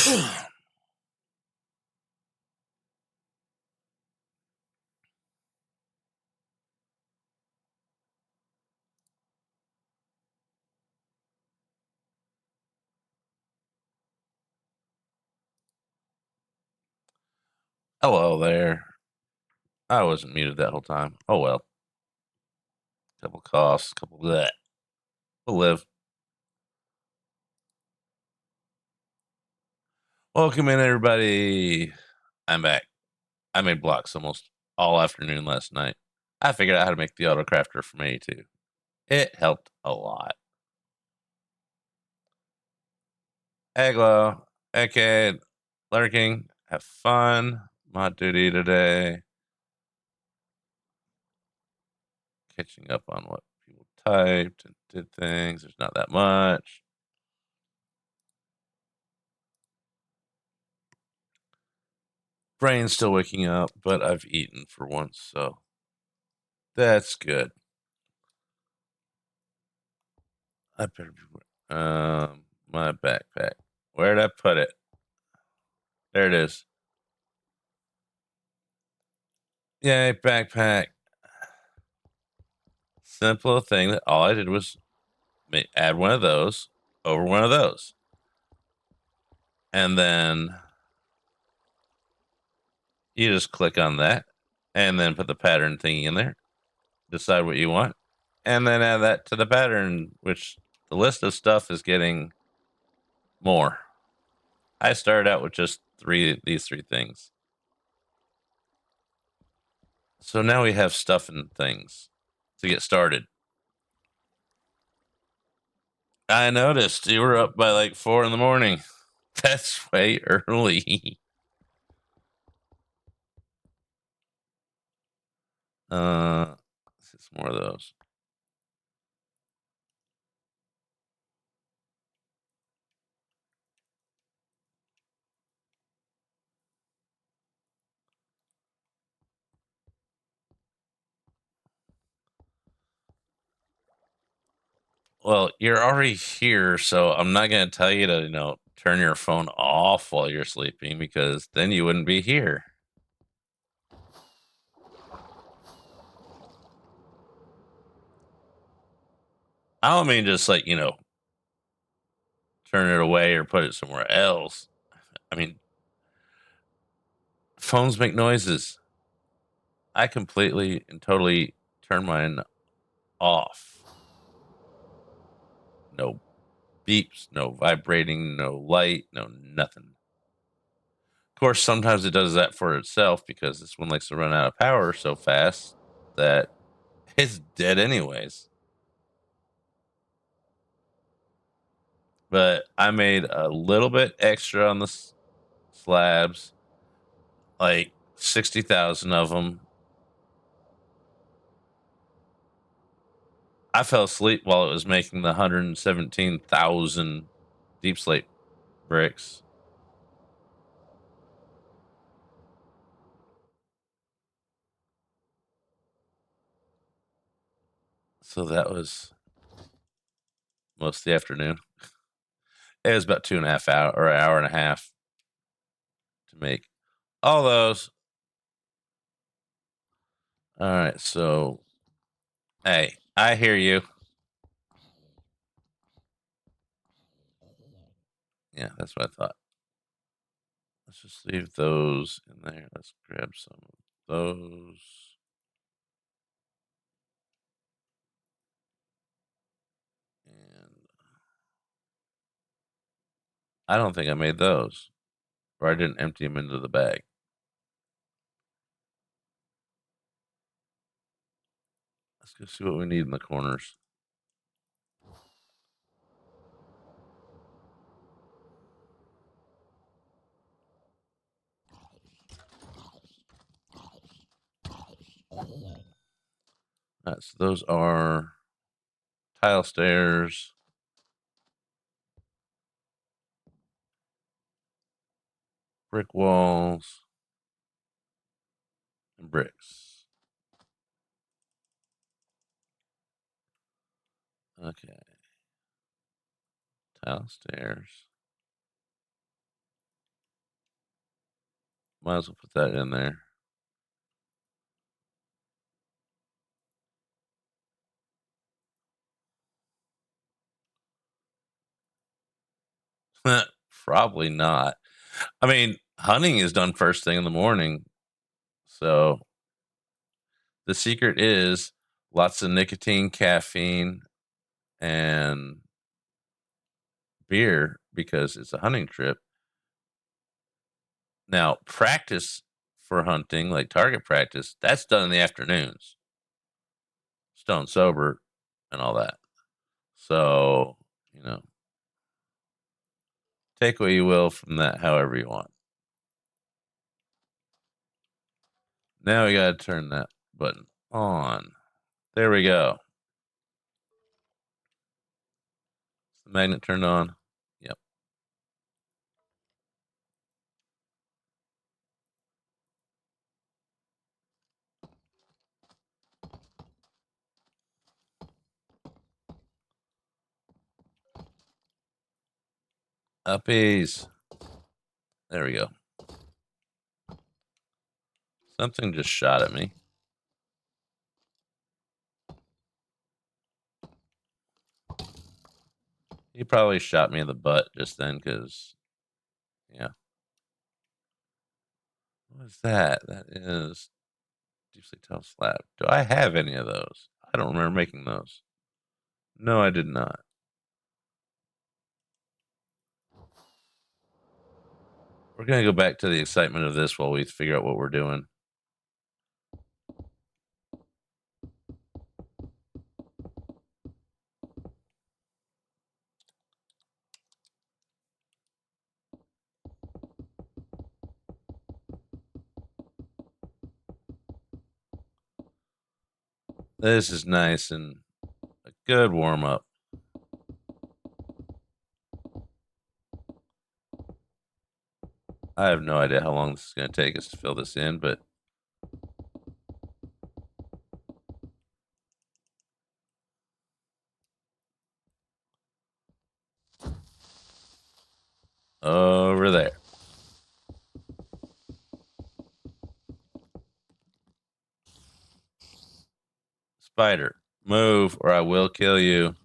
Hello there. I wasn't muted that whole time. Oh well. Couple coughs, couple that. We'll live. Welcome in, everybody. I'm back. I made blocks almost all afternoon last night. I figured out how to make the auto crafter from 82. It helped a lot. Aglo, Ekad, lurking. Have fun. Mod duty today. Catching up on what people typed and did things. There's not that much. Brain's still waking up, but I've eaten for once, so that's good. I better be. My backpack. Where'd I put it? There it is. Yay, backpack. Simple thing that all I did was add one of those over one of those. And then you just click on that and then put the pattern thingy in there. Decide what you want. And then add that to the pattern, which the list of stuff is getting more. I started out with just these three things. So now we have stuff and things to get started. I noticed you were up by like 4 in the morning. That's way early. It's more of those. Well, you're already here, so I'm not going to tell you to, turn your phone off while you're sleeping because then you wouldn't be here. I don't mean just like, turn it away or put it somewhere else. I mean, phones make noises. I completely and totally turn mine off. No beeps, no vibrating, no light, no nothing. Of course, sometimes it does that for itself because this one likes to run out of power so fast that it's dead anyways. But I made a little bit extra on the slabs, like 60,000 of them. I fell asleep while it was making the 117,000 deep slate bricks. So that was most of the afternoon. It was about 2.5 hours or an hour and a half to make all those. All right, so hey, I hear you. Yeah, that's what I thought. Let's just leave those in there. Let's grab some of those. And I don't think I made those, or I didn't empty them into the bag. Let's go see what we need in the corners. All right, so those are tile stairs, brick walls, and bricks. Okay. Tile stairs. might as well put that in there. Probably not. I mean, hunting is done first thing in the morning. So the secret is lots of nicotine, caffeine, and beer because it's a hunting trip. Now, practice for hunting, like target practice, that's done in the afternoons, stone sober and all that. So, take what you will from that however you want. Now we got to turn that button on. There we go. Is the magnet turned on? Yep. Uppies. There we go. Something just shot at me. He probably shot me in the butt just then because, yeah. What is that? That is deep sea tile slab. Do I have any of those? I don't remember making those. No, I did not. We're going to go back to the excitement of this while we figure out what we're doing. This is nice and a good warm up. I have no idea how long this is going to take us to fill this in, but over there. Spider, move or I will kill you.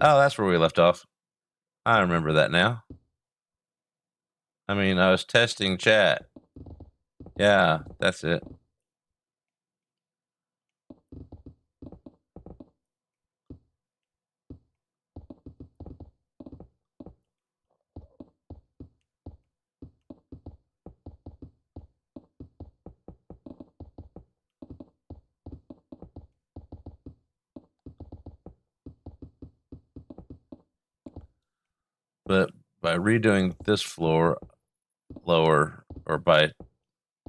Oh, that's where we left off. I remember that now. I mean, I was testing chat. Yeah, that's it. But by redoing this floor lower or by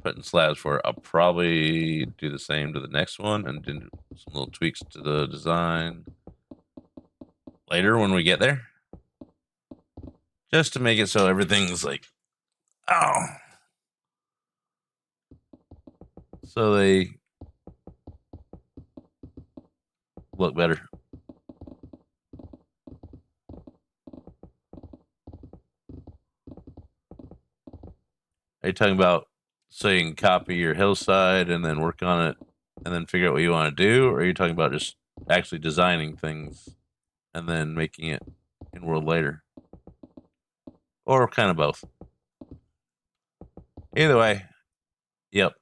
putting slabs for it, I'll probably do the same to the next one and do some little tweaks to the design later when we get there. Just to make it so everything's like, oh. So they look better. Are you talking about so you can copy your hillside and then work on it and then figure out what you want to do? Or are you talking about just actually designing things and then making it in world later? Or kind of both? Either way, yep.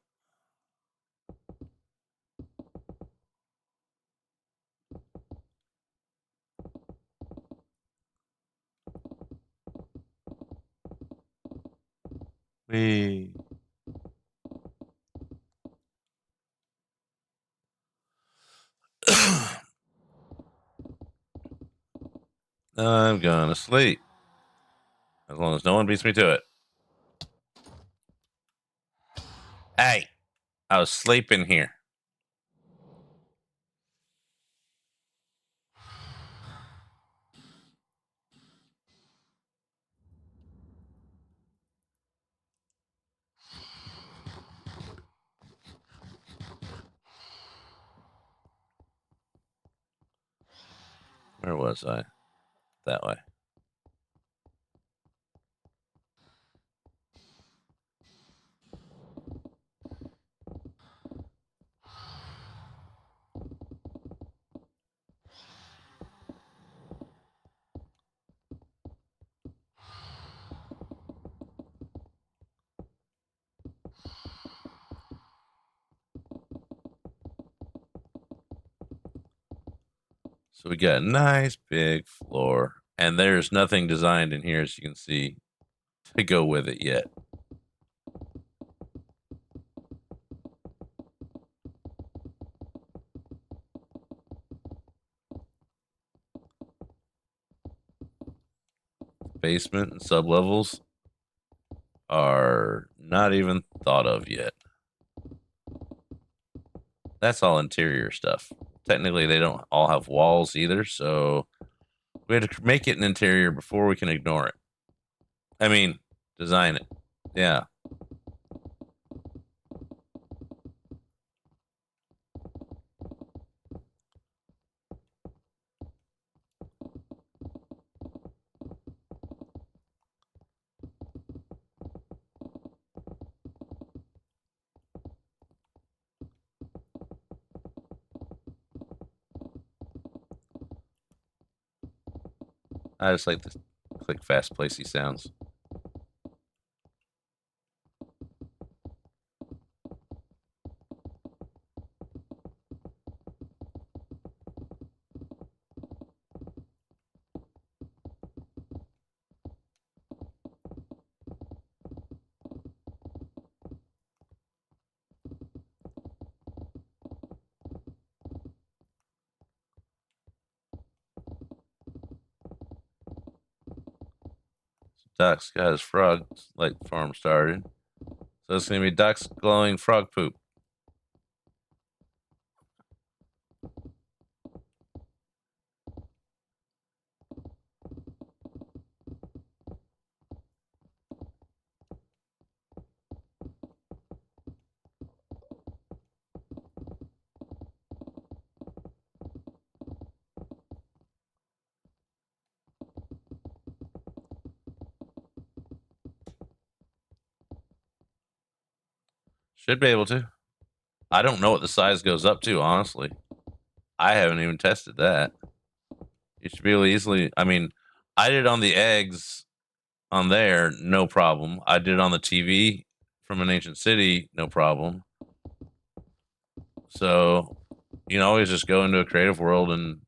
We. I'm gonna sleep. As long as no one beats me to it. Hey, I was sleeping here. Where was I? That way. So we got a nice big floor, and there's nothing designed in here, as you can see, to go with it yet. Basement and sublevels are not even thought of yet. That's all interior stuff. Technically, they don't all have walls either, so we had to make it an interior before we can ignore it. I mean, design it. Yeah. I just like the click fast placey sounds. Duck's got his frog like farm started. So it's gonna be Duck's glowing frog poop. Should be able to. I don't know what the size goes up to, honestly. I haven't even tested that. You should be able to easily. I mean, I did on the eggs on there, no problem. I did on the TV from an ancient city, no problem. So you can always just go into a creative world and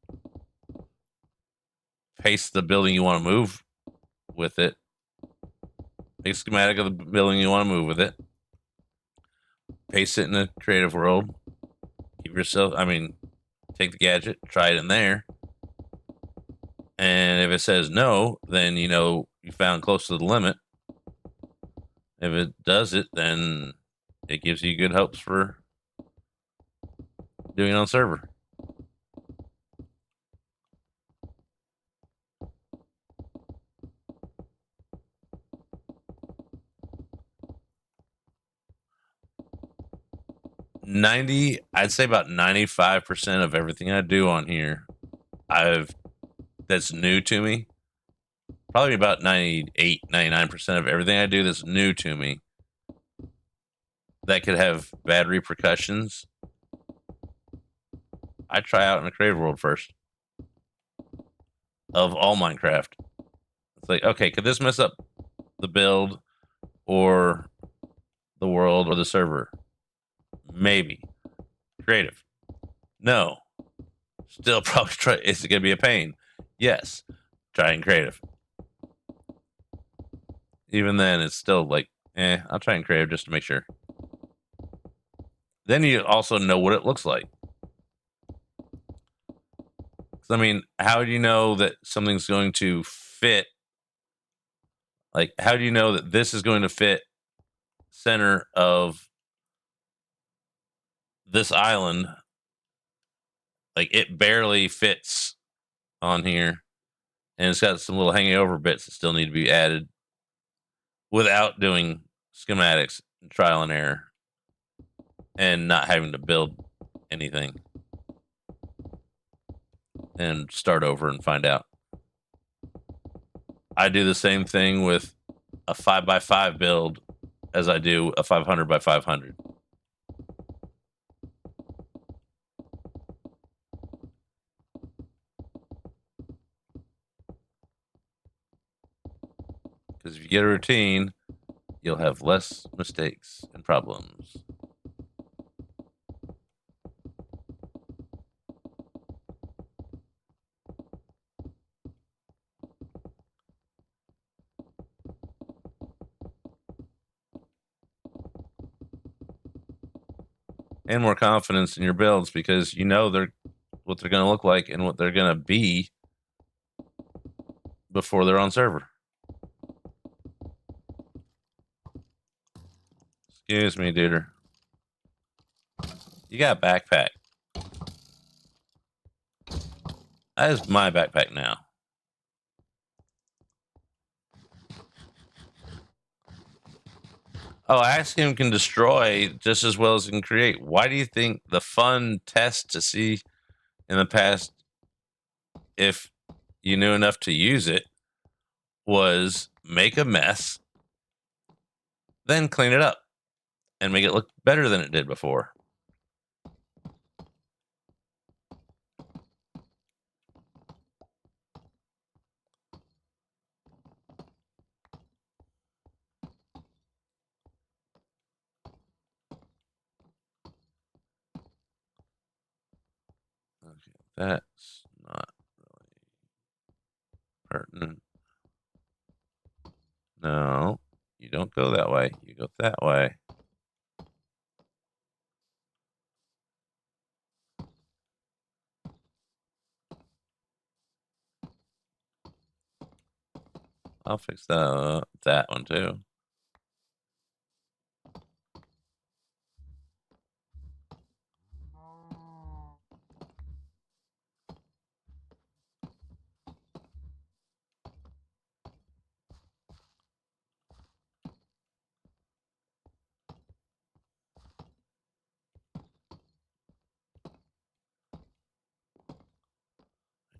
paste the building you want to move with it. Make a schematic of the building you want to move with it. Paste it in the creative world. Give yourself, I mean, take the gadget, try it in there. And if it says no, then you know you found close to the limit. If it does it, then it gives you good hopes for doing it on server. I'd say about 95% of everything I do on here, that's new to me. Probably about 98, 99% of everything I do that's new to me that could have bad repercussions. I try out in the creative world first of all Minecraft. It's like, okay, could this mess up the build or the world or the server? Maybe. Creative. No. Still probably try. Is it going to be a pain? Yes. Trying creative. Even then, it's still like, I'll try and creative just to make sure. Then you also know what it looks like. I mean, how do you know that something's going to fit? Like, how do you know that this is going to fit center of this island? Like, it barely fits on here, and it's got some little hanging over bits that still need to be added without doing schematics and trial and error and not having to build anything. and start over and find out. I do the same thing with a 5x5 build as I do a 500 by 500. Because if you get a routine, you'll have less mistakes and problems. And more confidence in your builds because you know what they're going to look like and what they're going to be before they're on server. Excuse me, duder. You got a backpack. That is my backpack now. Oh, Axiom can destroy just as well as it can create. Why do you think the fun test to see in the past if you knew enough to use it was make a mess, then clean it up and make it look better than it did before? Okay, that's not really pertinent. No, you don't go that way. You go that way. I'll fix that one too.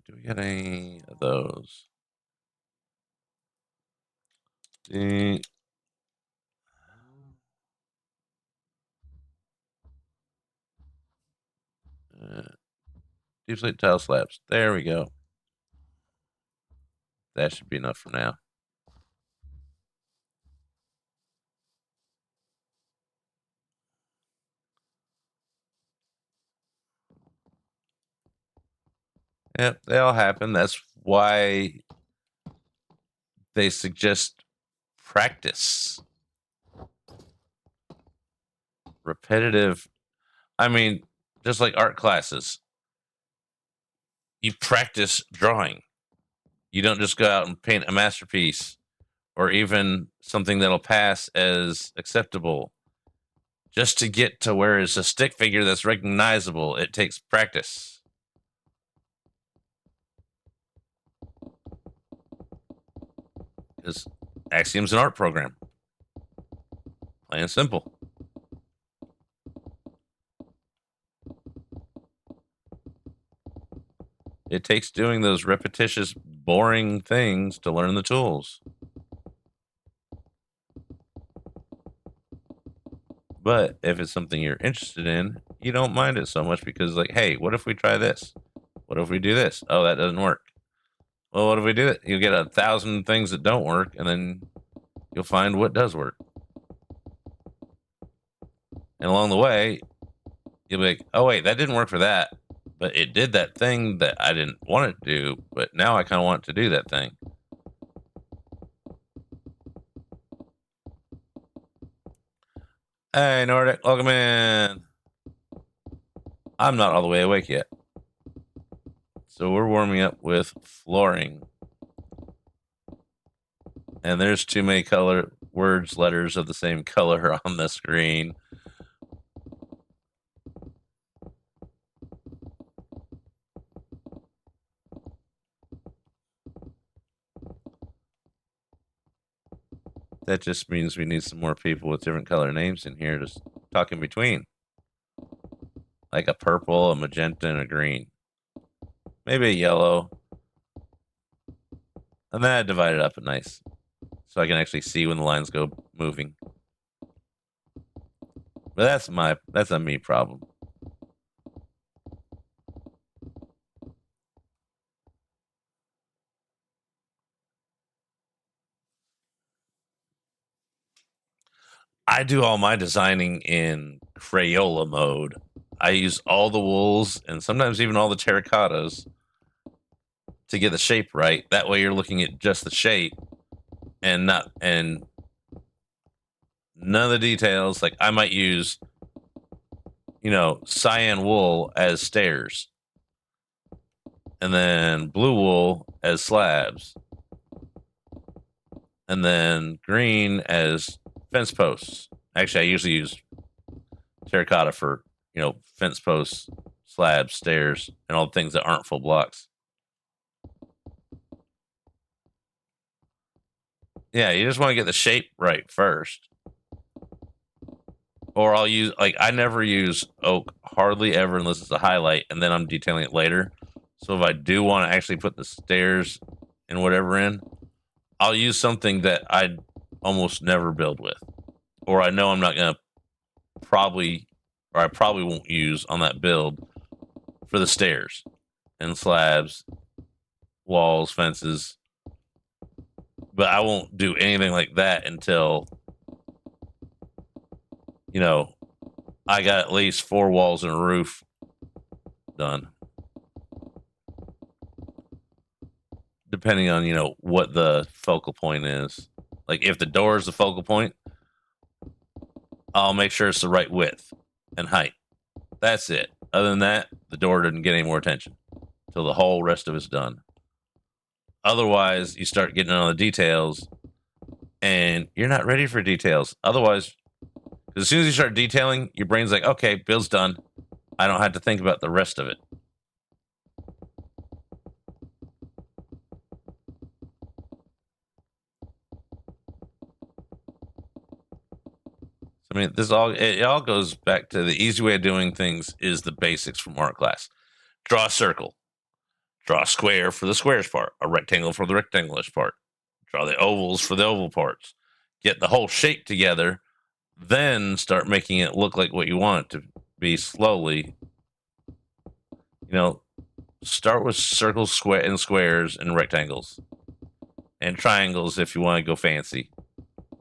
Do we get any of those? The deep slate tile slabs. There we go. That should be enough for now. Yep, they all happen. That's why they suggest practice. Repetitive. I mean, just like art classes, you practice drawing. You don't just go out and paint a masterpiece or even something that'll pass as acceptable just to get to where it's a stick figure that's recognizable. It takes practice. Because Axiom's an art program. Plain and simple. It takes doing those repetitious, boring things to learn the tools. But if it's something you're interested in, you don't mind it so much because, like, hey, what if we try this? What if we do this? Oh, that doesn't work. Well, what if we do it? You'll get 1,000 things that don't work, and then you'll find what does work. And along the way, you'll be like, oh, wait, that didn't work for that, but it did that thing that I didn't want it to do, but now I kind of want it to do that thing. Hey, Nordic, welcome in. I'm not all the way awake yet. So we're warming up with flooring. And there's too many letters of the same color on the screen. That just means we need some more people with different color names in here to talk in between. Like a purple, a magenta, and a green. maybe a yellow, and then I divide it up nice, so I can actually see when the lines go moving. But that's a me problem. I do all my designing in Crayola mode. I use all the wools and sometimes even all the terracottas to get the shape right. That way you're looking at just the shape and none of the details. Like I might use, cyan wool as stairs and then blue wool as slabs and then green as fence posts. Actually, I usually use terracotta for, fence posts, slabs, stairs, and all the things that aren't full blocks. Yeah, you just want to get the shape right first. Or I never use oak hardly ever unless it's a highlight, and then I'm detailing it later. So if I do want to actually put the stairs and whatever in, I'll use something that I almost never build with, or I know I'm not gonna I probably won't use on that build for the stairs and slabs, walls, fences. But I won't do anything like that until I got at least 4 walls and a roof done. Depending on, what the focal point is. Like if the door is the focal point, I'll make sure it's the right width and height. That's it. Other than that, the door doesn't get any more attention till the whole rest of it's done. Otherwise, you start getting on the details and you're not ready for details. Otherwise, as soon as you start detailing, your brain's like, okay, build's done. I don't have to think about the rest of it. I mean, it all goes back to the easy way of doing things is the basics from art class. Draw a circle. Draw a square for the squares part, a rectangle for the rectangleish part. Draw the ovals for the oval parts. Get the whole shape together, then start making it look like what you want it to be slowly. Start with circles, squares, and rectangles, and triangles if you want to go fancy.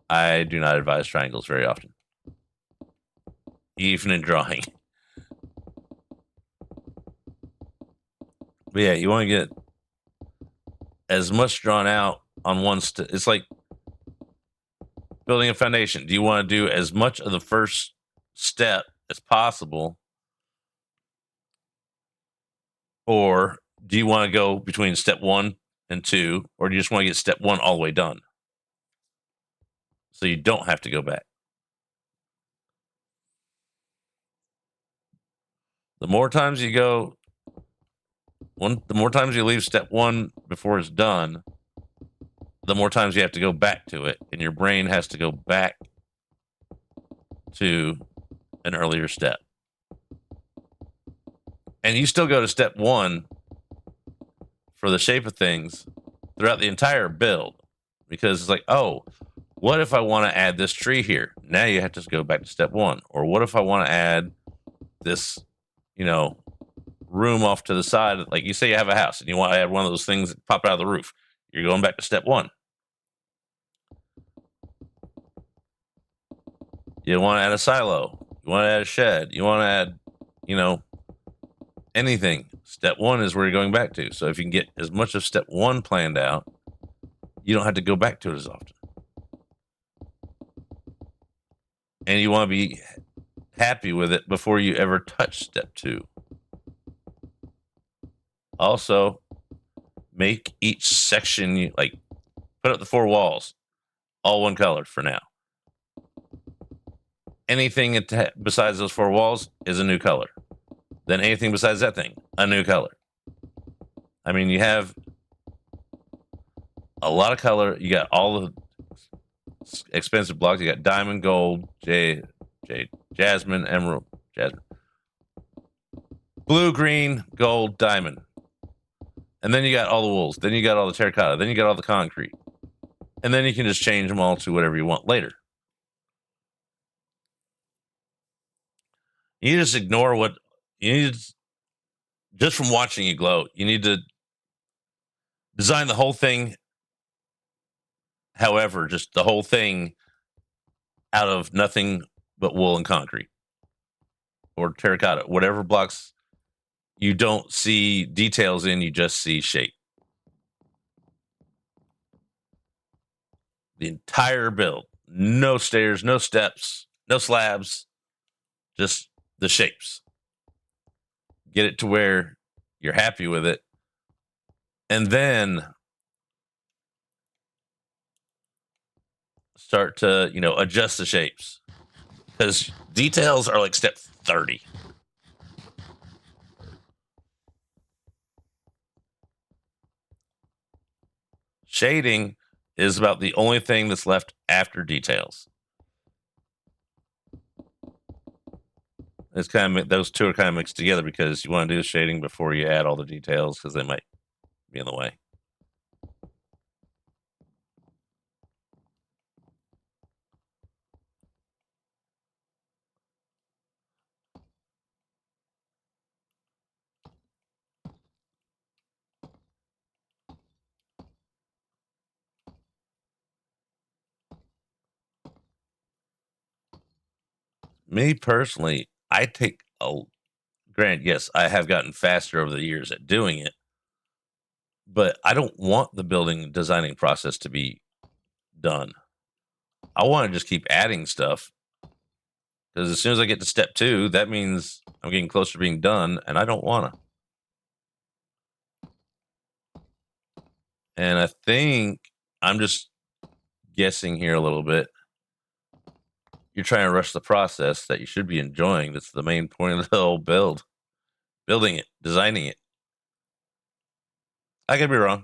I do not advise triangles very often, even in drawing. But yeah, you want to get as much drawn out on one. It's like building a foundation. Do you want to do as much of the first step as possible, or do you want to go between step 1 and 2, or do you just want to get step 1 all the way done so you don't have to go back? The more times you go the more times you leave step 1 before it's done, the more times you have to go back to it, and your brain has to go back to an earlier step. And you still go to step 1 for the shape of things throughout the entire build, because it's like, oh, what if I want to add this tree here? Now you have to go back to step 1. Or what if I want to add this, room off to the side? Like you say you have a house and you want to add one of those things that pop out of the roof. You're going back to step 1. You want to add a silo. You want to add a shed. You want to add, anything. Step 1 is where you're going back to. So if you can get as much of step 1 planned out, you don't have to go back to it as often. And you want to be happy with it before you ever touch step 2. Also, make each section put up the 4 walls, all one color for now. Anything besides those 4 walls is a new color. Then anything besides that thing, a new color. I mean, you have a lot of color. You got all the expensive blocks. You got diamond, gold, jade, jasmine, emerald, blue, green, gold, diamond. And then you got all the wools. Then you got all the terracotta. Then you got all the concrete. And then you can just change them all to whatever you want later. You just ignore what you need. Just from watching you glow, you need to design the whole thing. However, just the whole thing out of nothing but wool and concrete or terracotta, whatever blocks you don't see details in, you just see shape. The entire build, no stairs, no steps, no slabs, just the shapes. Get it to where you're happy with it. And then start to, adjust the shapes. Because details are like step 30. Shading is about the only thing that's left after details. It's kind of, those two are kind of mixed together because you want to do the shading before you add all the details because they might be in the way. Me personally, I take granted, yes, I have gotten faster over the years at doing it, but I don't want the building designing process to be done. I want to just keep adding stuff because as soon as I get to step 2, that means I'm getting closer to being done, and I don't want to. And I think I'm just guessing here a little bit. You're trying to rush the process that you should be enjoying. That's the main point of the whole build. Building it, designing it. I could be wrong.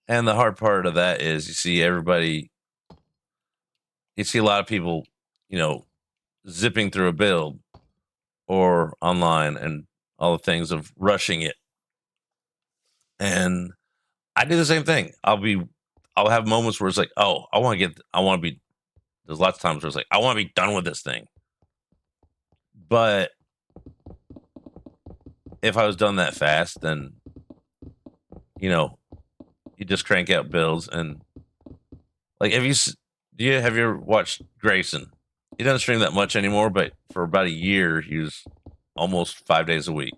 And the hard part of that is you see a lot of people, zipping through a build or online and all the things of rushing it. And I do the same thing. I'll have moments where it's like, oh, there's lots of times where it's like, I want to be done with this thing. But if I was done that fast, then, you just crank out builds. And like, have you ever watched Grayson? He doesn't stream that much anymore, but for about a year, he was almost 5 days a week.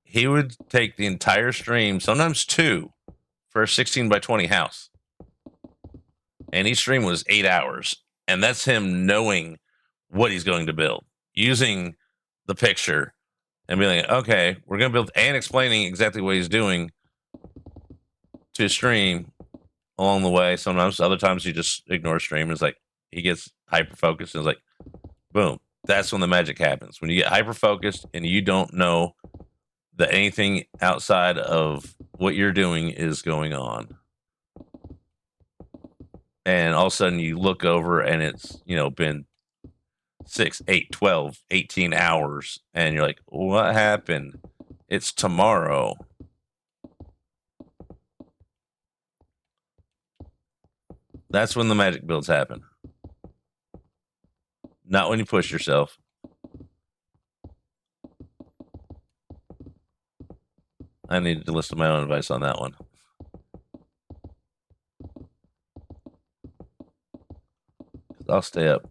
He would take the entire stream, sometimes 2, for a 16 by 20 house. And each stream was 8 hours. And that's him knowing what he's going to build, using the picture and being like, okay, we're going to build, and explaining exactly what he's doing to stream along the way. Sometimes, other times, he just ignores stream. It's like he gets hyper focused and it's like, boom. That's when the magic happens. When you get hyper focused and you don't know that anything outside of what you're doing is going on. And all of a sudden you look over and it's, been 6, 8, 12, 18 hours. And you're like, what happened? It's tomorrow. That's when the magic builds happen. Not when you push yourself. I needed to listen to my own advice on that one. I'll stay up,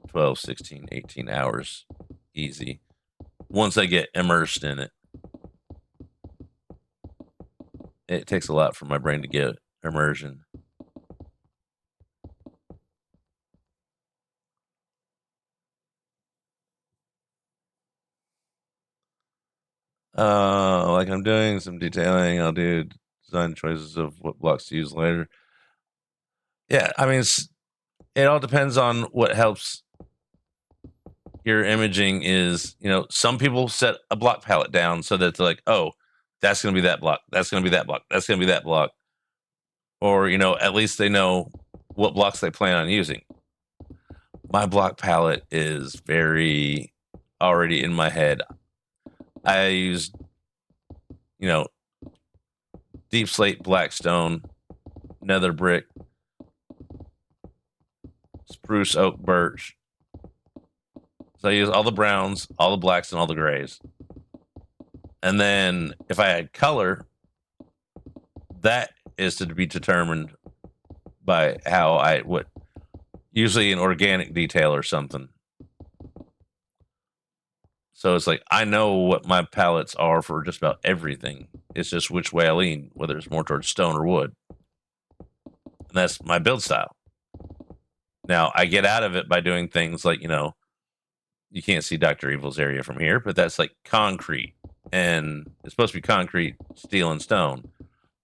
12, 16, 18 hours easy once I get immersed in it. It takes a lot for my brain to get immersion. Like I'm doing some detailing. I'll do design choices of what blocks to use later. Yeah, I mean, it all depends on what helps your imaging is, some people set a block palette down so that they're like, oh, that's going to be that block. That's going to be that block. That's going to be that block. Or, at least they know what blocks they plan on using. My block palette is very already in my head. I use, deep slate, black stone, nether brick, spruce, oak, birch. So I use all the browns, all the blacks, and all the grays. And then if I add color, that is to be determined by how I would, usually an organic detail or something. So it's like I know what my palettes are for just about everything. It's just which way I lean, whether it's more towards stone or wood. And that's my build style. Now I get out of it by doing things like, you can't see Dr. Evil's area from here, but that's like concrete. And it's supposed to be concrete, steel, and stone.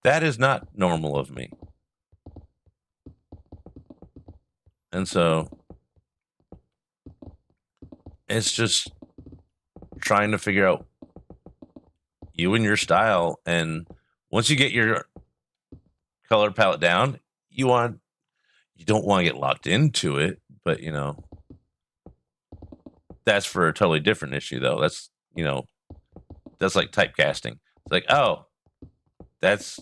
That is not normal of me. And so it's just trying to figure out you and your style. And once you get your color palette down, you don't want to get locked into it, but that's for a totally different issue though. That's like typecasting. It's like, oh, that's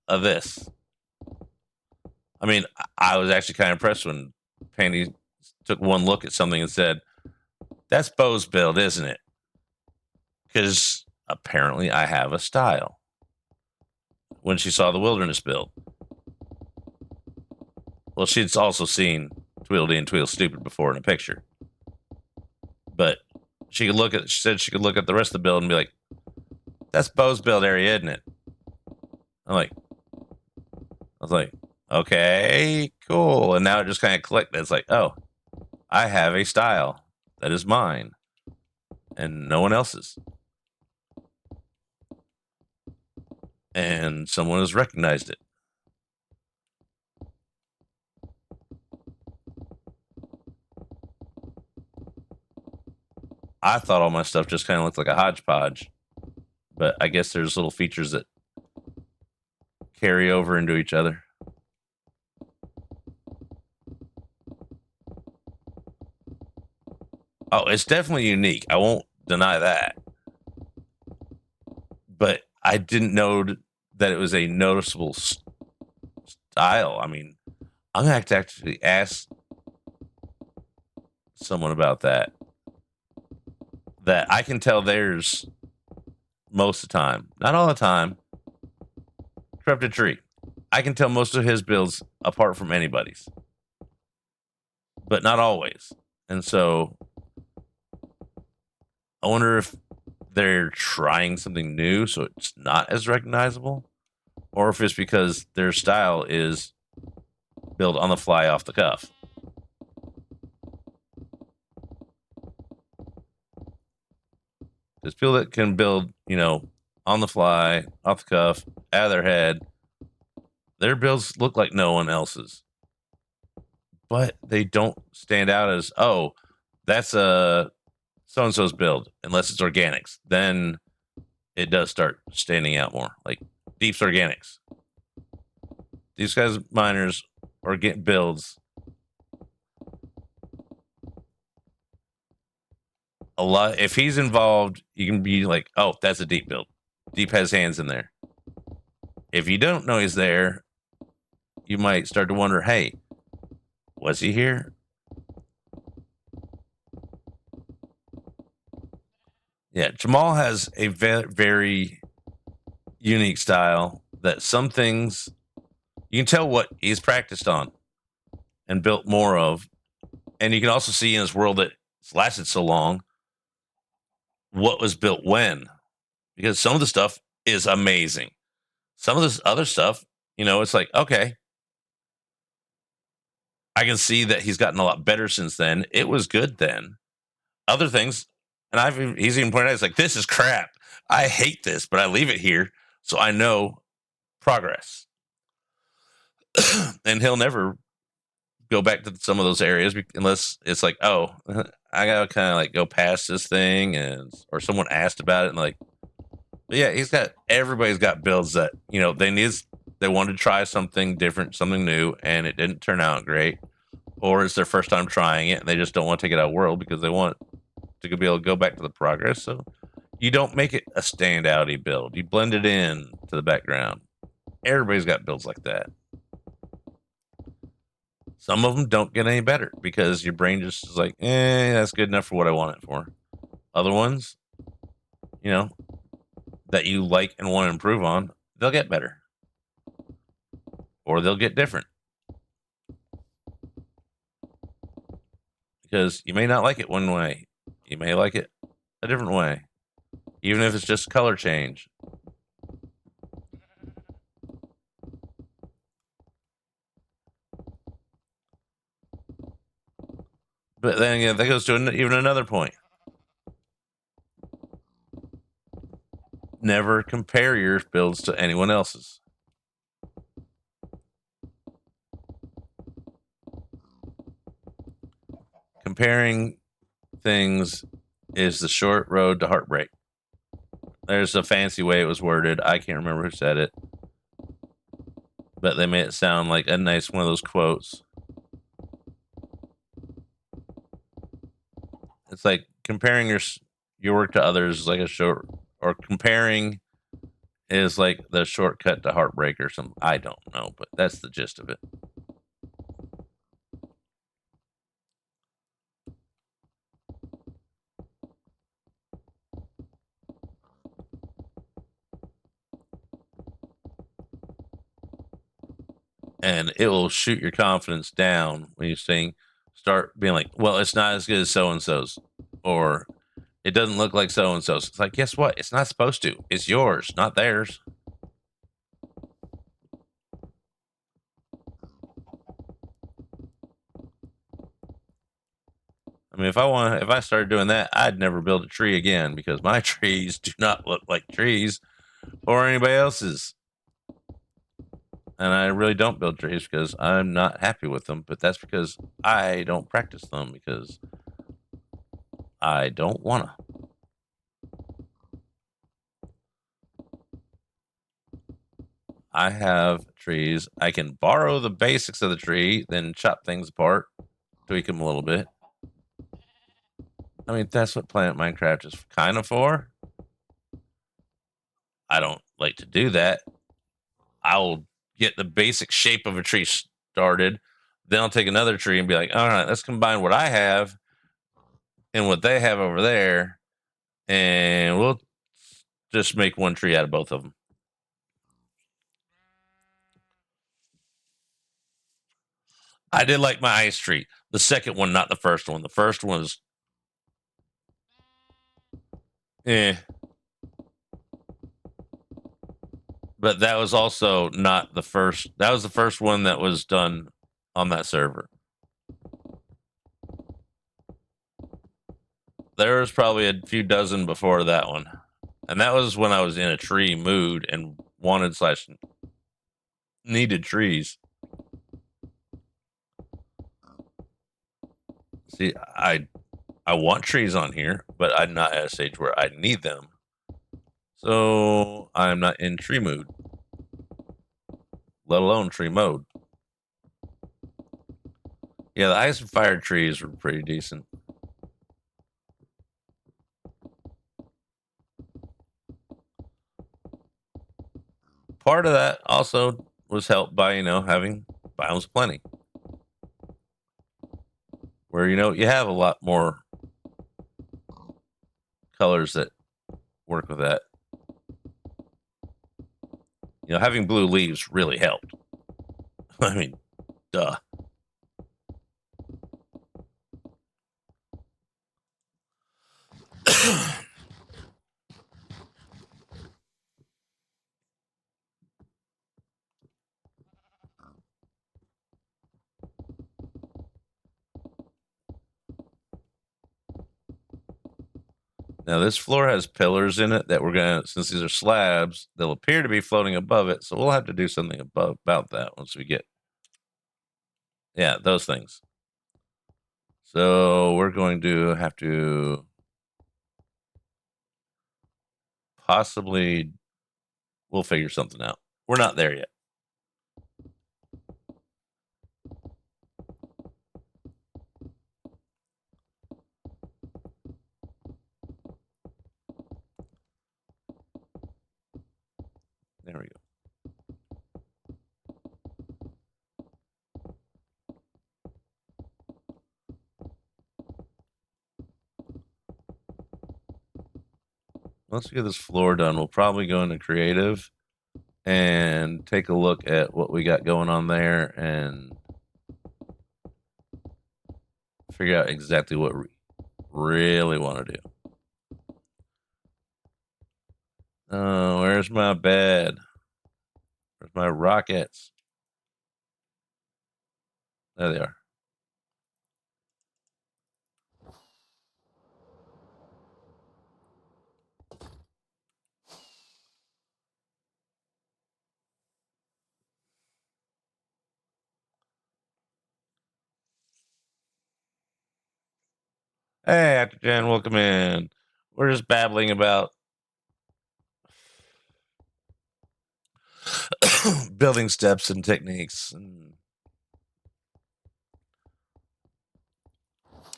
a this. I mean, I was actually kind of impressed when Pandy took one look at something and said, that's Bo's build, isn't it? Because apparently I have a style. When she saw the wilderness build. Well, she'd also seen Tweedledee and Tweedlestupid before in a picture. But she said she could look at the rest of the build and be like, that's Bo's build area, isn't it? I was like, okay, cool. And now it just kind of clicked. It's like, oh, I have a style that is mine and no one else's. And someone has recognized it. I thought all my stuff just kind of looked like a hodgepodge, but I guess there's little features that carry over into each other. Oh, it's definitely unique. I won't deny that. But I didn't know that it was a noticeable style. I mean, I'm going to have to actually ask someone about that. That I can tell theirs most of the time. Not all the time. Corrupted Tree. I can tell most of his builds apart from anybody's. But not always. And so I wonder if they're trying something new so it's not as recognizable, or if it's because their style is built on the fly off the cuff. There's people that can build, on the fly, off the cuff, out of their head. Their builds look like no one else's. But they don't stand out as, oh, that's a so-and-so's build, unless it's organics. Then it does start standing out more. Like Deep's organics. These guys, miners, or get builds. A lot. If he's involved, you can be like, oh, that's a Deep build. Deep has hands in there. If you don't know he's there, you might start to wonder, hey, was he here? Yeah, Jamal has a very unique style that some things you can tell what he's practiced on and built more of. And you can also see in his world that it's lasted so long what was built when. Because some of the stuff is amazing. Some of this other stuff, it's like, okay. I can see that he's gotten a lot better since then. It was good then. Other things, and he's even pointed out, it's like, this is crap. I hate this, but I leave it here so I know progress. And he'll never go back to some of those areas unless it's like, oh, I gotta kind of like go past this thing, and or someone asked about it, and like, yeah, everybody's got builds that they wanted to try something different, something new, and it didn't turn out great, or it's their first time trying it, and they just don't want to take it out of the world because they want to be able to go back to the progress. So you don't make it a standouty build. You blend it in to the background. Everybody's got builds like that. Some of them don't get any better because your brain just is like, that's good enough for what I want it for. Other ones, that you like and want to improve on, they'll get better. Or they'll get different. Because you may not like it one way. You may like it a different way. Even if it's just color change. But then again, that goes to even another point. Never compare your builds to anyone else's. Comparing things is the short road to heartbreak. There's a fancy way it was worded. I can't remember who said it, but they made it sound like a nice one of those quotes. It's like comparing your work to others is like a short, or comparing is like the shortcut to heartbreak or something. I don't know, but that's the gist of it. And it will shoot your confidence down when you start being like, well, it's not as good as so and so's, or it doesn't look like so and so's. It's like, guess what? It's not supposed to. It's yours, not theirs. I mean, if I started doing that, I'd never build a tree again because my trees do not look like trees or anybody else's. And I really don't build trees because I'm not happy with them, but that's because I don't practice them because I don't want to. I have trees. I can borrow the basics of the tree, then chop things apart, tweak them a little bit. I mean, that's what Planet Minecraft is kind of for. I don't like to do that. I'll get the basic shape of a tree started. Then I'll take another tree and be like, all right, let's combine what I have and what they have over there, and we'll just make one tree out of both of them. I did like my ice tree. The second one, not the first one. The first one was But that was also not the first. That was the first one that was done on that server. There was probably a few dozen before that one. And that was when I was in a tree mood and wanted / needed trees. See, I want trees on here, but I'm not at a stage where I need them. So I'm not in tree mood, let alone tree mode. Yeah, the ice and fire trees were pretty decent. Part of that also was helped by, having biomes plenty. Where, you have a lot more colors that work with that. Having blue leaves really helped. I mean, duh. Now, this floor has pillars in it that since these are slabs, they'll appear to be floating above it. So we'll have to do something about that once we get, yeah, those things. So we're going to have to possibly, we'll figure something out. We're not there yet. There we go. Once we get this floor done, we'll probably go into creative and take a look at what we got going on there and figure out exactly what we really want to do. Oh, where's my bed? Where's my rockets? There they are. Hey, Actor Jen, welcome in. We're just babbling about building steps and techniques and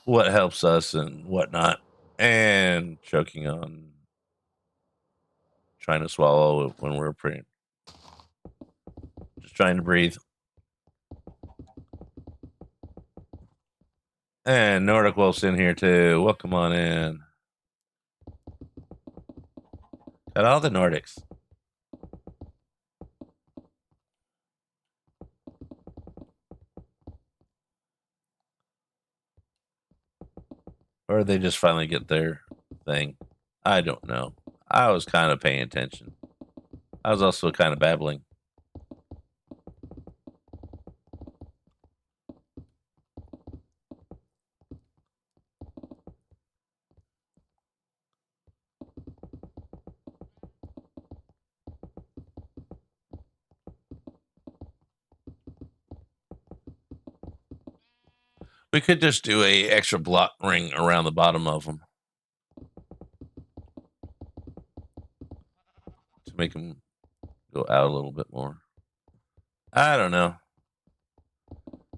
what helps us and whatnot, and choking on trying to swallow when we're praying. Just trying to breathe. And Nordic Wolf's in here too. Welcome on in. Got all the Nordics. Or they just finally get their thing. I don't know. I was kind of paying attention. I was also kind of babbling. We could just do a extra block ring around the bottom of them to make them go out a little bit more. I don't know.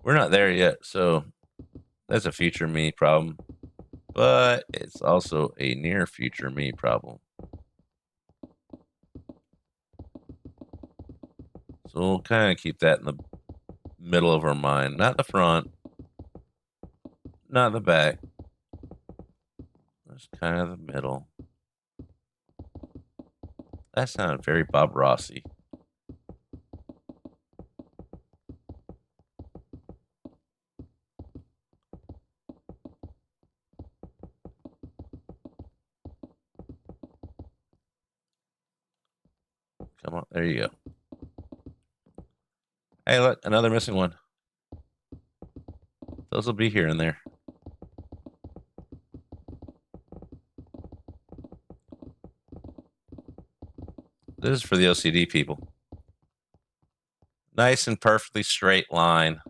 We're not there yet, so that's a future me problem. But it's also a near future me problem. So we'll kind of keep that in the middle of our mind, not the front, not the back. Just kind of the middle. That sounded very Bob Rossy. Come on, there you go. Hey, look, another missing one. Those will be here and there. This is for the OCD people. Nice and perfectly straight line.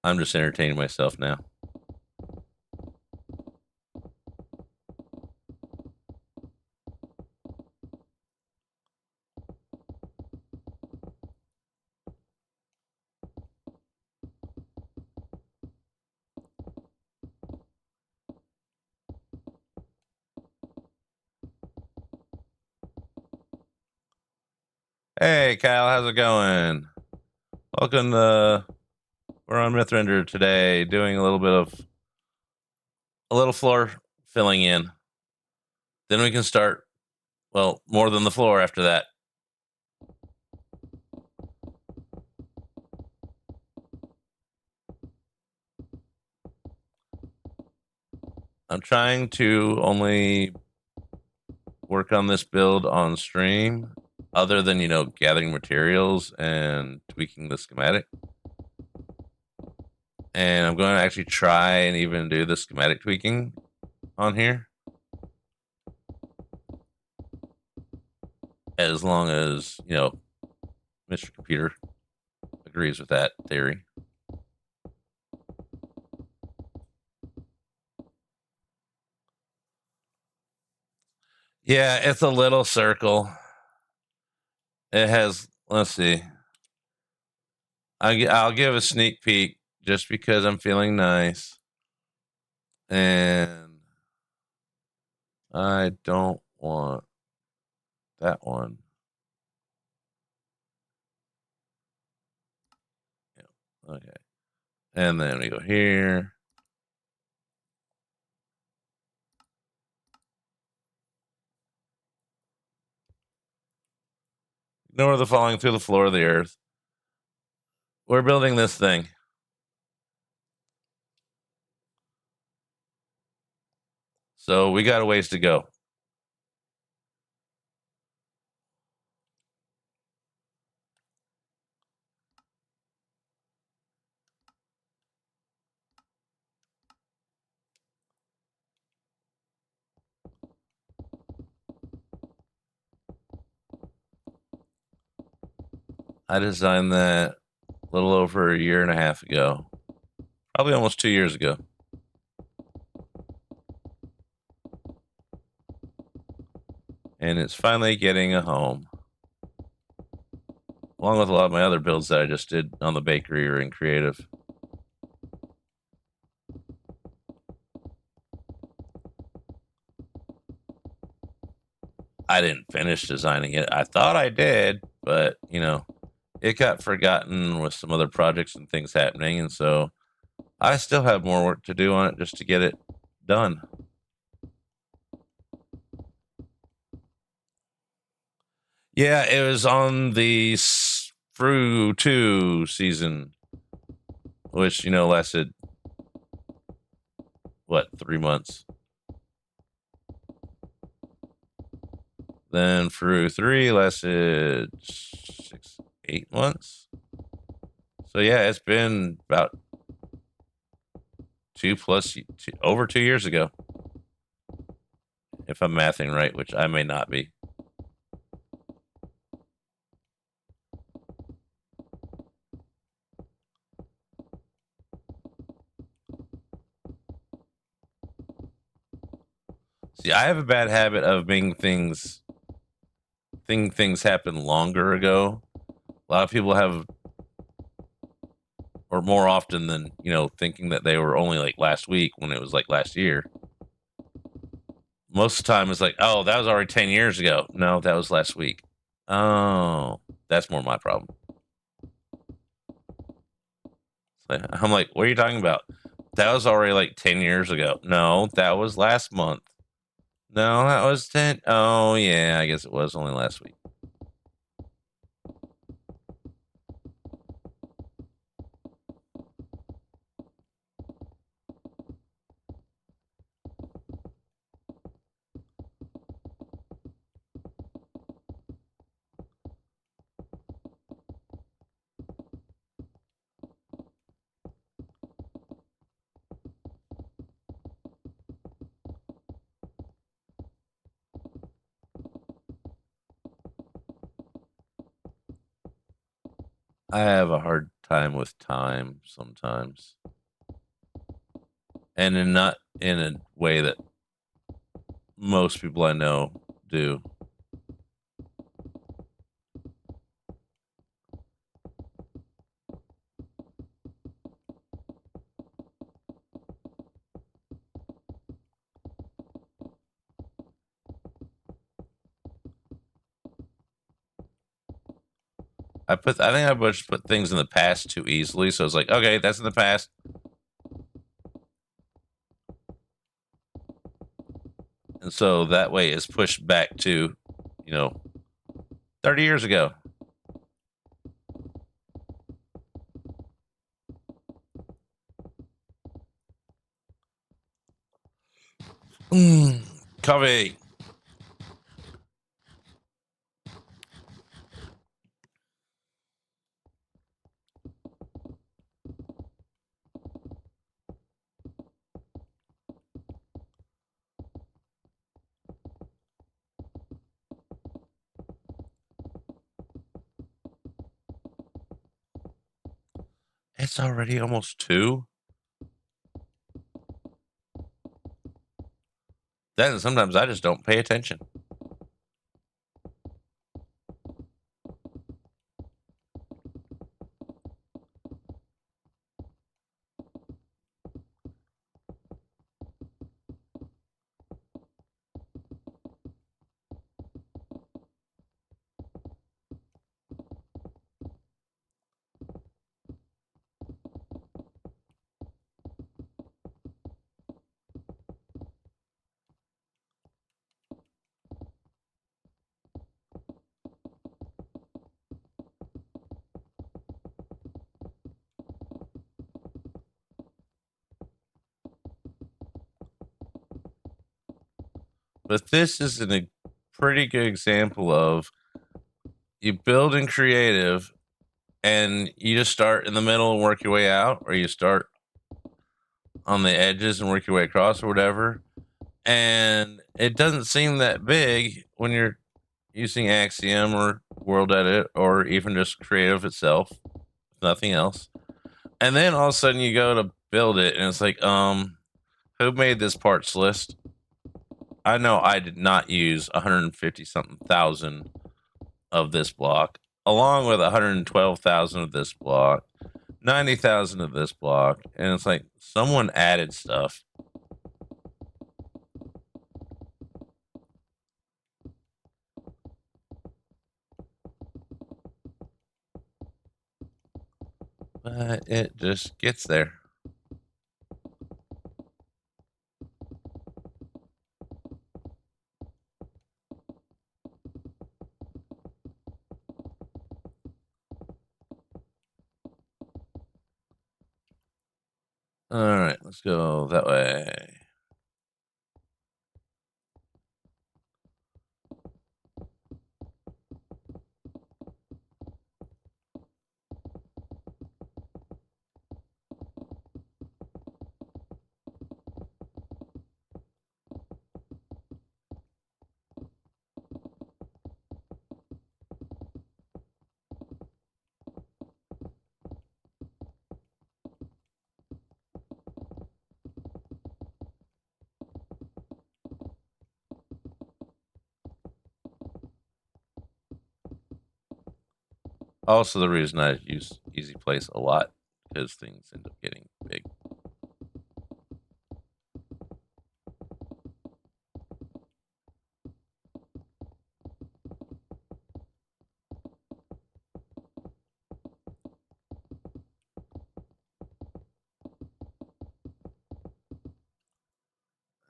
I'm just entertaining myself now. Hey, Kyle, how's it going? Welcome to we're on mythrender today, doing a little floor filling in. Then we can start, well, more than the floor after that. I'm trying to only work on this build on stream, other than, gathering materials and tweaking the schematic. And I'm going to actually try and even do the schematic tweaking on here, as long as, Mr. Computer agrees with that theory. Yeah, it's a little circle. It has, let's see. I'll give a sneak peek just because I'm feeling nice. And I don't want that one. Yeah, okay. And then we go here. Ignore the falling through the floor of the earth. We're building this thing. So we got a ways to go. I designed that a little over a year and a half ago. Probably almost 2 years ago. And it's finally getting a home. Along with a lot of my other builds that I just did on the bakery or in creative. I didn't finish designing it. I thought I did, but it got forgotten with some other projects and things happening, and so I still have more work to do on it just to get it done. Yeah, it was on the Fru 2 season, which lasted what, 3 months. Then Fru 3 lasted 6, 8 months. So yeah, it's been about over 2 years ago, if I'm mathing right, which I may not be. See, I have a bad habit of being things happen longer ago. A lot of people have, or more often than thinking that they were only like last week when it was like last year. Most of the time, it's like, oh, that was already 10 years ago. No, that was last week. Oh, that's more my problem. I'm like, what are you talking about? That was already like 10 years ago. No, that was last month. No, that was 10. Oh, yeah, I guess it was only last week. I have a hard time with time sometimes, and not in a way that most people I know do. I think I just put things in the past too easily, so it's like, okay, that's in the past. And so that way it's pushed back to, 30 years ago. Coffee. It's already almost 2. Then sometimes I just don't pay attention. But this is a pretty good example of you build in creative and you just start in the middle and work your way out, or you start on the edges and work your way across or whatever. And it doesn't seem that big when you're using Axiom or World Edit or even just creative itself, nothing else. And then all of a sudden you go to build it and it's like, who made this parts list? I know I did not use 150 something thousand of this block, along with 112,000 of this block, 90,000 of this block, and it's like someone added stuff. But it just gets there. All right, let's go that way. Also, the reason I use Easy Place a lot because things end up getting big.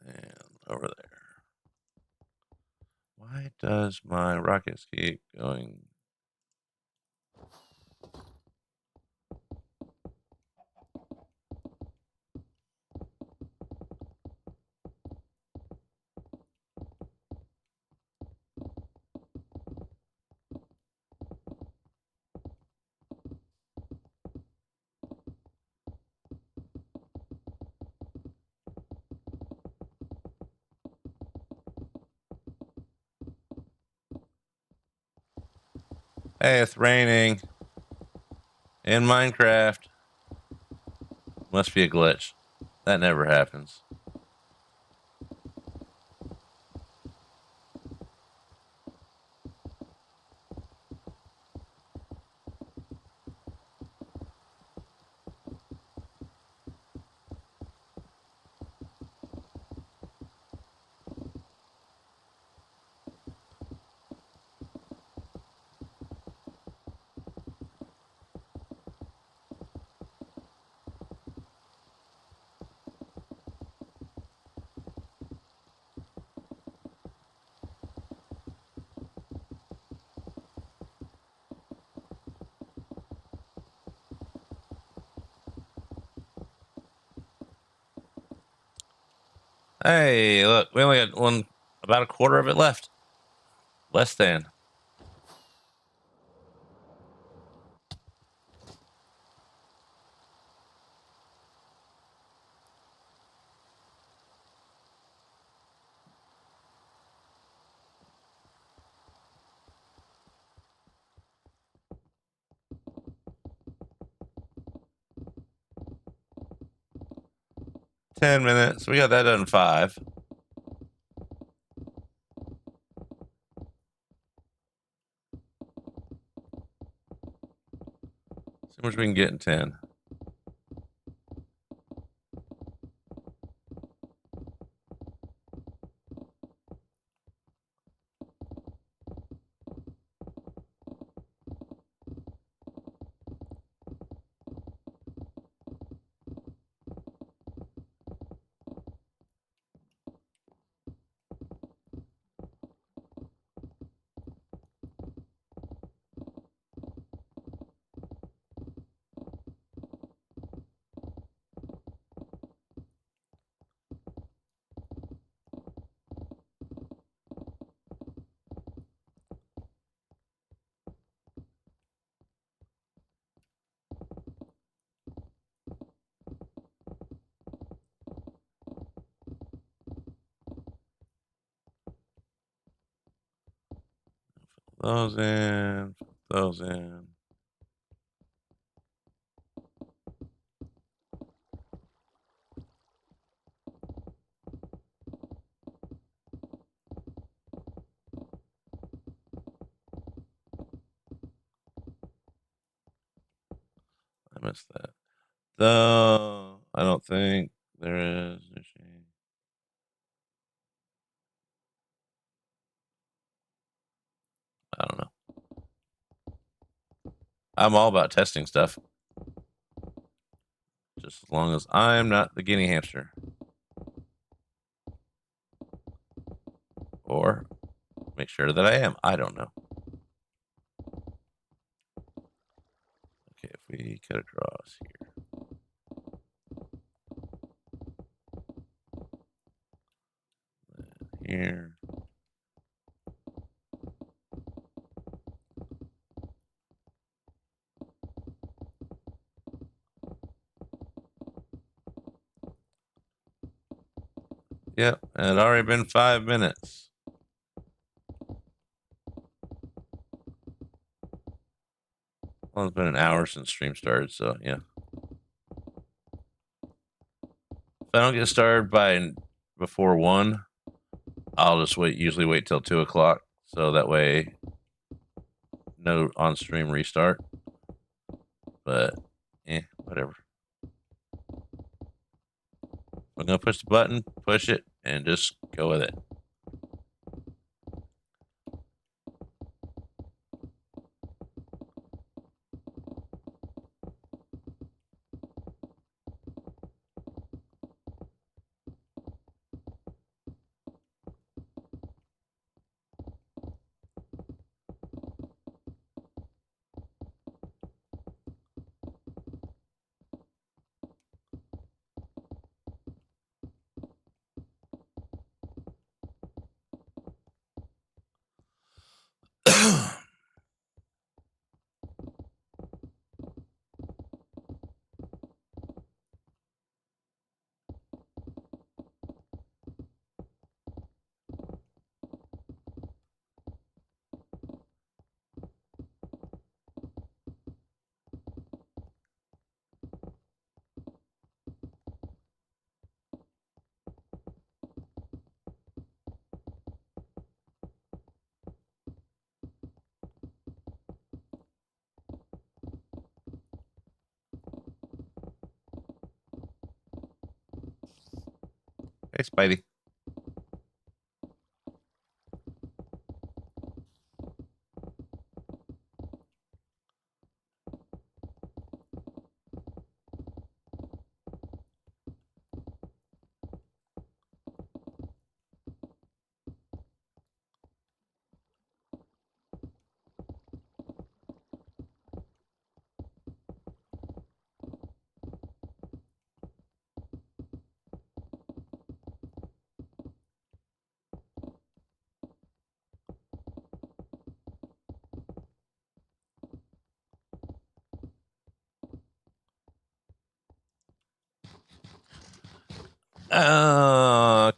And over there. Why does my rockets keep going? Hey, it's raining. In Minecraft. Must be a glitch. That never happens. Hey, look, we only got about a quarter of it left. Less than. $10. We got that done in 5. See how much we can get in 10. Those in. Those in. I missed that. Though I don't think there is. I don't know. I'm all about testing stuff. Just as long as I'm not the guinea hamster. Or make sure that I am. I don't know. Okay, if we cut across here. Here. Yep, and it already been 5 minutes. Well, it's been an hour since stream started, so yeah. If I don't get started by before 1, I'll just usually wait till 2 o'clock, so that way no on stream restart. But whatever. I'm gonna push the button, push it, and just go with it. Hey, Spidey.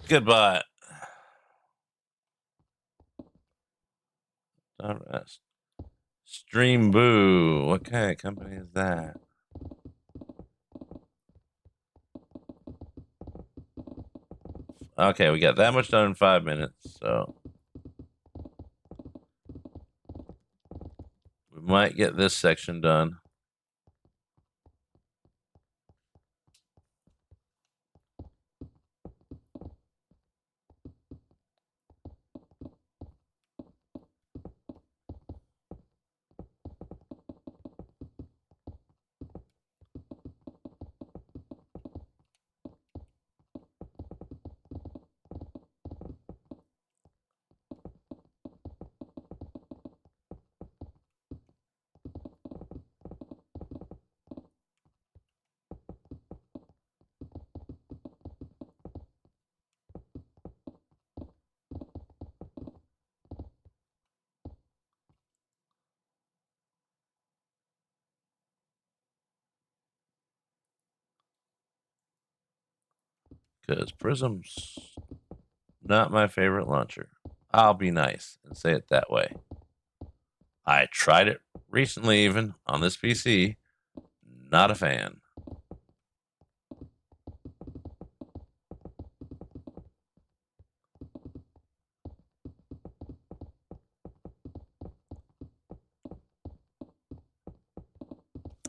Goodbye. Stream Boo. What kind of company is that? Okay, we got that much done in 5 minutes, so we might get this section done. Because Prism's not my favorite launcher. I'll be nice and say it that way. I tried it recently, even on this PC. Not a fan.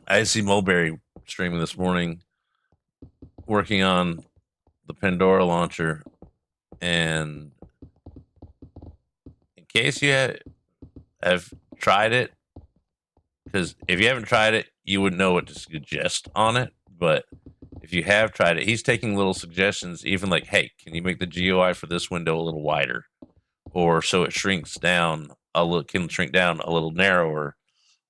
I see Mulberry streaming this morning, working on the Pandora launcher, and in case you have tried it, because if you haven't tried it, you wouldn't know what to suggest on it. But if you have tried it, he's taking little suggestions, even like, hey, can you make the GUI for this window a little wider? Or so it shrinks down a little, can shrink down a little narrower.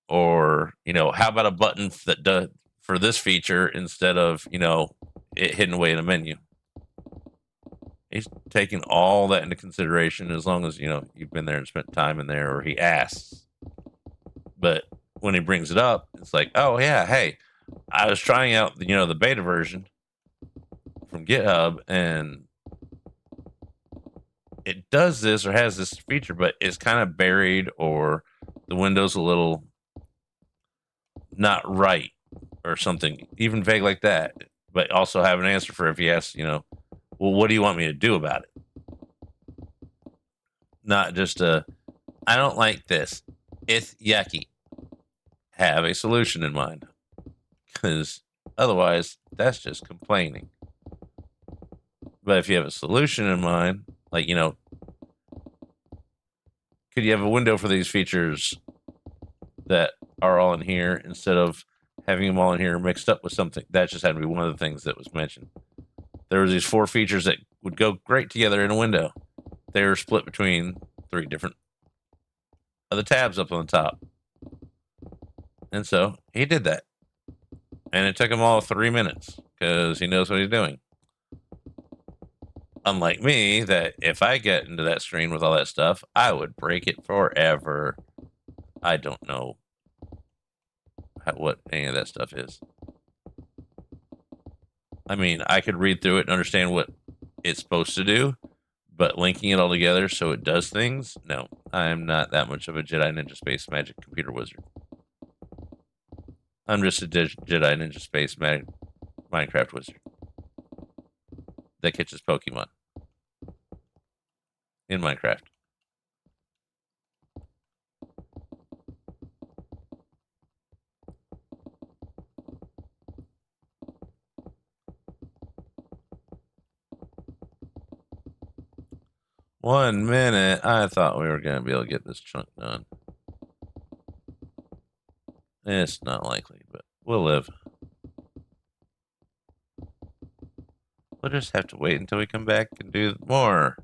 Or, how about a button that does for this feature instead of, it hidden away in a menu? He's taking all that into consideration as long as, you've been there and spent time in there, or he asks. But when he brings it up, it's like, oh yeah, hey, I was trying out the beta version from GitHub, and it does this or has this feature, but it's kind of buried, or the window's a little not right or something, even vague like that. But also have an answer for if he asks, well, what do you want me to do about it? Not just I don't like this. It's yucky. Have a solution in mind, because otherwise, that's just complaining. But if you have a solution in mind, like, could you have a window for these features that are all in here instead of having them all in here mixed up with something? That just had to be one of the things that was mentioned. There were these 4 features that would go great together in a window. They were split between 3 different of the tabs up on the top. And so he did that. And it took him all 3 minutes because he knows what he's doing. Unlike me, that if I get into that screen with all that stuff, I would break it forever. I don't know what any of that stuff is. I mean, I could read through it and understand what it's supposed to do, but linking it all together so it does things, no. I'm not that much of a Jedi Ninja Space Magic computer wizard. I'm just a Jedi Ninja Space Magic Minecraft wizard that catches Pokemon in Minecraft. 1 minute. I thought we were going to be able to get this chunk done. It's not likely, but we'll live. We'll just have to wait until we come back and do more.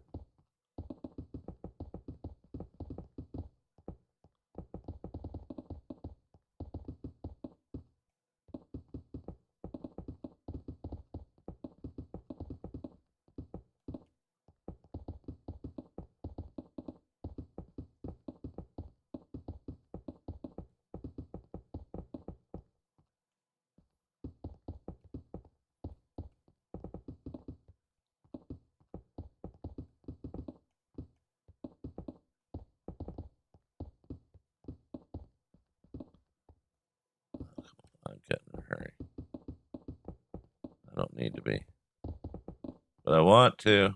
I'm getting in a hurry. I don't need to be, but I want to.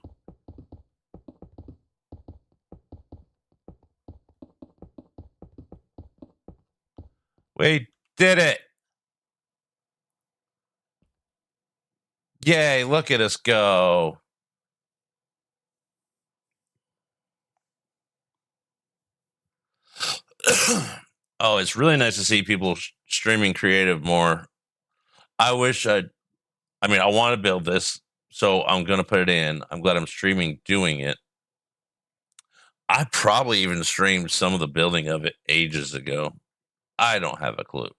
We did it! Yay, look at us go. Oh, it's really nice to see people streaming creative more. I wish I want to build this, so I'm going to put it in. I'm glad I'm streaming doing it. I probably even streamed some of the building of it ages ago. I don't have a clue.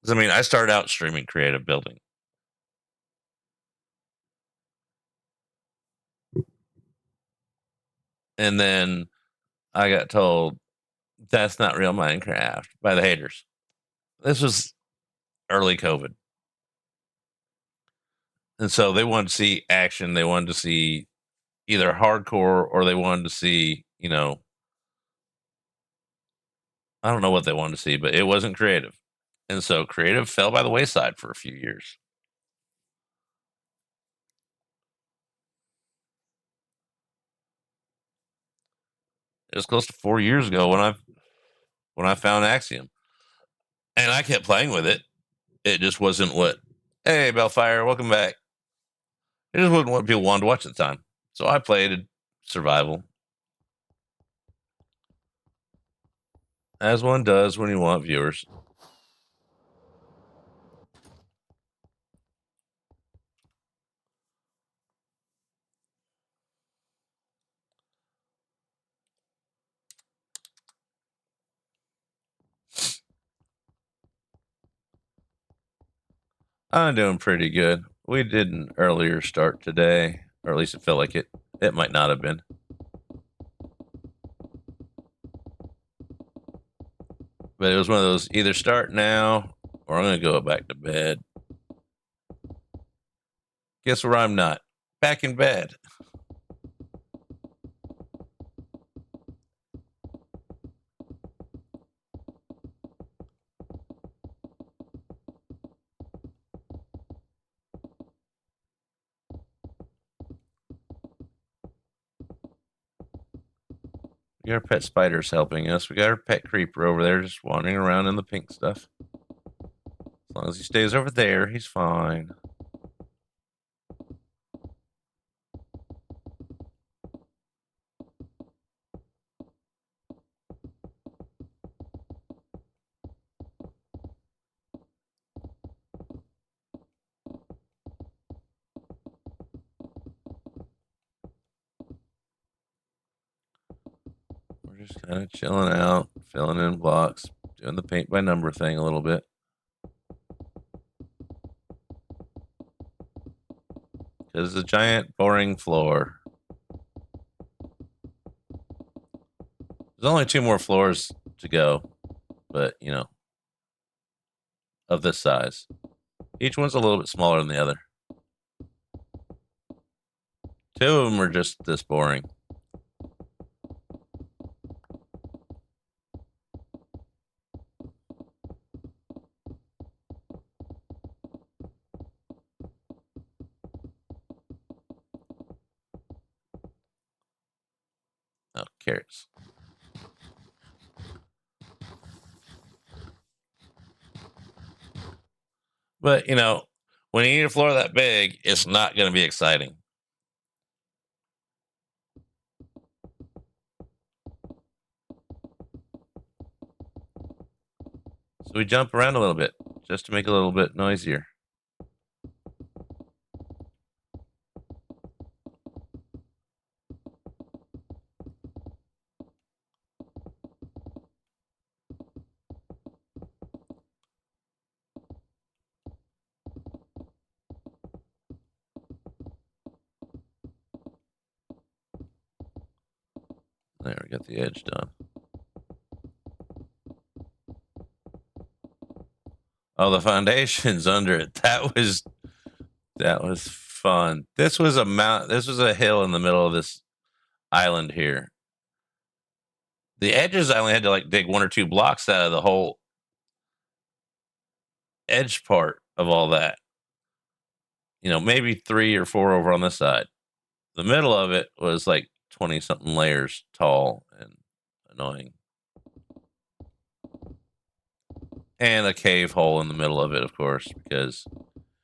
I mean, I started out streaming creative building. And then I got told that's not real Minecraft by the haters. This was early COVID. And so they wanted to see action. They wanted to see either hardcore or they wanted to see, I don't know what they wanted to see, but it wasn't creative. And so creative fell by the wayside for a few years. It was close to 4 years ago when I found Axiom. And I kept playing with it. It just wasn't what, hey, Bellfire, welcome back. It just wasn't what people wanted to watch at the time. So I played survival. As one does when you want viewers. I'm doing pretty good. We did an earlier start today, or at least it felt like it. It might not have been. But it was one of those either start now or I'm going to go back to bed. Guess where I'm not? Back in bed. We got our pet spiders helping us. We got our pet creeper over there just wandering around in the pink stuff. As long as he stays over there, he's fine. We're just kind of chilling out, filling in blocks, doing the paint by number thing a little bit. Because it's a giant, boring floor. There's only 2 more floors to go, but, of this size. Each one's a little bit smaller than the other. 2 of them are just this boring. Oh, carrots. But, When you need a floor that big, it's not going to be exciting. So we jump around a little bit just to make it a little bit noisier. There, we got the edge done. Oh, the foundation's under it. That was fun. This was a hill in the middle of this island here. The edges, I only had to like dig 1 or 2 blocks out of the whole edge part of all that. Maybe 3 or 4 over on this side. The middle of it was like 20 something layers tall and annoying. And a cave hole in the middle of it, of course, because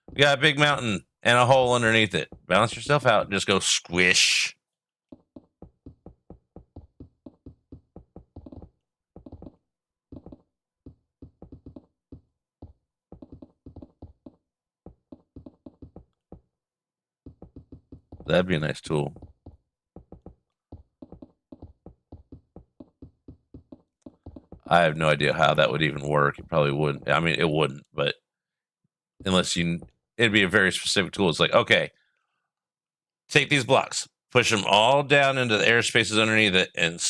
we got a big mountain and a hole underneath it. Balance yourself out and just go squish. That'd be a nice tool. I have no idea how that would even work. It probably wouldn't. I mean, it wouldn't, but it'd be a very specific tool. It's like, okay, take these blocks, push them all down into the air spaces underneath it, and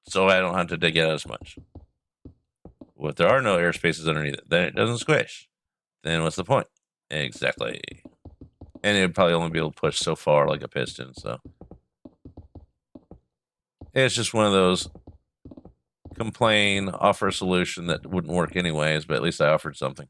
so I don't have to dig out as much. Well, if there are no air spaces underneath it, then it doesn't squish. Then what's the point? Exactly. And it'd probably only be able to push so far like a piston, so it's just one of those complain, offer a solution that wouldn't work anyways, but at least I offered something.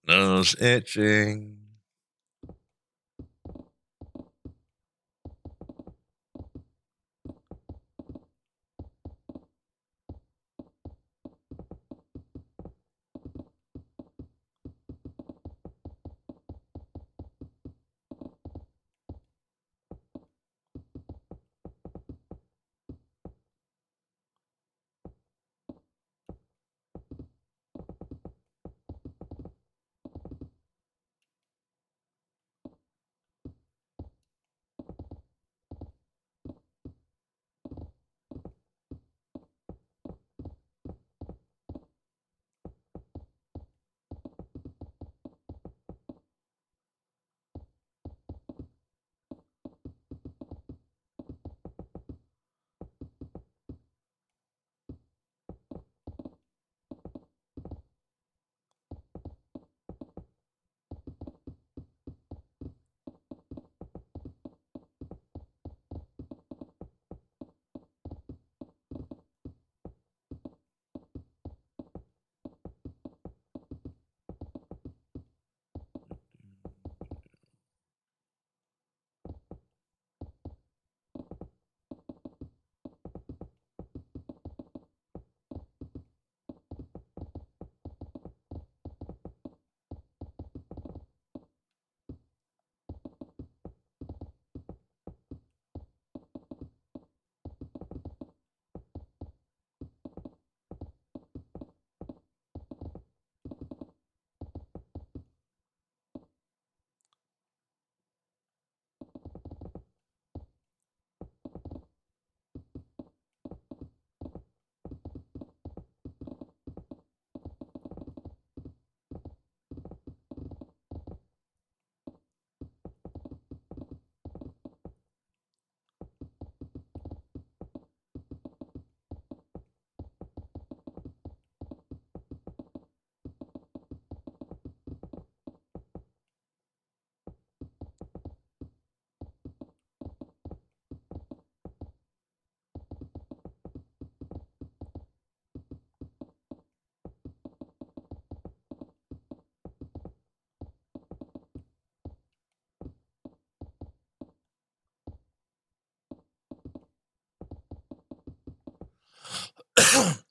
Nose itching.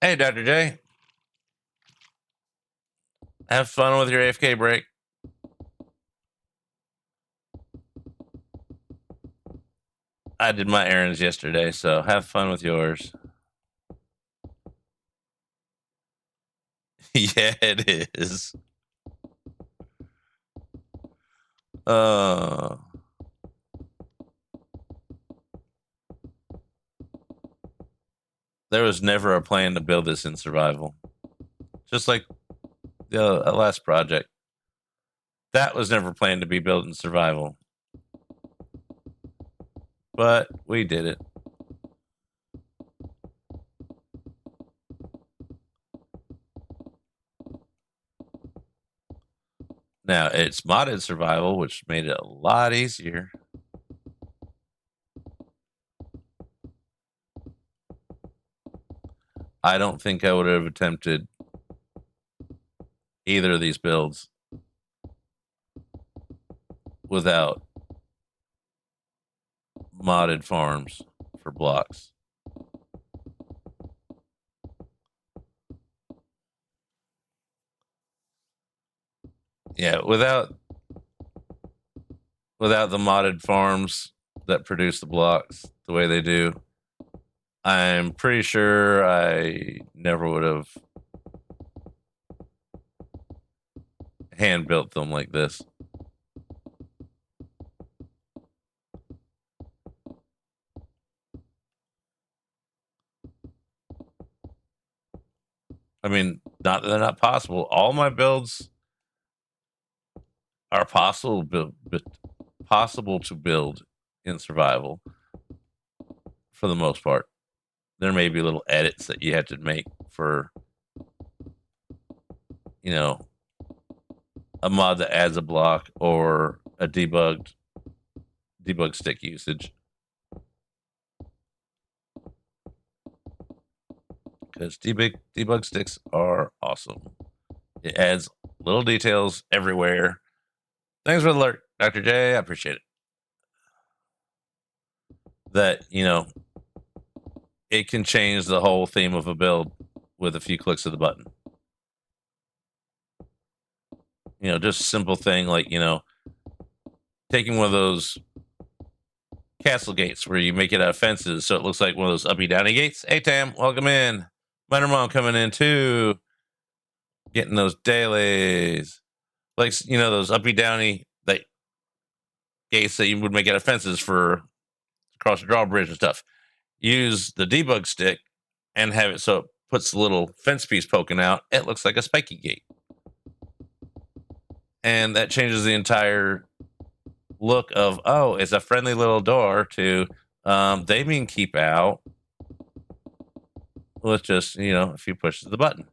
Hey, Dr. J. Have fun with your AFK break. I did my errands yesterday, so have fun with yours. Yeah, it is. Uh, there was never a plan to build this in survival. Just like the last project. That was never planned to be built in survival. But we did it. Now, it's modded survival, which made it a lot easier. I don't think I would have attempted either of these builds without modded farms for blocks. Yeah, without the modded farms that produce the blocks the way they do, I'm pretty sure I never would have hand built them like this. I mean, not that they're not possible. All my builds are possible to build in survival for the most part. There may be little edits that you have to make for, you know, a mod that adds a block or a debug stick usage. Because debug sticks are awesome. It adds little details everywhere. Thanks for the alert, Dr. J. I appreciate it. That, it can change the whole theme of a build with a few clicks of the button. Just a simple thing like, taking one of those castle gates where you make it out of fences so it looks like one of those uppy downy gates. Hey, Tam, welcome in. Minor Mom coming in too. Getting those dailies. Like, those uppy downy like gates that you would make out of fences for across the drawbridge and stuff. Use the debug stick and have it so it puts the little fence piece poking out. It looks like a spiky gate. And that changes the entire look of, oh, it's a friendly little door to they mean keep out with just, a few pushes of the button.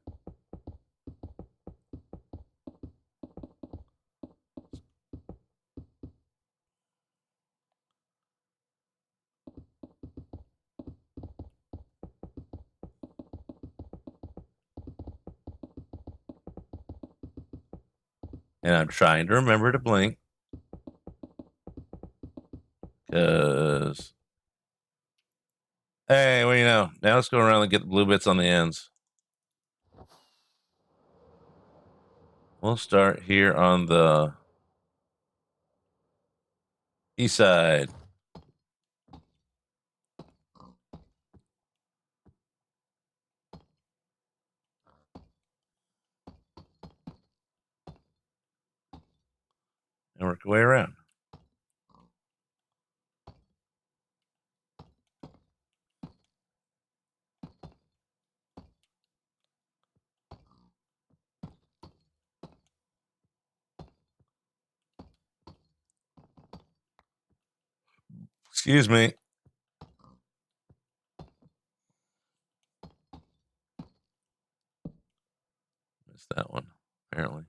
And I'm trying to remember to blink because, hey, what do you know? Now let's go around and get the blue bits on the ends. We'll start here on the east side. And work our way around. Excuse me. Missed that one, apparently.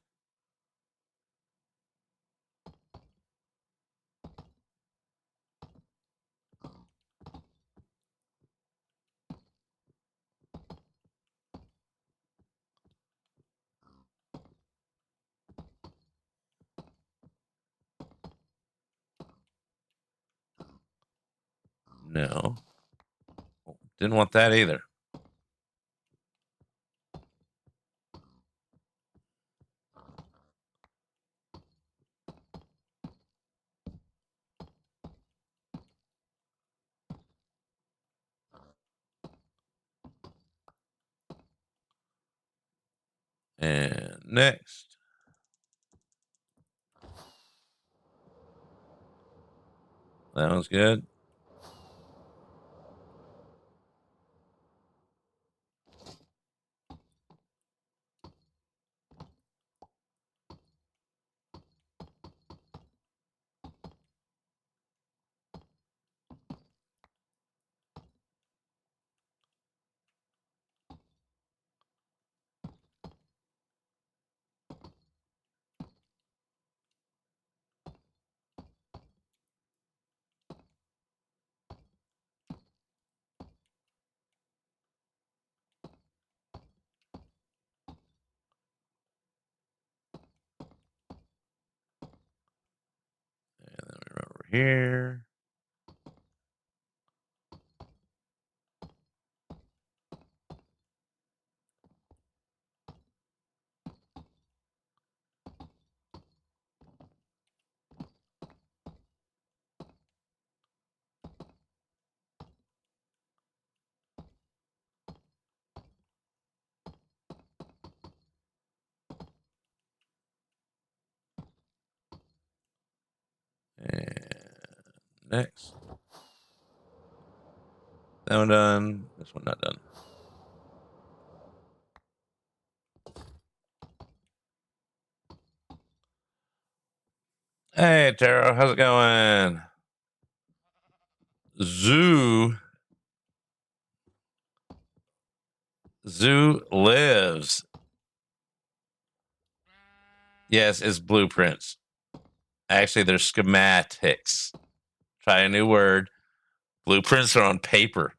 No. Didn't want that either. And next. That one's good. And then we run over here. And next. That one done. This one not done. Hey, Taro, how's it going? Zoo lives. Yes, it's blueprints. Actually, they're schematics. Try a new word. Blueprints are on paper.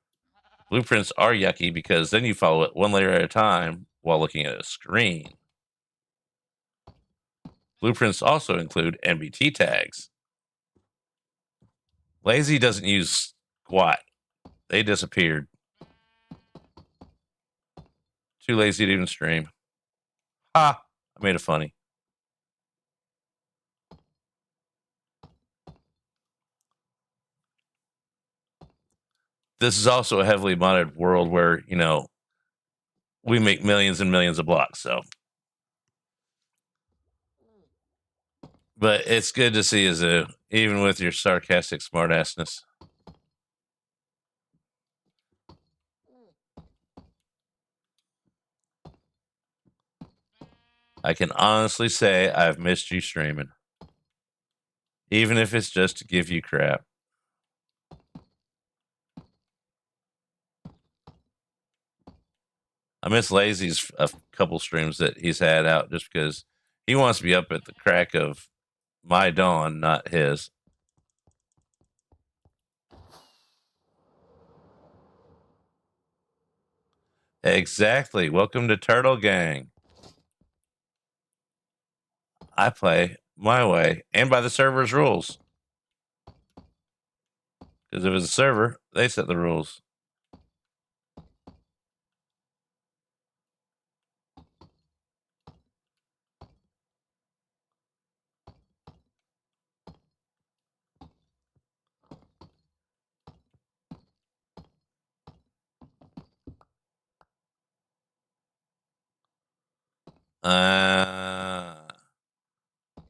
Blueprints are yucky because then you follow it one layer at a time while looking at a screen. Blueprints also include NBT tags. Lazy doesn't use squat. They disappeared. Too lazy to even stream. Ha! I made it funny. This is also a heavily modded world where, we make millions and millions of blocks. So, but it's good to see Azu, even with your sarcastic smartassness. I can honestly say I've missed you streaming, even if it's just to give you crap. I miss Lazy's a couple streams that he's had out just because he wants to be up at the crack of my dawn, not his. Exactly. Welcome to Turtle Gang. I play my way and by the server's rules. Because if it's a server, they set the rules.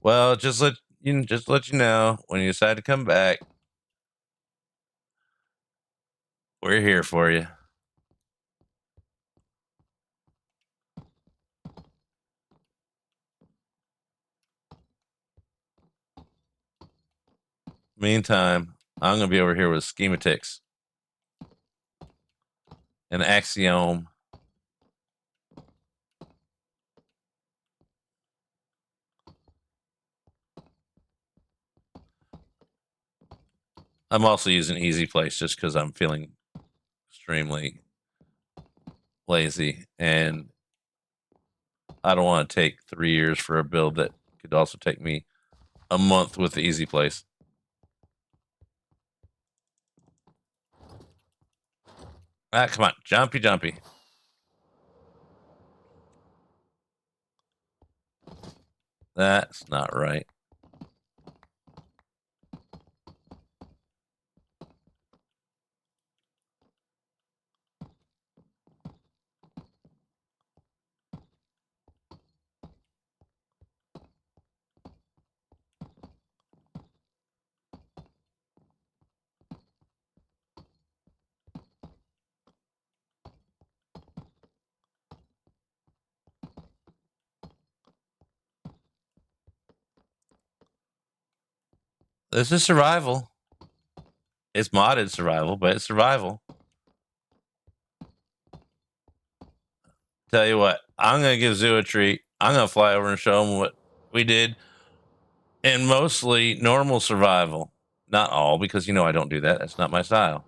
Well, just let you know when you decide to come back. We're here for you. Meantime, I'm gonna be over here with schematics and axiom. I'm also using easy place just because I'm feeling extremely lazy and I don't want to take 3 years for a build that could also take me a month with the easy place. Come on, jumpy. That's not right. This is survival. It's modded survival, but it's survival. Tell you what, I'm gonna give Zoo a treat. I'm gonna fly over and show him what we did in mostly normal survival. Not all, because I don't do that. That's not my style.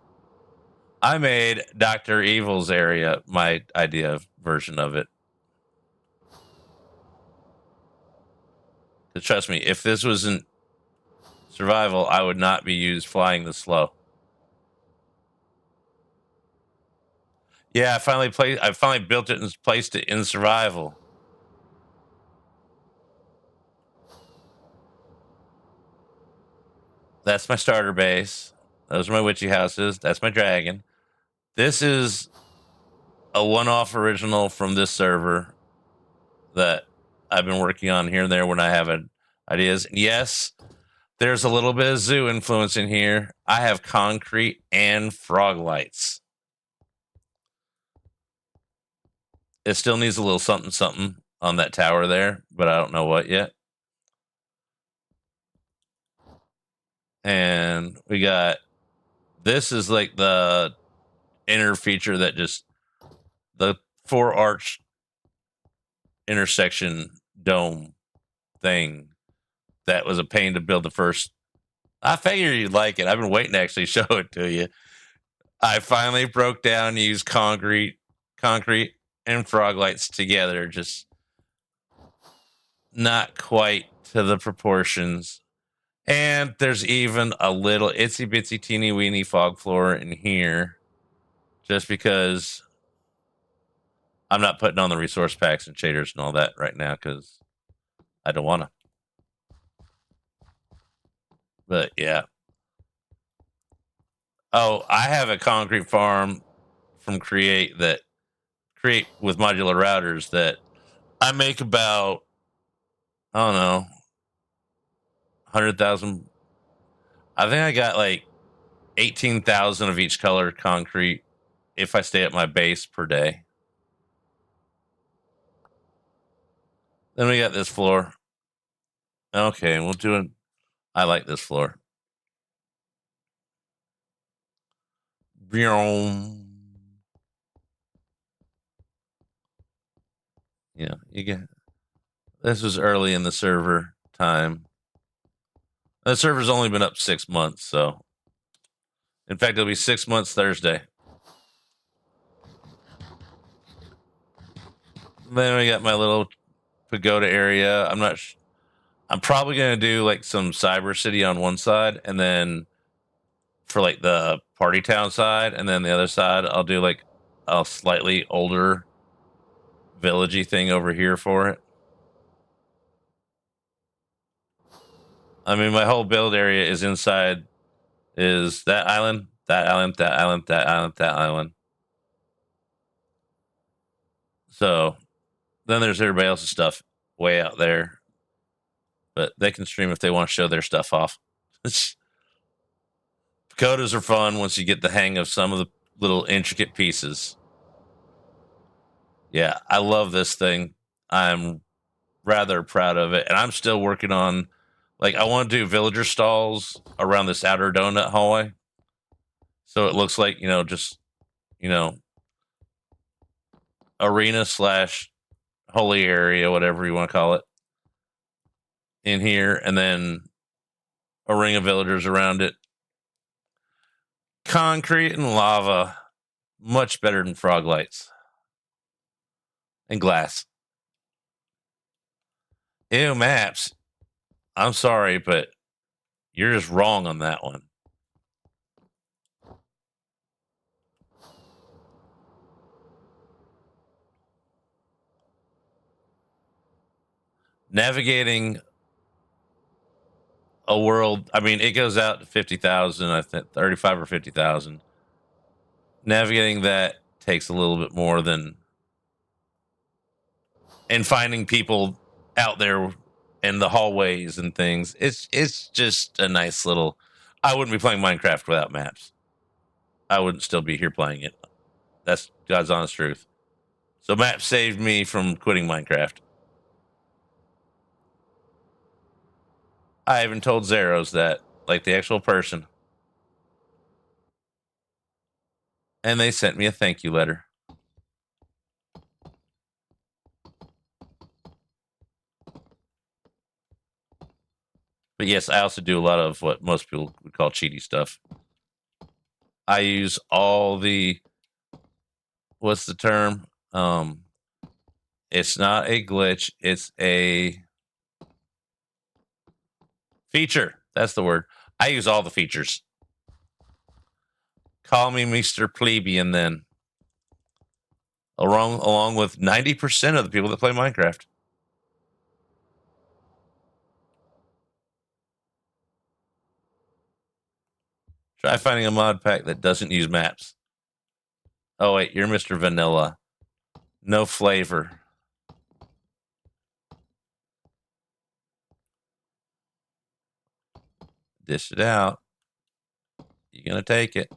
I made Dr. Evil's area my idea version of it. Trust me, if this wasn't survival, I would not be used flying this slow. Yeah, I finally built it and placed it in survival. That's my starter base. Those are my witchy houses. That's my dragon. This is a one-off original from this server that I've been working on here and there when I have ideas. And yes, there's a little bit of zoo influence in here. I have concrete and frog lights. It still needs a little something something on that tower there, but I don't know what yet. And we got, this is like the inner feature that just, the 4-arch intersection dome thing that was a pain to build the first. I figured you'd like it. I've been waiting to actually show it to you. I finally broke down and used concrete and frog lights together, just not quite to the proportions. And there's even a little itsy bitsy teeny weeny fog floor in here, just because I'm not putting on the resource packs and shaders and all that right now because I don't want to. But yeah. Oh, I have a concrete farm from Create with modular routers that I make about, I don't know, 100,000. I think I got like 18,000 of each color concrete if I stay at my base per day. Then we got this floor. Okay, we'll do it. I like this floor. Yeah, you get. This was early in the server time. The server's only been up 6 months, so in fact, it'll be 6 months Thursday. Then we got my little pagoda area. I'm probably gonna do like some cyber city on one side, and then for like the party town side, and then the other side I'll do like a slightly older villagey thing over here for it. I mean, my whole build area is inside, is that island, that island, that island, that island, that island. So then there's everybody else's stuff way out there, but they can stream if they want to show their stuff off. Pagodas are fun once you get the hang of some of the little intricate pieces. Yeah, I love this thing. I'm rather proud of it, and I'm still working on, like, I want to do villager stalls around this outer donut hallway, so it looks like just arena slash holy area, whatever you want to call it, in here, and then a ring of villagers around it. Concrete and lava, much better than frog lights and glass. Ew, maps. I'm sorry, but you're just wrong on that one. Navigating a world, I mean, it goes out to 50,000, I think 35 or 50,000. Navigating that takes a little bit more than, and finding people out there in the hallways and things. It's just a nice little, I wouldn't be playing Minecraft without maps. I wouldn't still be here playing it. That's God's honest truth. So maps saved me from quitting Minecraft. I even told Zeros that like the actual person. And they sent me a thank you letter. But yes, I also do a lot of what most people would call cheaty stuff. I use all the, what's the term? It's not a glitch, it's a feature. That's the word. I use all the features. Call me Mr. Plebeian then. Along with 90% of the people that play Minecraft. Try finding a mod pack that doesn't use maps. Oh wait, you're Mr. Vanilla. No flavor. Dish it out. You're gonna take it.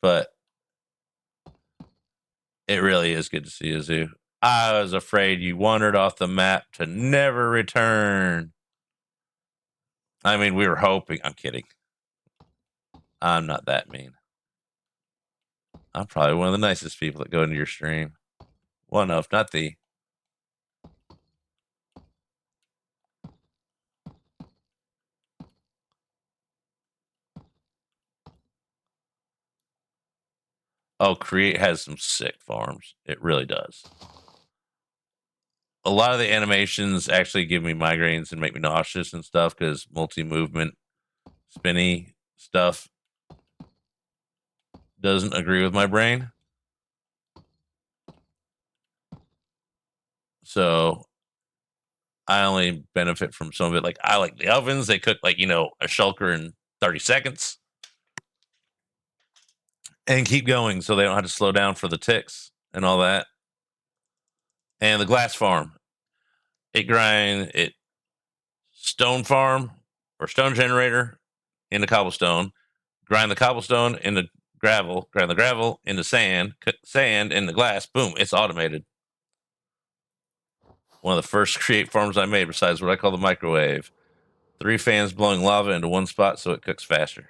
But it really is good to see you, Zoo. I was afraid you wandered off the map to never return. I mean, we were hoping. I'm kidding. I'm not that mean. I'm probably one of the nicest people that go into your stream. One of, not the. Oh, Create has some sick farms. It really does. A lot of the animations actually give me migraines and make me nauseous and stuff because multi-movement, spinny stuff doesn't agree with my brain. So I only benefit from some of it. Like I like the ovens; they cook like a shulker in 30 seconds and keep going, so they don't have to slow down for the ticks and all that. And the glass farm, it stone farm or stone generator into cobblestone, grind the cobblestone into gravel, grind the gravel into sand, cut sand into glass. Boom! It's automated. One of the first create farms I made, besides what I call the microwave. 3 fans blowing lava into one spot so it cooks faster.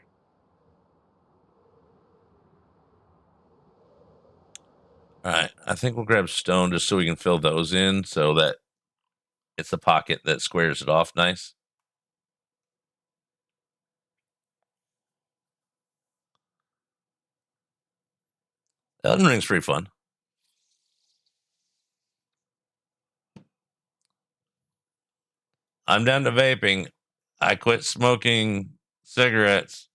All right, I think we'll grab stone just so we can fill those in so that it's a pocket that squares it off nice. Elden Ring's pretty fun. I'm down to vaping. I quit smoking cigarettes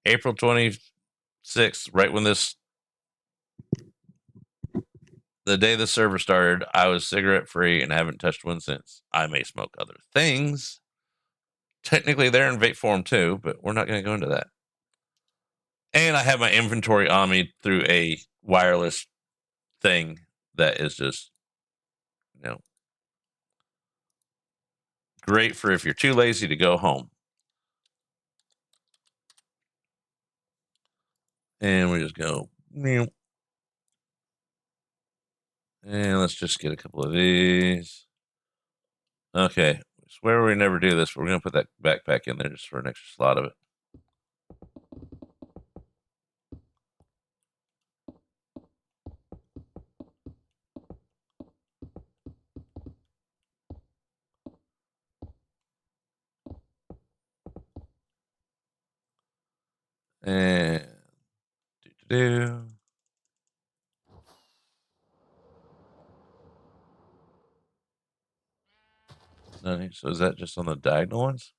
April 26th, right when the day the server started. I was cigarette free and haven't touched one since. I may smoke other things. Technically, they're in vape form too, but we're not going to go into that. And I have my inventory on me through a wireless thing that is just, great for if you're too lazy to go home. And we just go, and let's just get a couple of these. Okay, I swear we never do this, but we're going to put that backpack in there just for an extra slot of it. And do. So is that just on the diagonal ones?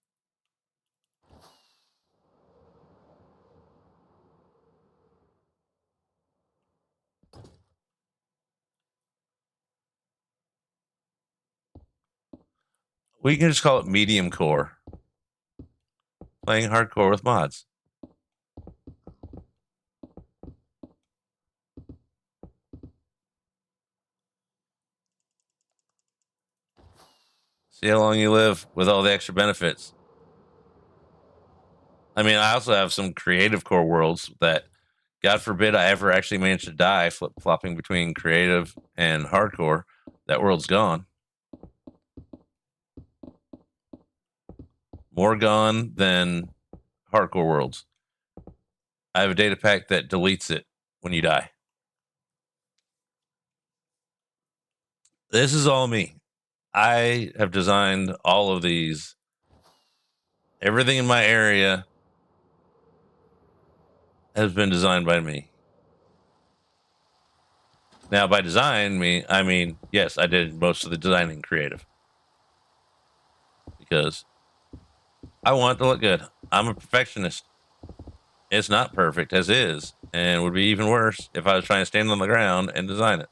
We can just call it medium core. Playing hardcore with mods. See how long you live with all the extra benefits. I mean, I also have some creative core worlds that God forbid I ever actually manage to die flip flopping between creative and hardcore. That world's gone. More gone than hardcore worlds. I have a data pack that deletes it when you die. This is all me. I have designed all of these. Everything in my area has been designed by me. Now, by design, I mean, yes, I did most of the designing creative because I want it to look good. I'm a perfectionist. It's not perfect as is, and would be even worse if I was trying to stand on the ground and design it.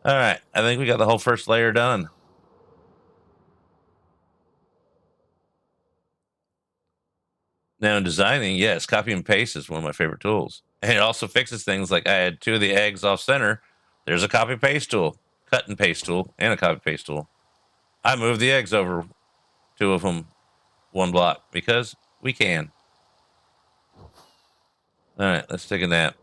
All right, I think we got the whole first layer done. Now, in designing, yes, copy and paste is one of my favorite tools. And it also fixes things like I had two of the eggs off center. There's a copy paste tool, cut and paste tool, and a copy paste tool. I moved the eggs over, two of them, one block, because we can. All right, let's take a nap.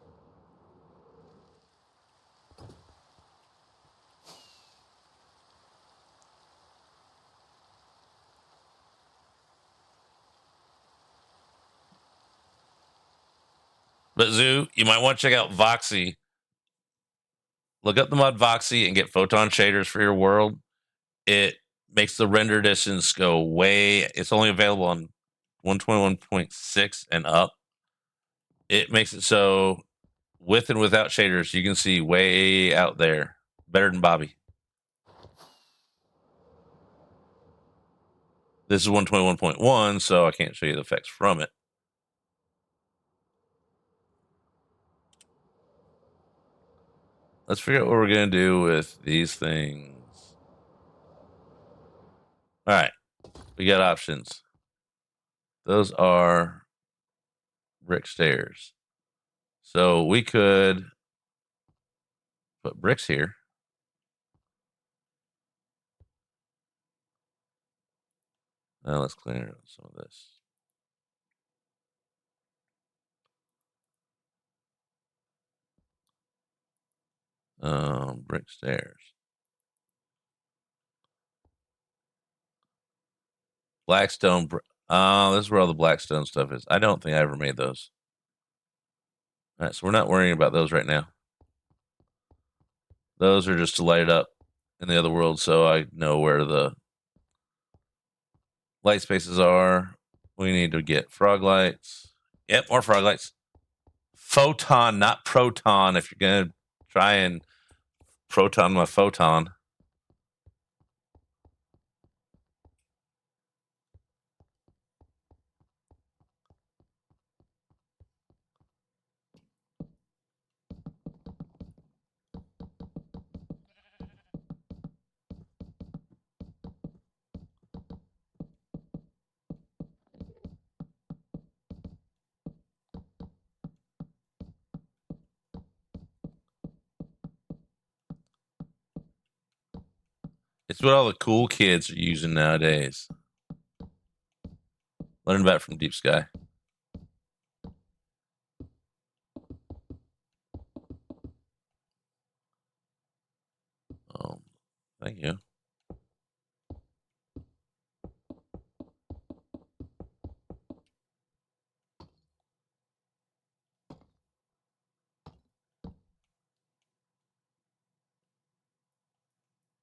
But Zoo, you might want to check out Voxy. Look up the mod Voxy and get photon shaders for your world. It makes the render distance go way. It's only available on 121.6 and up. It makes it so with and without shaders, you can see way out there. Better than Bobby. This is 121.1, so I can't show you the effects from it. Let's figure out what we're going to do with these things. All right, we got options. Those are brick stairs. So we could put bricks here. Now let's clear some of this. Brick stairs. Blackstone. This is where all the Blackstone stuff is. I don't think I ever made those. All right, so we're not worrying about those right now. Those are just to light up in the other world, so I know where the light spaces are. We need to get frog lights. Yep, more frog lights. Photon, not proton. If you're gonna try and proton my photon. It's what all the cool kids are using nowadays. Learn about it from Deep Sky. Um, Thank you.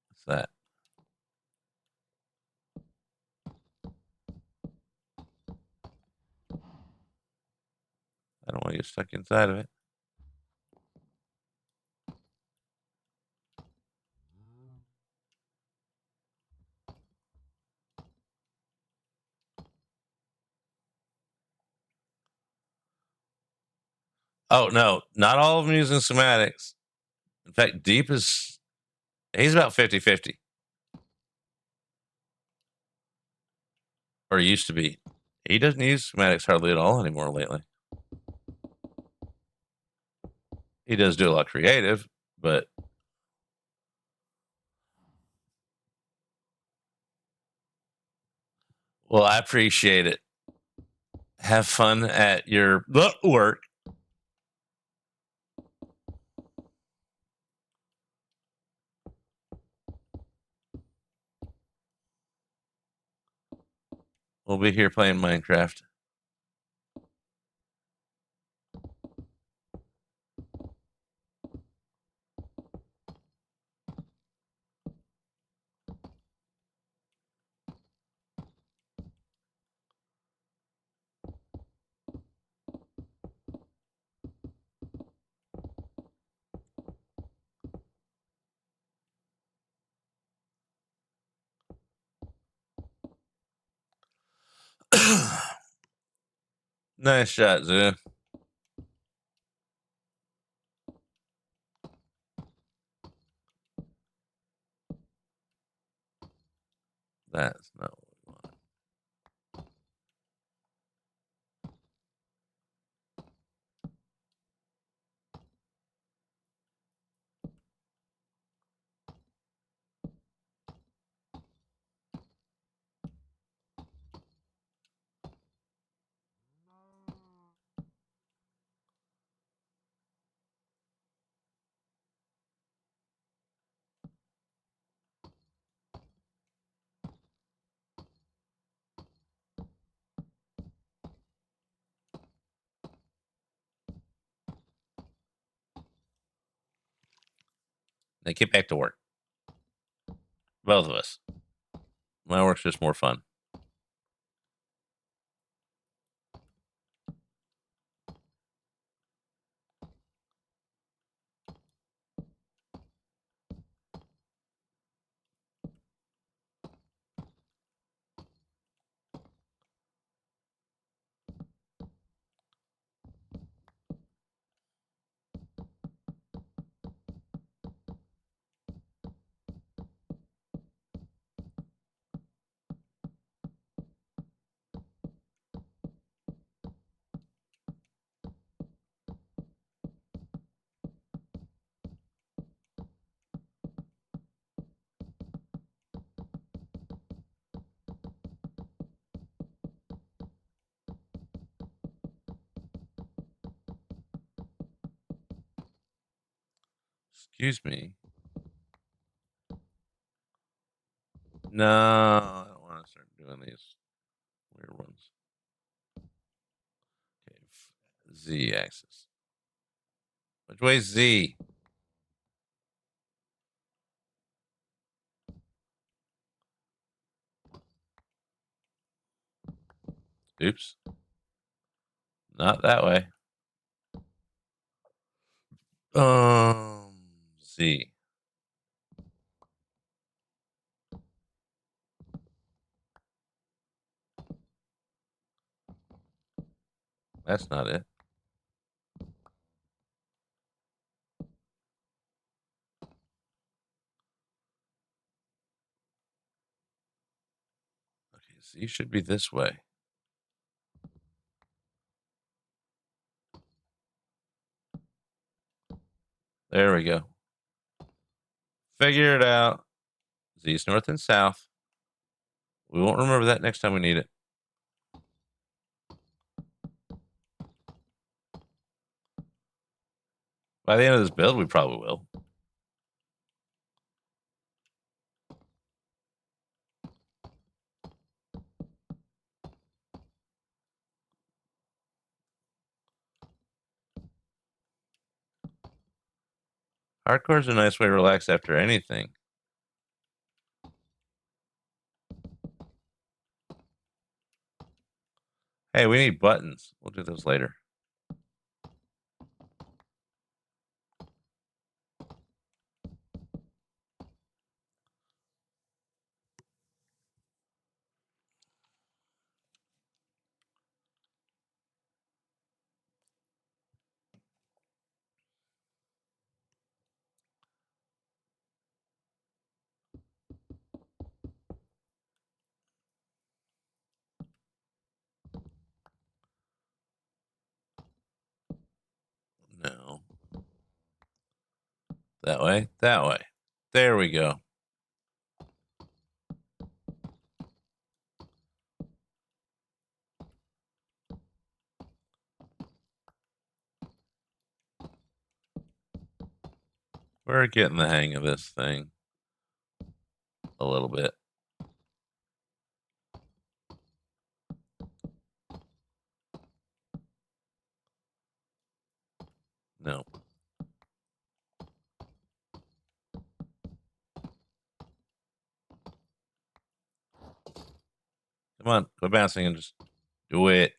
What's that? I don't want to get stuck inside of it. Oh no, not all of them using schematics. In fact, Deep is he's about 50-50. Or used to be. He doesn't use schematics hardly at all anymore lately. He does do a lot creative, but Well, I appreciate it. Have fun at your work. We'll be here playing Minecraft. Nice shot, Zoo. That's not what we want. Now get back to work. Both of us. My work's just more fun. Excuse me. No, I don't want to start doing these weird ones. Okay, Z axis. Which way is Z? Oops. Not that way. Z. That's not it. Okay, Z should be this way. There we go. Figure it out. Z's north and south. We won't remember that next time we need it. By the end of this build, we probably will. Hardcore is a nice way to relax after anything. Hey, we need buttons. We'll do those later. No. That way. That way. There we go. We're getting the hang of this thing a little bit. No. Come on, quit bouncing and just do it.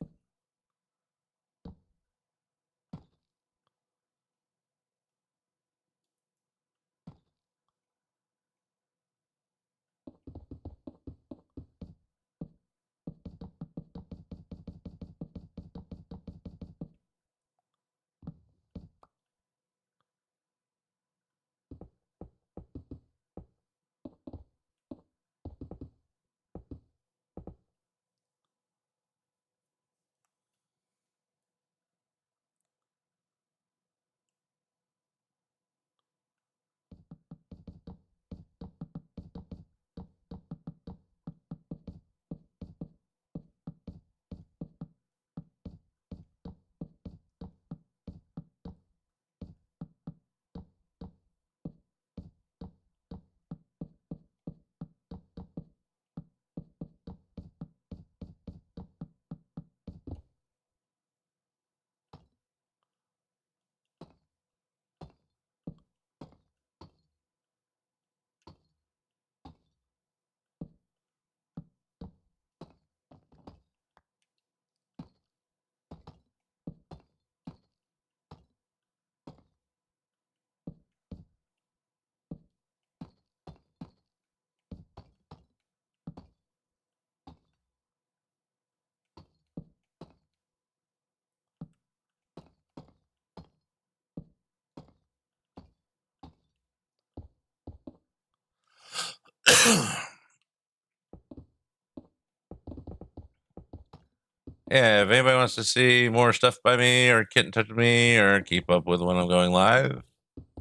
Yeah, if anybody wants to see more stuff by me or get in touch with me or keep up with when I'm going live,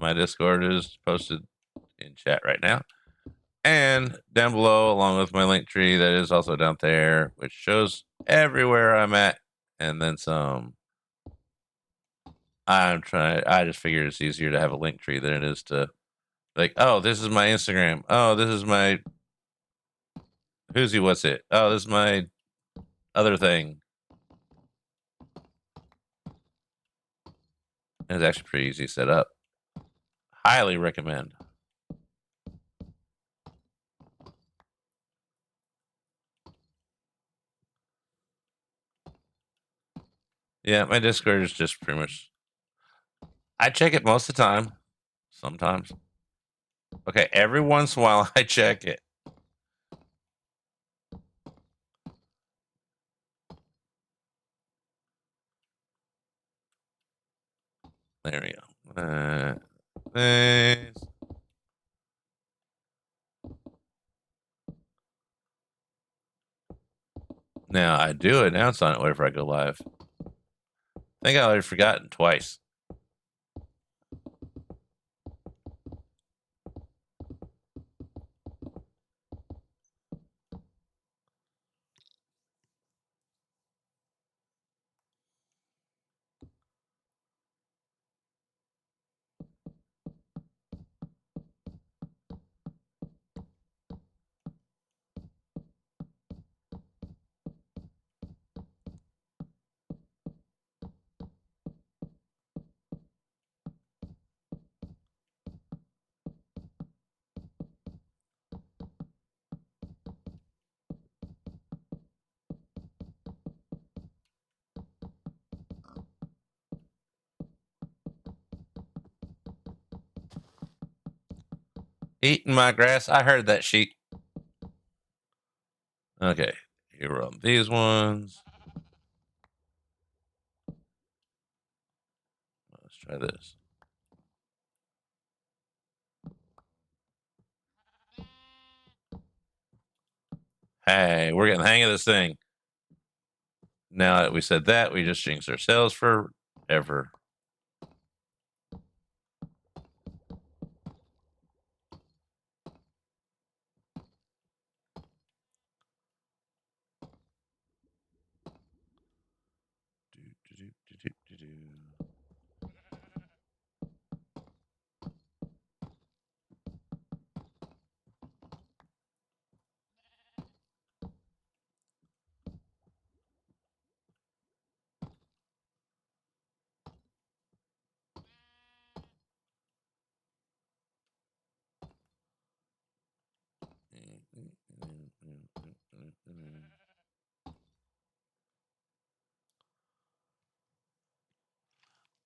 my Discord is posted in chat right now. And down below, along with my link tree that is also down there, which shows everywhere I'm at and then some. I just figured it's easier to have a link tree than it is to, like, oh, this is my Instagram. Oh, this is my what's it? Oh, this is my other thing. And it's actually pretty easy to set up. Highly recommend. Yeah, my Discord is just pretty much. I check it most of the time. Sometimes. Okay, every once in a while I check it. There we go. Thanks. Now I do announce on it whenever I go live. I think I already forgotten twice. Eating my grass. I heard that sheep. Okay, here are these ones. Let's try this. Hey, we're getting the hang of this thing. Now that we said that, we just jinxed ourselves forever.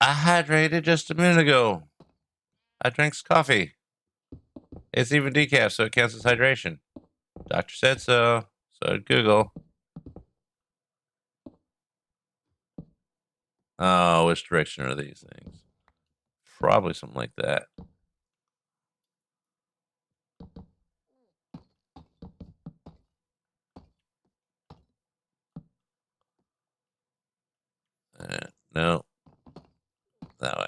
I hydrated just a minute ago. I drank coffee. It's even decaf, so it counts as hydration. Doctor said so. So did Google. Oh, which direction are these things? Probably something like that. No, that way.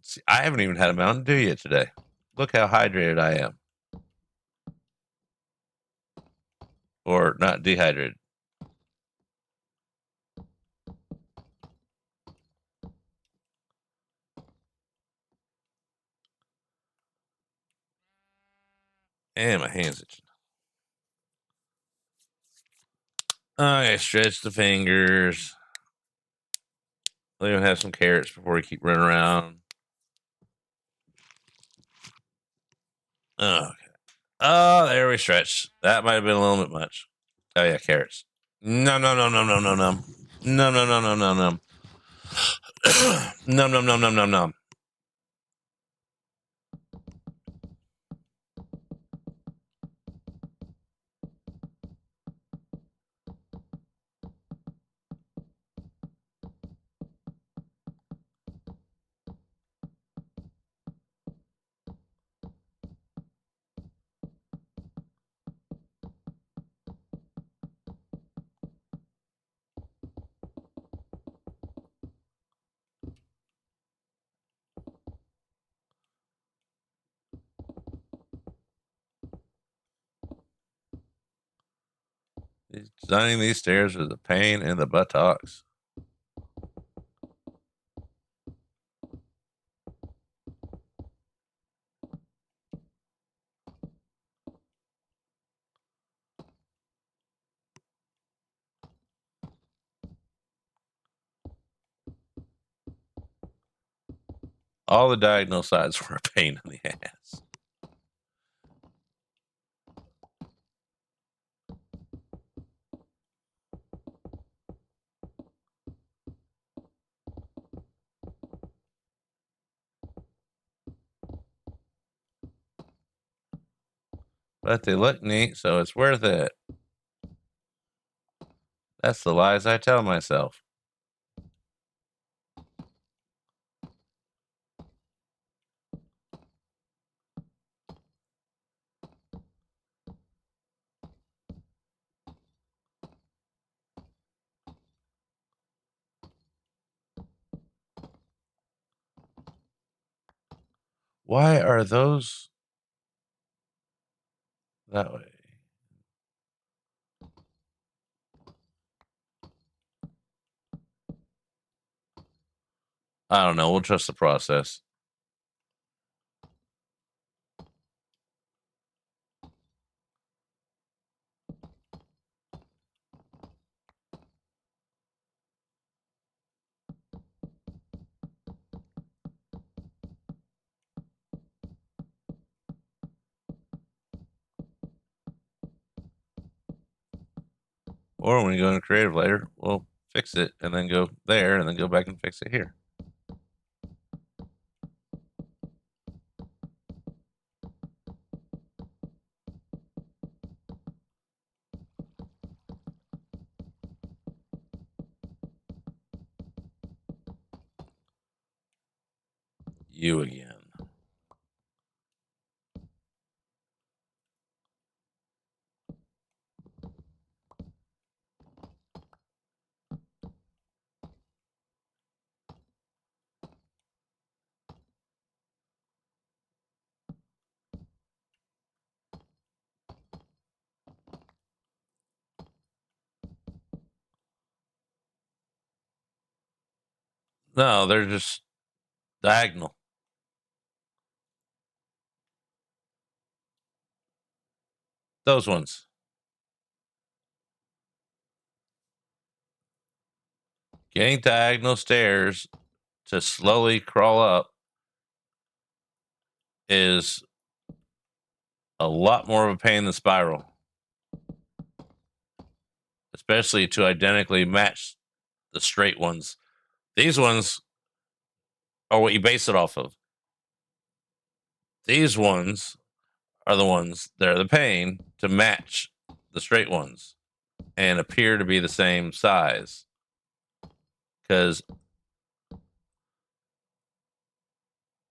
See, I haven't even had a Mountain Dew yet today. Look how hydrated I am. Or not dehydrated. And my hands itching. Okay, stretch the fingers. Let me have some carrots before we keep running around. Okay. Oh, there we stretch. That might have been a little bit much. Oh yeah, carrots. No, no, no, no, no, no, no. No, no, no, no, no, no. No, no, no, no, no, no. Designing these stairs is a pain in the buttocks. All the diagonal sides were a pain in the ass. But they look neat, so it's worth it. That's the lies I tell myself. Why are those that way? I don't know. We'll trust the process. Or when you go into creative later, we'll fix it and then go there and then go back and fix it here. You again. No, they're just diagonal. Those ones. Getting diagonal stairs to slowly crawl up is a lot more of a pain than spiral, especially to identically match the straight ones. These ones are what you base it off of. These ones are the ones that are the pain to match the straight ones and appear to be the same size. Because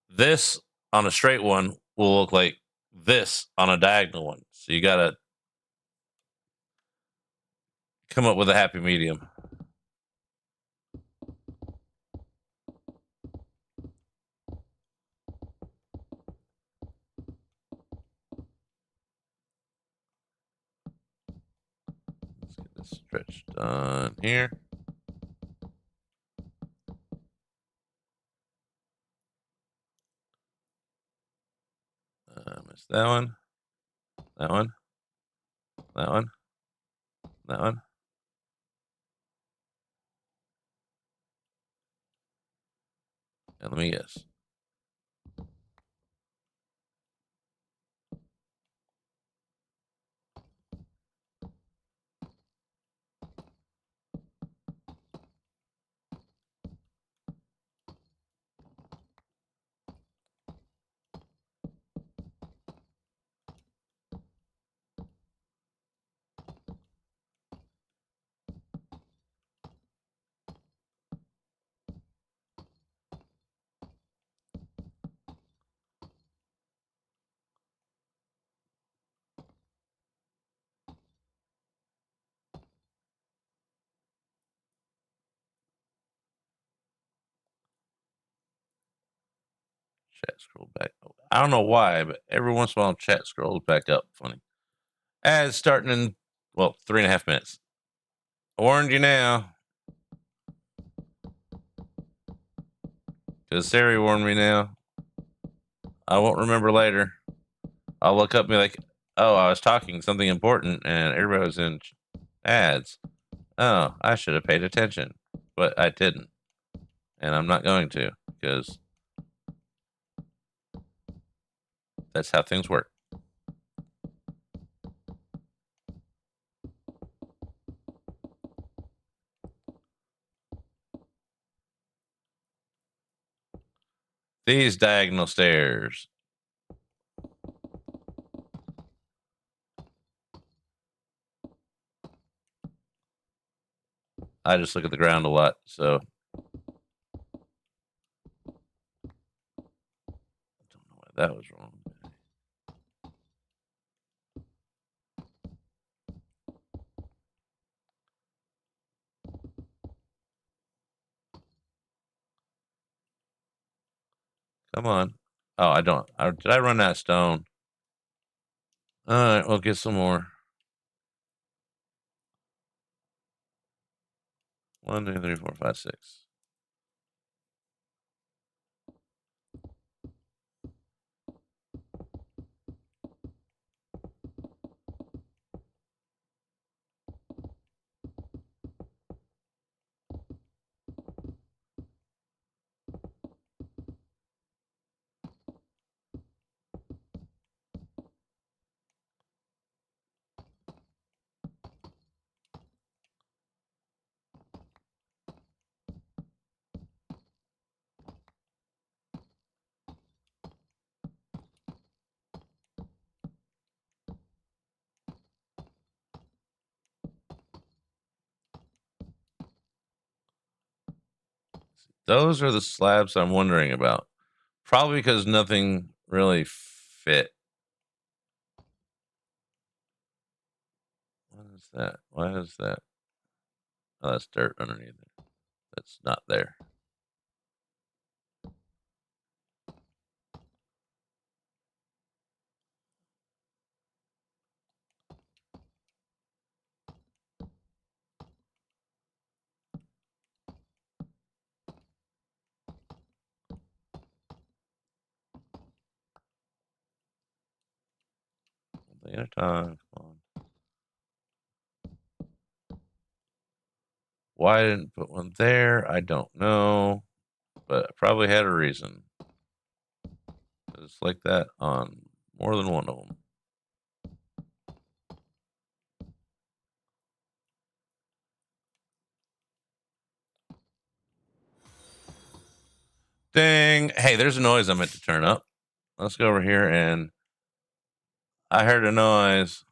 this on a straight one will look like this on a diagonal one. So you got to come up with a happy medium. Let's get this stretch done here. Missed that one. That one. That one. That one. And let me guess. Chat scroll back. I don't know why, but every once in a while, chat scrolls back up. Funny. Ads starting in, 3.5 minutes. I warned you now. Because Siri warned me now. I won't remember later. I'll look up and be like, oh, I was talking something important and everybody was in ads. Oh, I should have paid attention. But I didn't. And I'm not going to because that's how things work. These diagonal stairs. I just look at the ground a lot, so I don't know why that was wrong. Come on. Oh, I don't. Did I run that stone? All right, we'll get some more. 1, 2, 3, 4, 5, 6. Those are the slabs I'm wondering about. Probably because nothing really fit. What is that? Why is that? Oh, that's dirt underneath it. That's not there. thing at a time. Come on. Why I didn't put one there, I don't know. But I probably had a reason. It's like that on more than one of them. Dang. Hey, there's a noise I meant to turn up. Let's go over here and I heard a noise.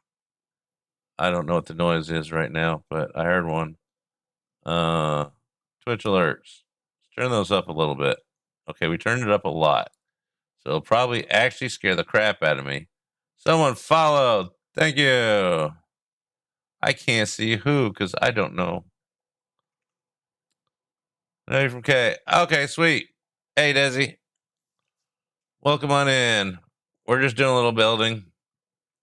I don't know what the noise is right now, but I heard one. Twitch alerts. Let's turn those up a little bit. Okay, we turned it up a lot. So it'll probably actually scare the crap out of me. Someone followed. Thank you. I can't see who because I don't know. No, you're from K. Okay, sweet. Hey, Desi. Welcome on in. We're just doing a little building.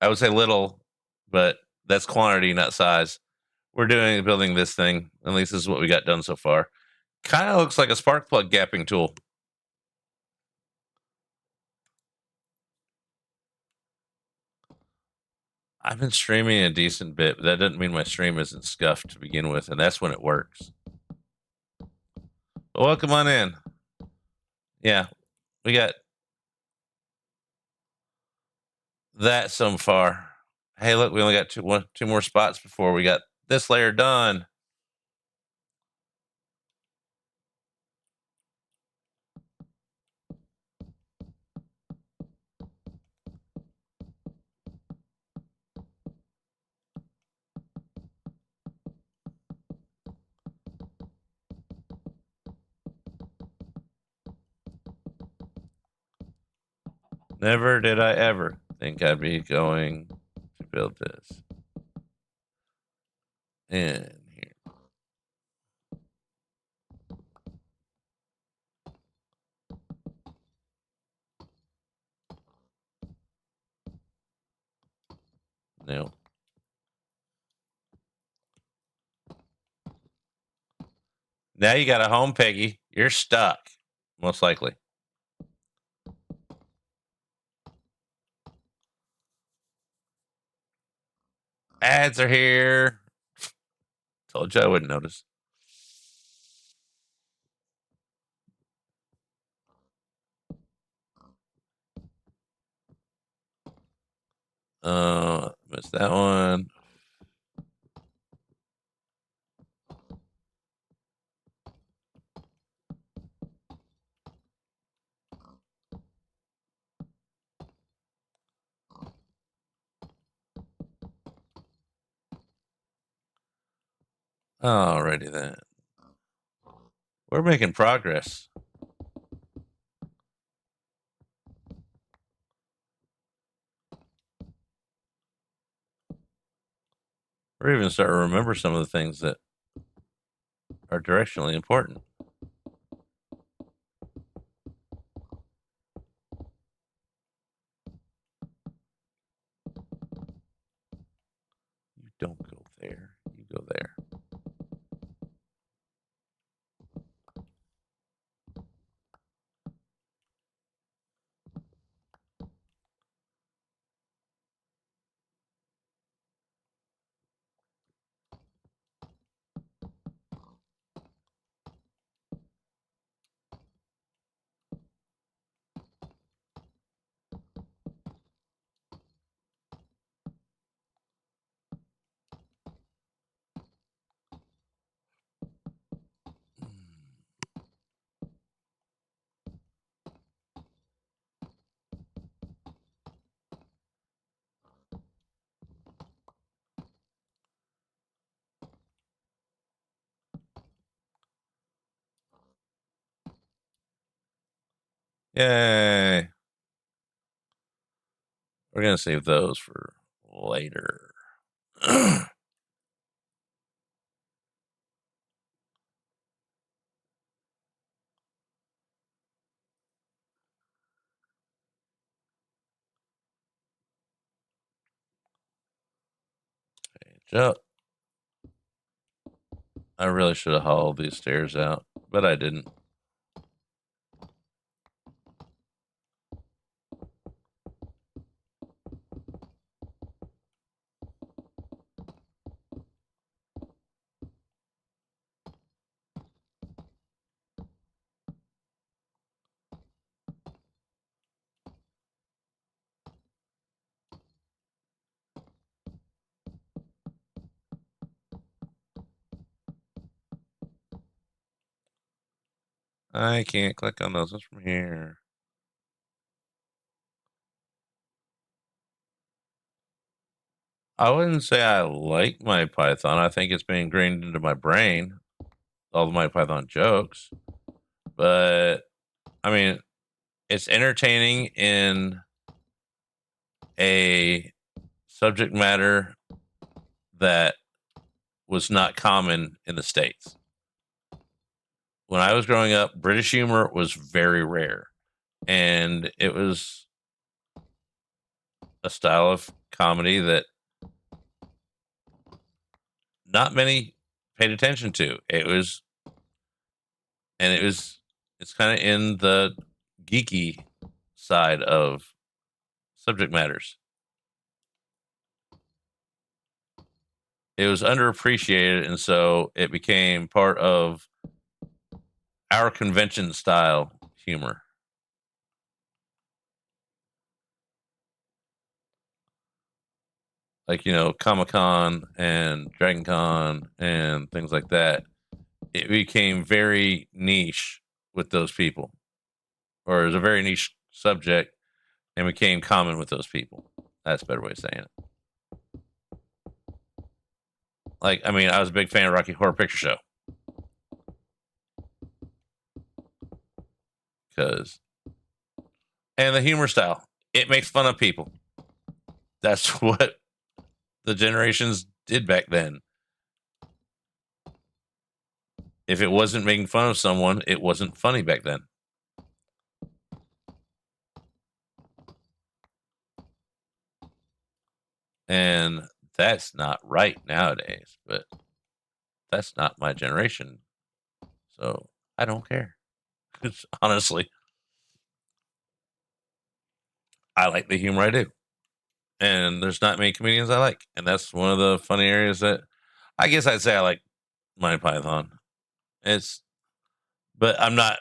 I would say little, but that's quantity, not size. We're building this thing. At least this is what we got done so far. Kind of looks like a spark plug gapping tool. I've been streaming a decent bit, but that doesn't mean my stream isn't scuffed to begin with, and that's when it works. But welcome on in. Yeah, we got that so far. Hey, look, we only got two more spots before we got this layer done. Never did I ever think I'd be going to build this in here. No. Now you got a home, Peggy. You're stuck, most likely. Ads are here. Told you I wouldn't notice. Missed that one. Alrighty then. We're making progress. We're even starting to remember some of the things that are directionally important. You don't go there. You go there. Yay. We're going to save those for later. Page up. I really should have hauled these stairs out, but I didn't. I can't click on those ones from here. I wouldn't say I like my Python. I think it's been ingrained into my brain, all of my Python jokes. But I mean, it's entertaining in a subject matter that was not common in the States. When I was growing up, British humor was very rare. And it was a style of comedy that not many paid attention to. It's kind of in the geeky side of subject matters. It was underappreciated, and so it became part of our convention style humor. Like, Comic Con and Dragon Con and things like that. It became very niche with those people, or it was a very niche subject and became common with those people. That's a better way of saying it. Like, I mean, I was a big fan of Rocky Horror Picture Show because, and the humor style, it makes fun of people. That's what the generations did back then. If it wasn't making fun of someone, it wasn't funny back then. And that's not right nowadays, but that's not my generation. So I don't care. Honestly, I like the humor I do. And there's not many comedians I like. And that's one of the funny areas that I guess I'd say I like Monty Python. It's, but I'm not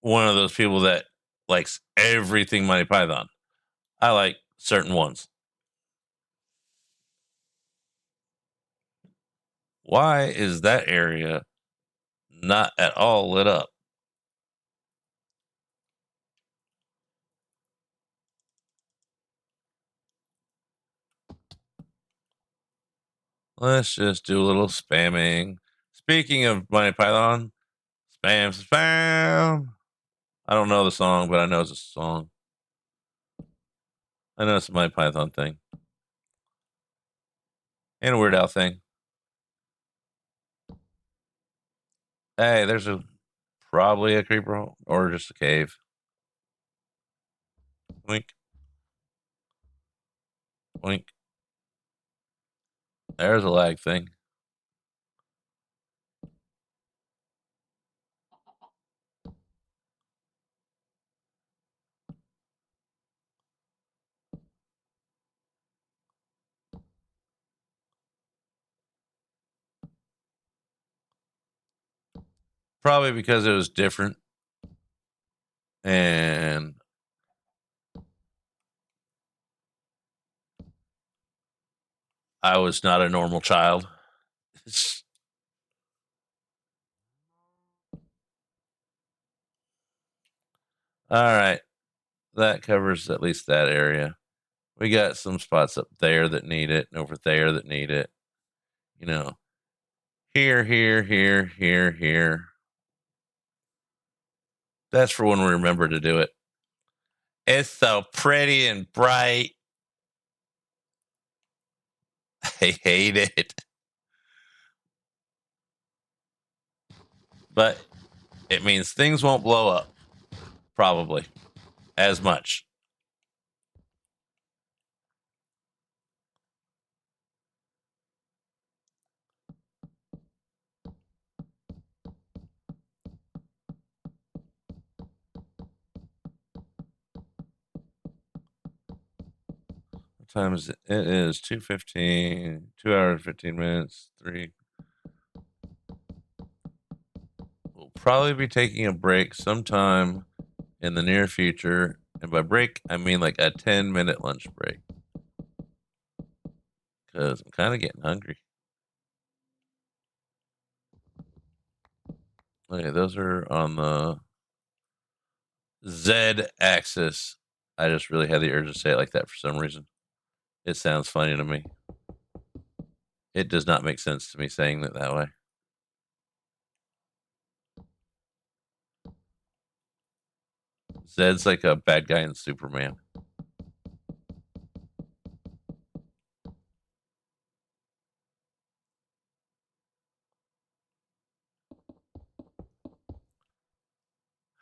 one of those people that likes everything Monty Python. I like certain ones. Why is that area not at all lit up? Let's just do a little spamming. Speaking of Monty Python, spam, spam. I don't know the song, but I know it's a song. I know it's a Monty Python thing and a Weird Al thing. Hey, there's probably a creeper hole or just a cave. Wink, wink. There's a lag thing. Probably because it was different and I was not a normal child. All right. That covers at least that area. We got some spots up there that need it and over there that need it. You know, here, here, here, here, here. That's for when we remember to do it. It's so pretty and bright. I hate it. But it means things won't blow up, probably, as much. What time is it? It is 2:15, 2 hours, 15 minutes, 3. We'll probably be taking a break sometime in the near future. And by break, I mean like a 10-minute lunch break. Because I'm kind of getting hungry. Okay, those are on the Z-axis. I just really had the urge to say it like that for some reason. It sounds funny to me. It does not make sense to me saying it that way. Zed's like a bad guy in Superman.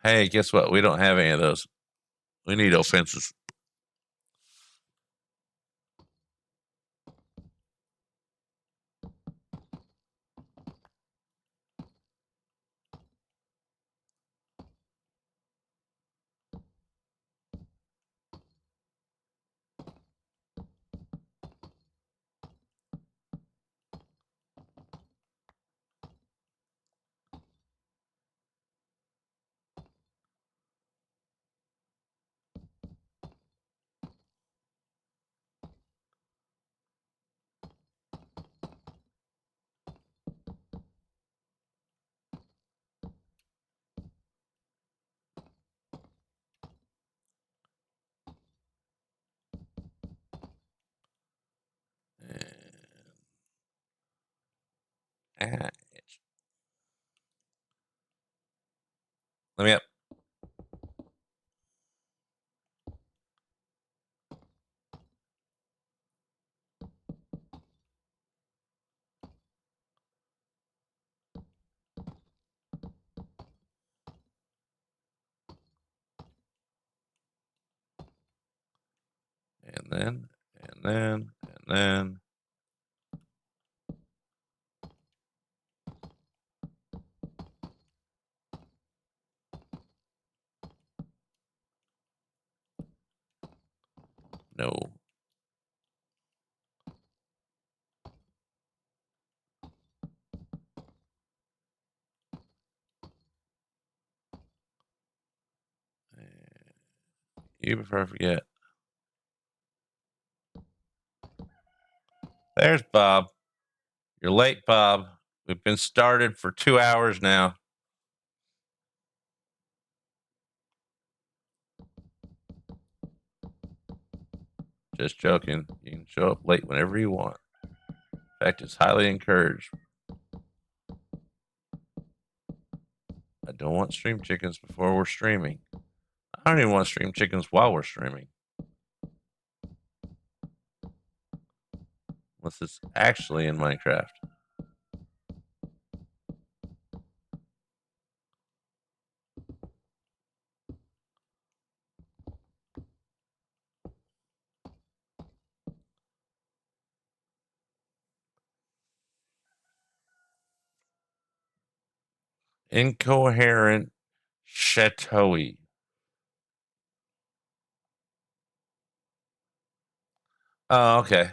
Hey, guess what? We don't have any of those. We need offenses. Let me up. And then, and then, and then. No. You before I forget. There's Bob. You're late, Bob. We've been started for 2 hours now. Just joking. You can show up late whenever you want. In fact, it's highly encouraged. I don't want stream chickens before we're streaming. I don't even want stream chickens while we're streaming. Unless it's actually in Minecraft. Incoherent chateau-y. Oh, okay.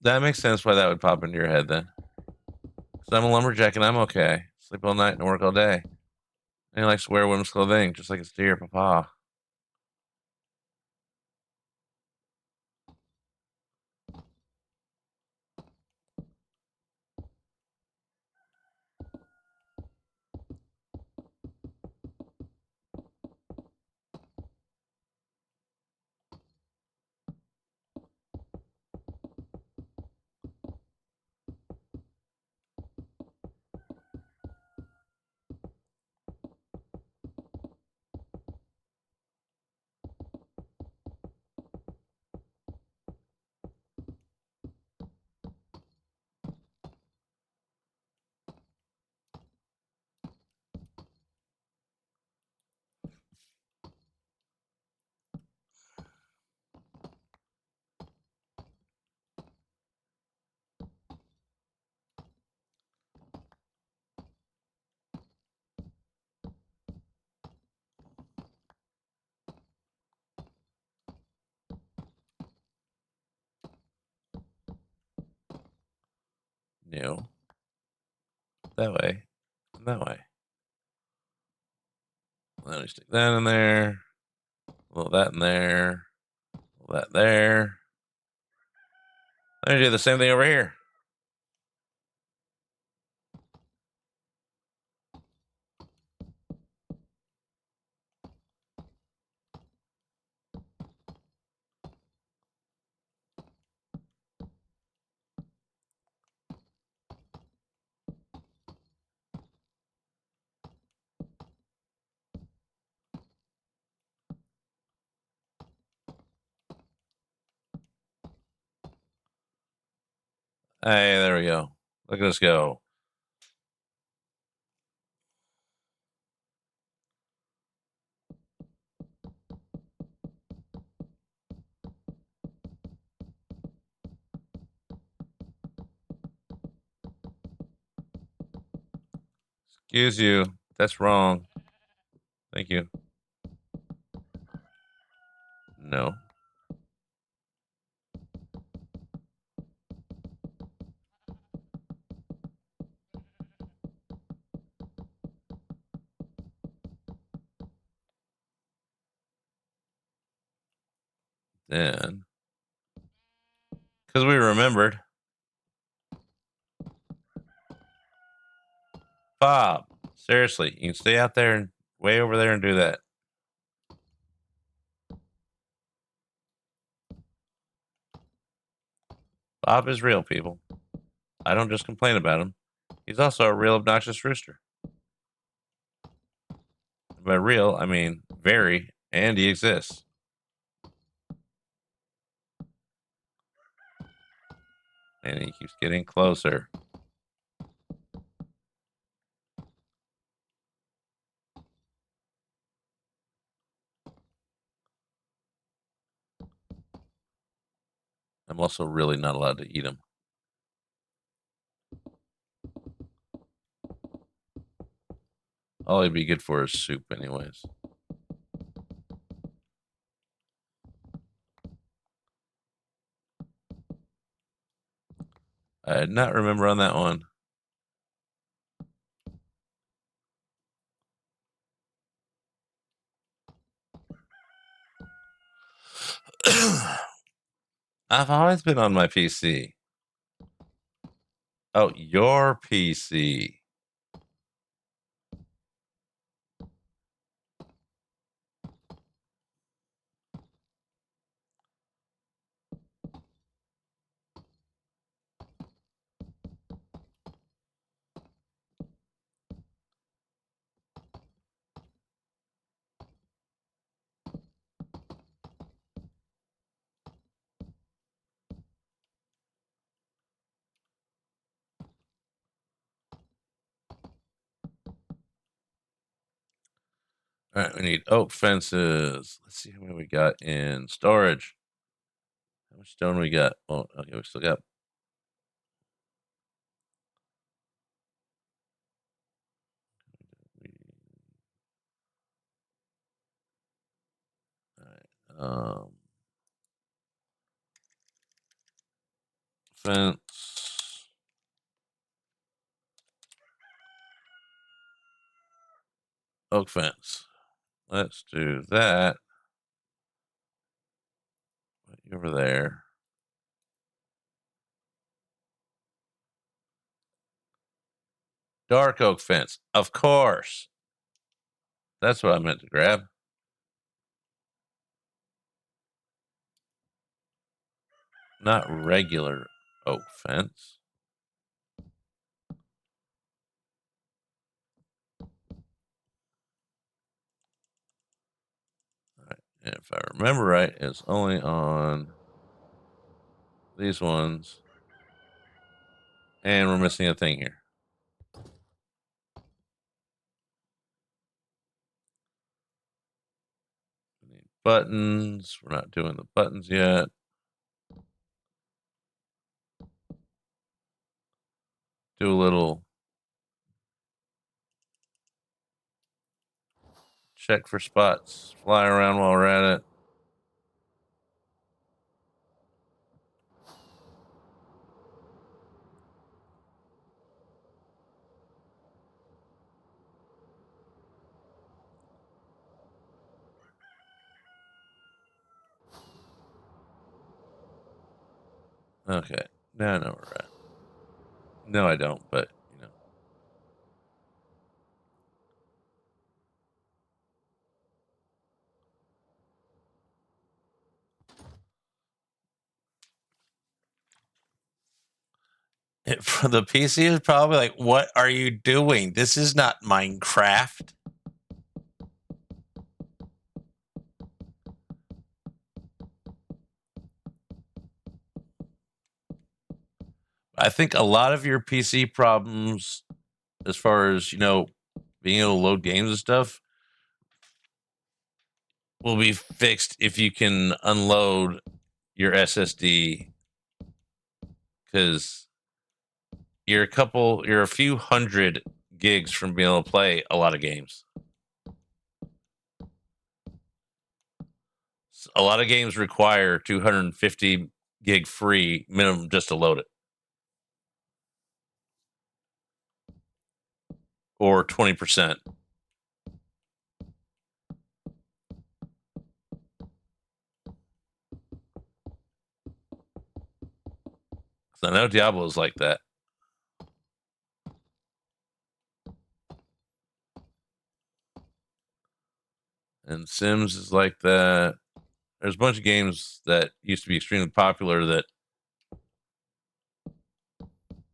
That makes sense why that would pop into your head then. Because I'm a lumberjack and I'm okay. Sleep all night and work all day. And he likes to wear women's clothing, just like his dear papa. No. That way. And that way. Let me stick that in there. A little that in there. A little that there. Let me do the same thing over here. Hey, there we go. Look at us go. Excuse you. That's wrong. Thank you. No. Then, because we remembered. Bob, seriously, you can stay out there and way over there and do that. Bob is real, people. I don't just complain about him. He's also a real obnoxious rooster. By real, I mean very, and he exists. And he keeps getting closer. I'm also really not allowed to eat him. All he'd be good for is soup, anyways. I did not remember on that one. I've always been on my PC. Oh, your PC. All right, we need oak fences. Let's see how many we got in storage. How much stone we got? Oh, okay, we still got. All right, fence. Oak fence. Let's do that. Put you over there. Dark oak fence. Of course. That's what I meant to grab. Not regular oak fence. All right. And if I remember right, it's only on these ones. And we're missing a thing here. We need buttons. We're not doing the buttons yet. Do a little check for spots. Fly around while we're at it. Okay. Now I know where we're at. No, I don't, but you know. For the PC is probably like, what are you doing? This is not Minecraft. I think a lot of your PC problems, as far as being able to load games and stuff, will be fixed if you can unload your SSD, because you're a few hundred gigs from being able to play a lot of games. A lot of games require 250 gig free minimum just to load it, or 20%. So I know Diablo is like that. And Sims is like that. There's a bunch of games that used to be extremely popular that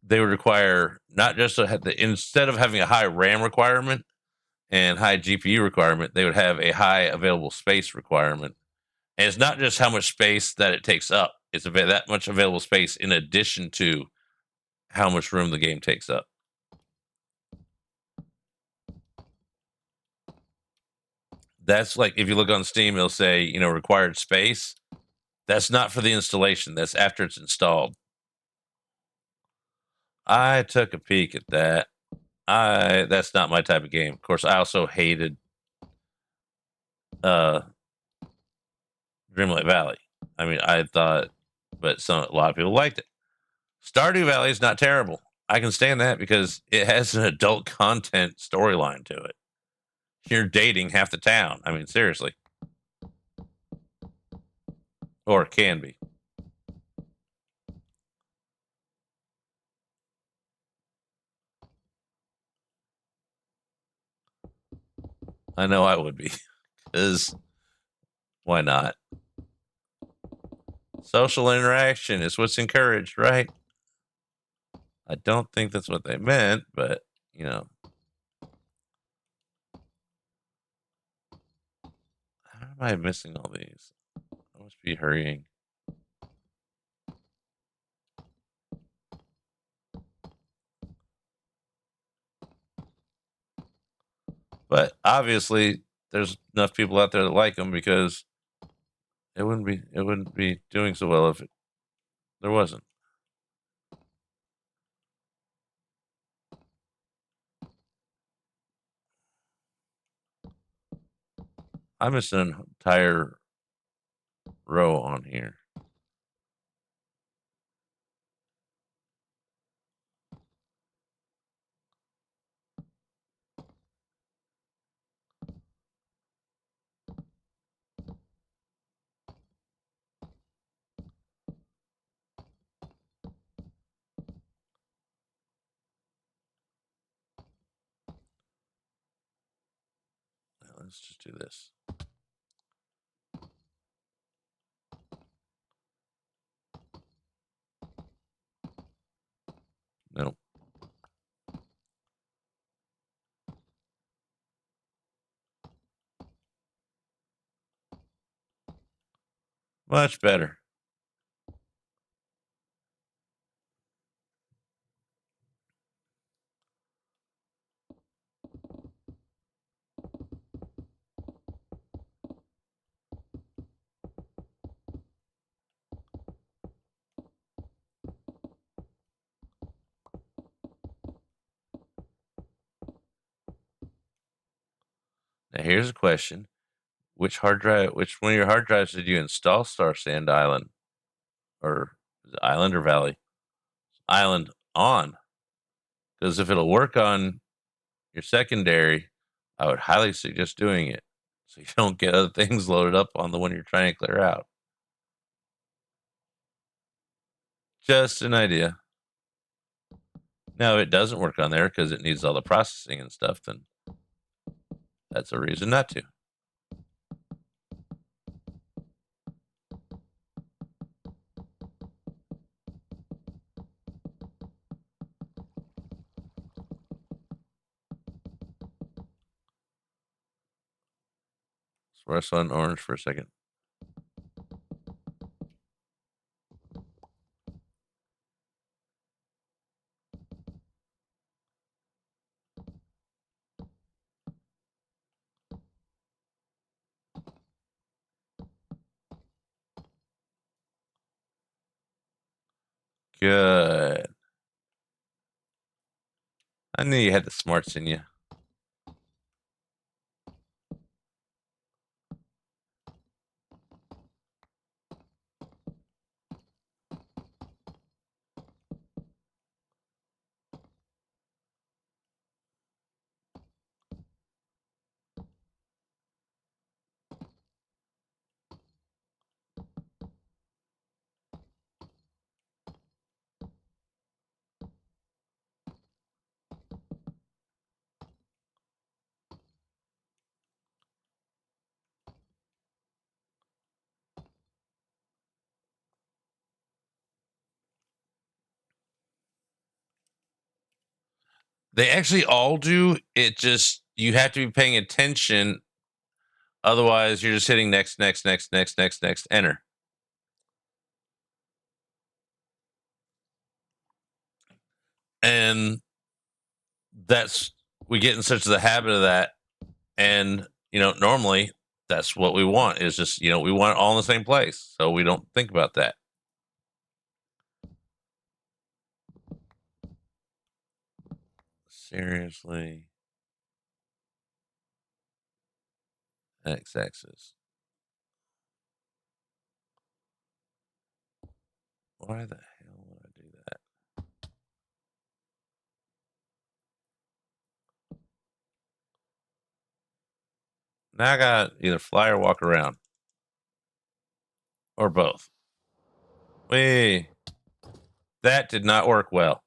they would require not just instead of having a high RAM requirement and high GPU requirement, they would have a high available space requirement. And it's not just how much space that it takes up; it's that much available space in addition to how much room the game takes up. That's like if you look on Steam, it'll say required space. That's not for the installation. That's after it's installed. I took a peek at that. That's not my type of game. Of course, I also hated uh Dreamlight Valley. I mean, I thought, but a lot of people liked it. Stardew Valley is not terrible. I can stand that because it has an adult content storyline to it. You're dating half the town. I mean, seriously, or it can be. I know I would be, because why not? Social interaction is what's encouraged, right? I don't think that's what they meant, but how am I missing all these? I must be hurrying. But obviously, there's enough people out there that like them, because it wouldn't be doing so well if there wasn't. I missed an entire row on here. Let's just do this. Nope. Much better. Now here's a question: which one of your hard drives did you install Star Sand Island, or is it Island or Valley? Island on, because if it'll work on your secondary, I would highly suggest doing it so you don't get other things loaded up on the one you're trying to clear out. Just an idea. Now, if it doesn't work on there because it needs all the processing and stuff, then that's a reason not to. So I saw an orange for a second. Good. I knew you had the smarts in you. They actually all do. It just, you have to be paying attention. Otherwise, you're just hitting next, next, next, next, next, next, enter. And that's, we get in such the habit of that. And, normally that's what we want is just, we want it all in the same place. So we don't think about that. Seriously. X-axis. Why the hell would I do that? Now I got either fly or walk around. Or both. Wait. That did not work well.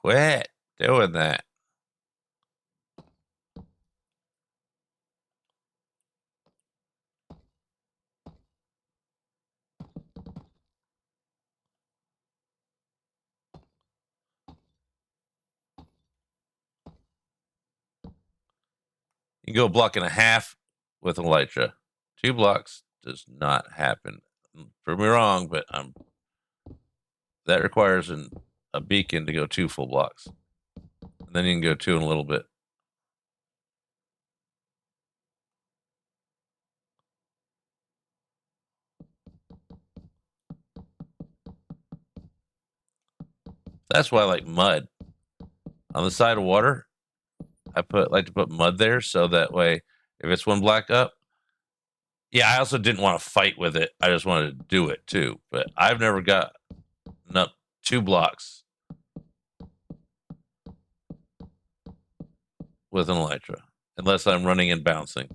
Quit doing that. You can go a block and a half with Elytra. 2 blocks does not happen. Prove me wrong, but that requires a beacon to go 2 full blocks. And then you can go 2 in a little bit. That's why I like mud. On the side of water, I like to put mud there so that way if it's 1 block up, yeah, I also didn't want to fight with it. I just wanted to do it too. But I've never got up 2 blocks with an Elytra unless I'm running and bouncing.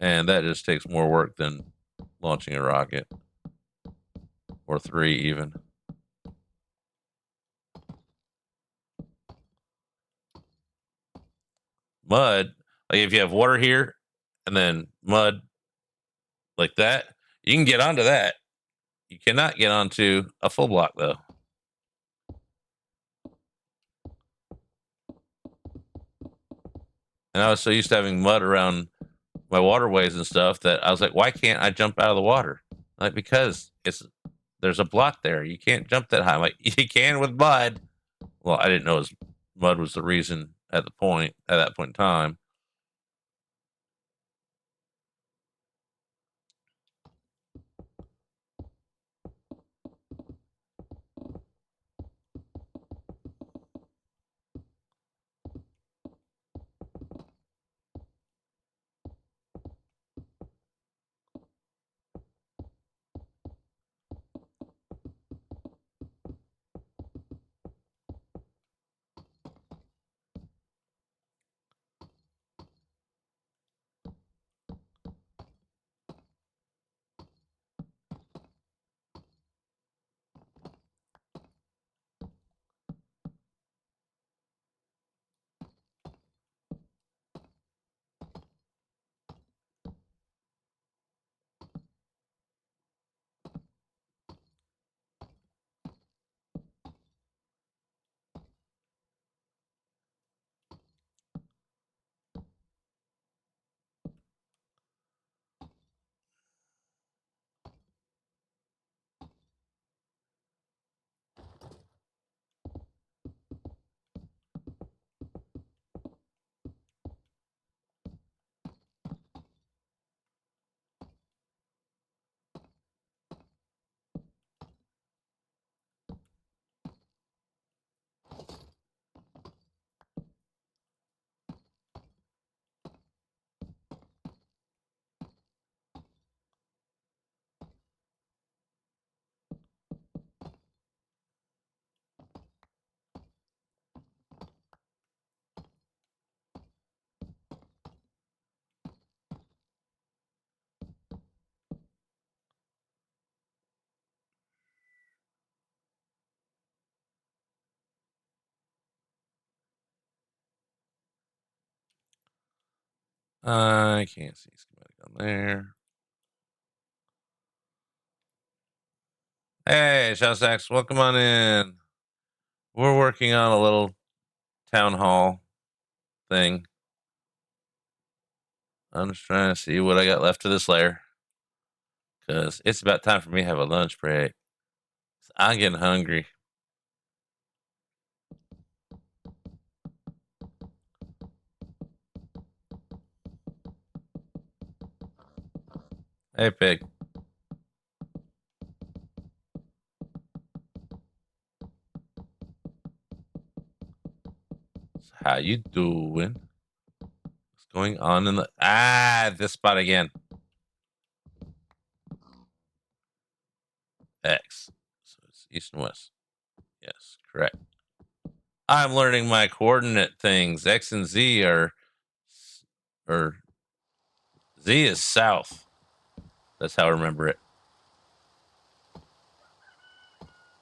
And that just takes more work than launching a rocket. Or 3 even. Mud, like if you have water here and then mud like that, you can get onto that. You cannot get onto a full block though. And I was so used to having mud around my waterways and stuff that I was like, why can't I jump out of the water? Like, because there's a block there. You can't jump that high. I'm like, you can with mud. Well, I didn't know mud was the reason at that point in time. I can't see schematic on there. Hey, Shousax, welcome on in. We're working on a little town hall thing. I'm just trying to see what I got left of this layer, because it's about time for me to have a lunch break. I'm getting hungry. Hey, pig. How you doing? What's going on in the this spot again? X. So it's east and west. Yes, correct. I'm learning my coordinate things. X and Z are, or Z is south. That's how I remember it.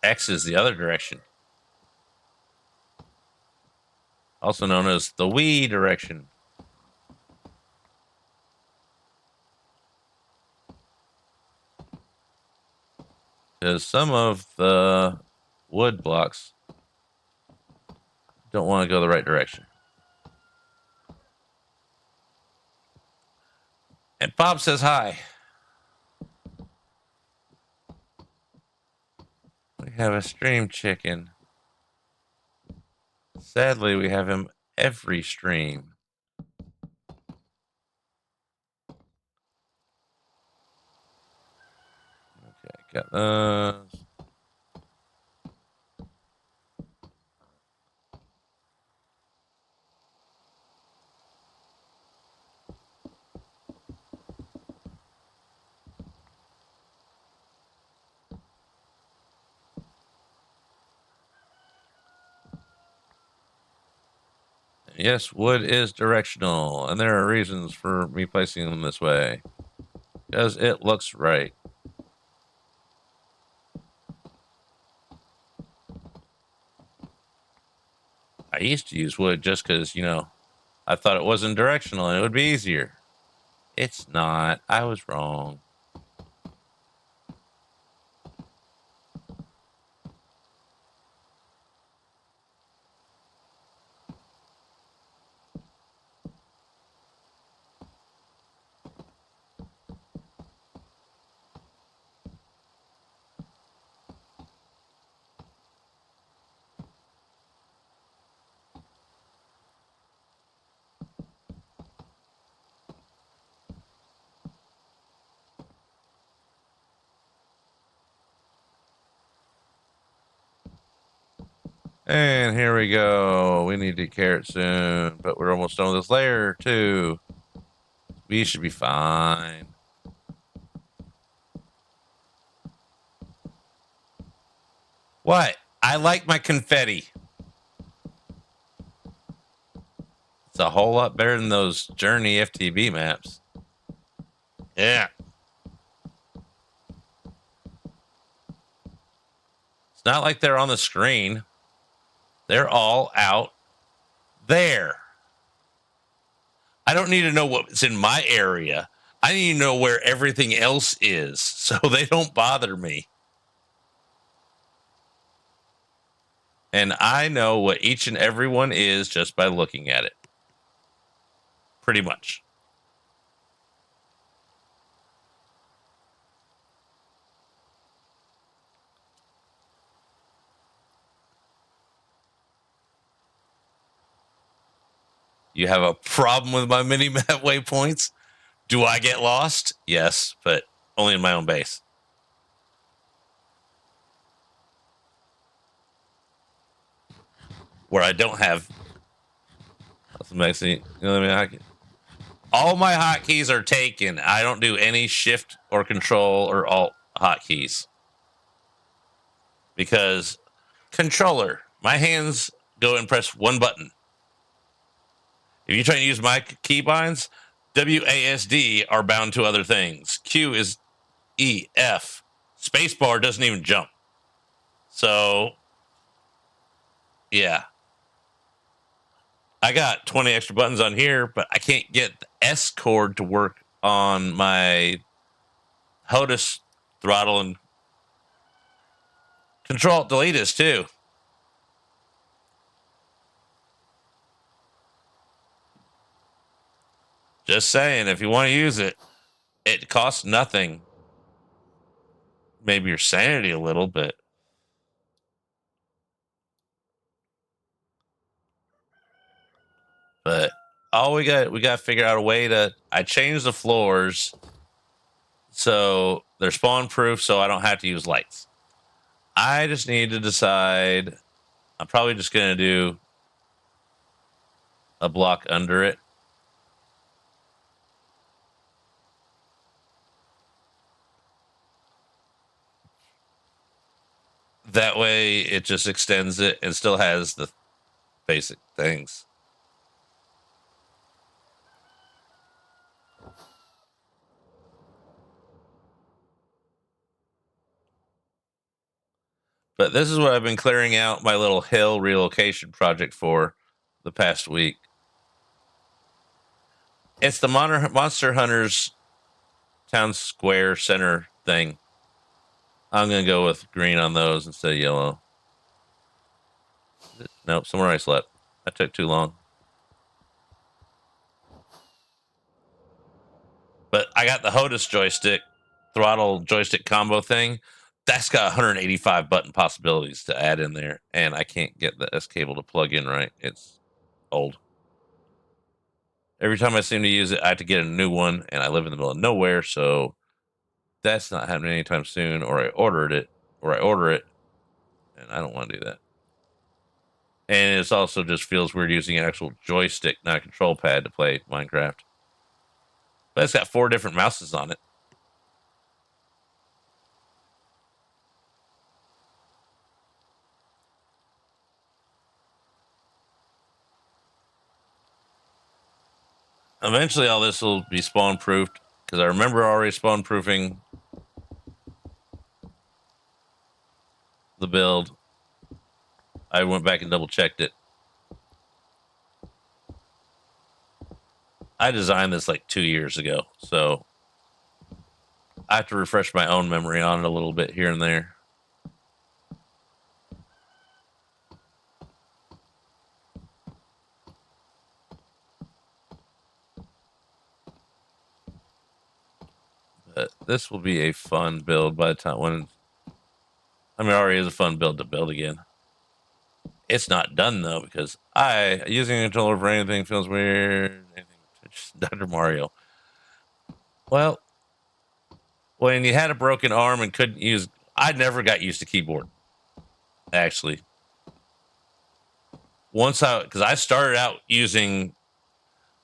X is the other direction, also known as the we direction. Because some of the wood blocks don't want to go the right direction. And Bob says hi. We have a stream chicken. Sadly, we have him every stream. Okay, got those. Yes, wood is directional, and there are reasons for me placing them this way, because it looks right. I used to use wood just because, I thought it wasn't directional and it would be easier. It's not. I was wrong. And here we go. We need to carrot soon, but we're almost done with this layer too. We should be fine. What? I like my confetti. It's a whole lot better than those Journey FTB maps. Yeah. It's not like they're on the screen. They're all out there. I don't need to know what's in my area. I need to know where everything else is so they don't bother me. And I know what each and every one is just by looking at it. Pretty much. You have a problem with my mini map waypoints? Do I get lost? Yes, but only in my own base. Where I don't have. That's amazing. All my hotkeys are taken. I don't do any shift or control or alt hotkeys. Because controller, my hands go and press one button. If you try to use my keybinds, WASD are bound to other things. Q is E, F. Spacebar doesn't even jump. So, yeah. I got 20 extra buttons on here, but I can't get the S cord to work on my HOTUS throttle and Control Delete is too. Just saying, if you want to use it, it costs nothing. Maybe your sanity a little, but all we got to figure out a way to. I changed the floors so they're spawn proof, so I don't have to use lights. I just need to decide. I'm probably just gonna do a block under it. That way, it just extends it and still has the basic things. But this is what I've been clearing out my little hill relocation project for the past week. It's the Monster Hunters Town Square Center thing. I'm going to go with green on those instead of yellow. Nope, somewhere I slept. That took too long. But I got the HOTUS joystick, throttle joystick combo thing. That's got 185 button possibilities to add in there, and I can't get the S cable to plug in right. It's old. Every time I seem to use it, I have to get a new one, and I live in the middle of nowhere, so that's not happening anytime soon. Or I order it, and I don't want to do that. And it also just feels weird using an actual joystick, not a control pad, to play Minecraft. But it's got 4 different mouses on it. Eventually, all this will be spawn proofed because I remember already spawn proofing the build. I went back and double checked it. I designed this like 2 years ago, so I have to refresh my own memory on it a little bit here and there. But this will be a fun build by the time when. I mean, it already is a fun build to build again. It's not done though because using a controller for anything feels weird. Dr. Mario. Well, when you had a broken arm and couldn't use, I never got used to keyboard. Actually, because I started out using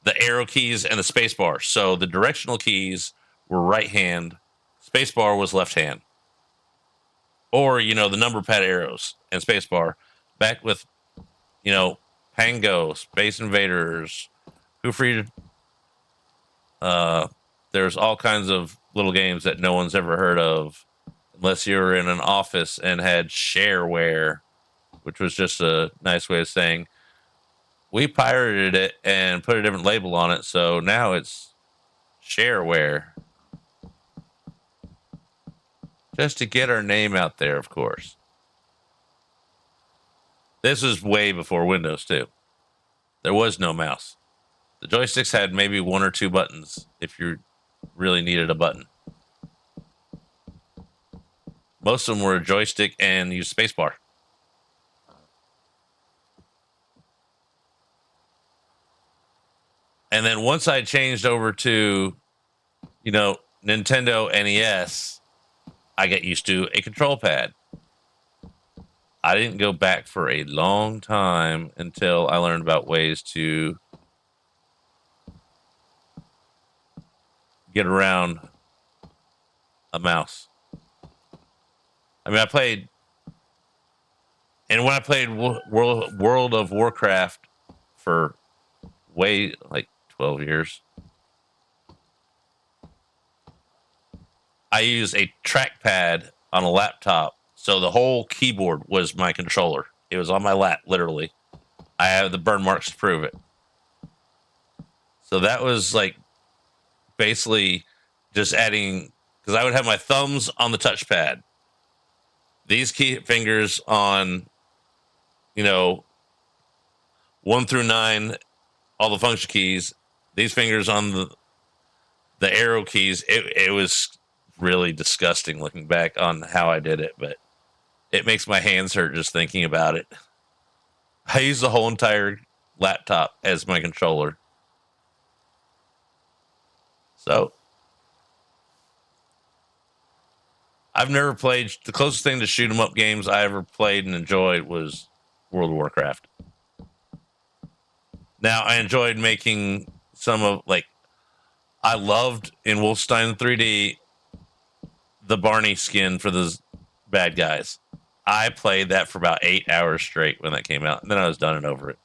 the arrow keys and the space bar, so the directional keys were right hand, space bar was left hand, or the number pad arrows and space bar. Back with Pango, Space Invaders, Who Freed. There's all kinds of little games that no one's ever heard of, unless you were in an office and had shareware, which was just a nice way of saying we pirated it and put a different label on it, so now it's shareware. Just to get our name out there, of course. This was way before Windows, too. There was no mouse. The joysticks had maybe 1 or 2 buttons if you really needed a button. Most of them were a joystick and used spacebar. And then once I changed over to, Nintendo NES, I got used to a control pad. I didn't go back for a long time until I learned about ways to get around a mouse. I mean, when I played World of Warcraft for like 12 years, I used a trackpad on a laptop, so the whole keyboard was my controller. It was on my lap, literally. I have the burn marks to prove it. So that was like basically just adding, because I would have my thumbs on the touchpad, these key fingers on, 1 through 9, all the function keys, these fingers on the arrow keys. It was really disgusting looking back on how I did it, but it makes my hands hurt just thinking about it. I use the whole entire laptop as my controller. So I've never played, the closest thing to shoot 'em up games I ever played and enjoyed was World of Warcraft. Now I enjoyed making some of, like, I loved in Wolfenstein 3D the Barney skin for the bad guys. I played that for about 8 hours straight when that came out, and then I was done and over it.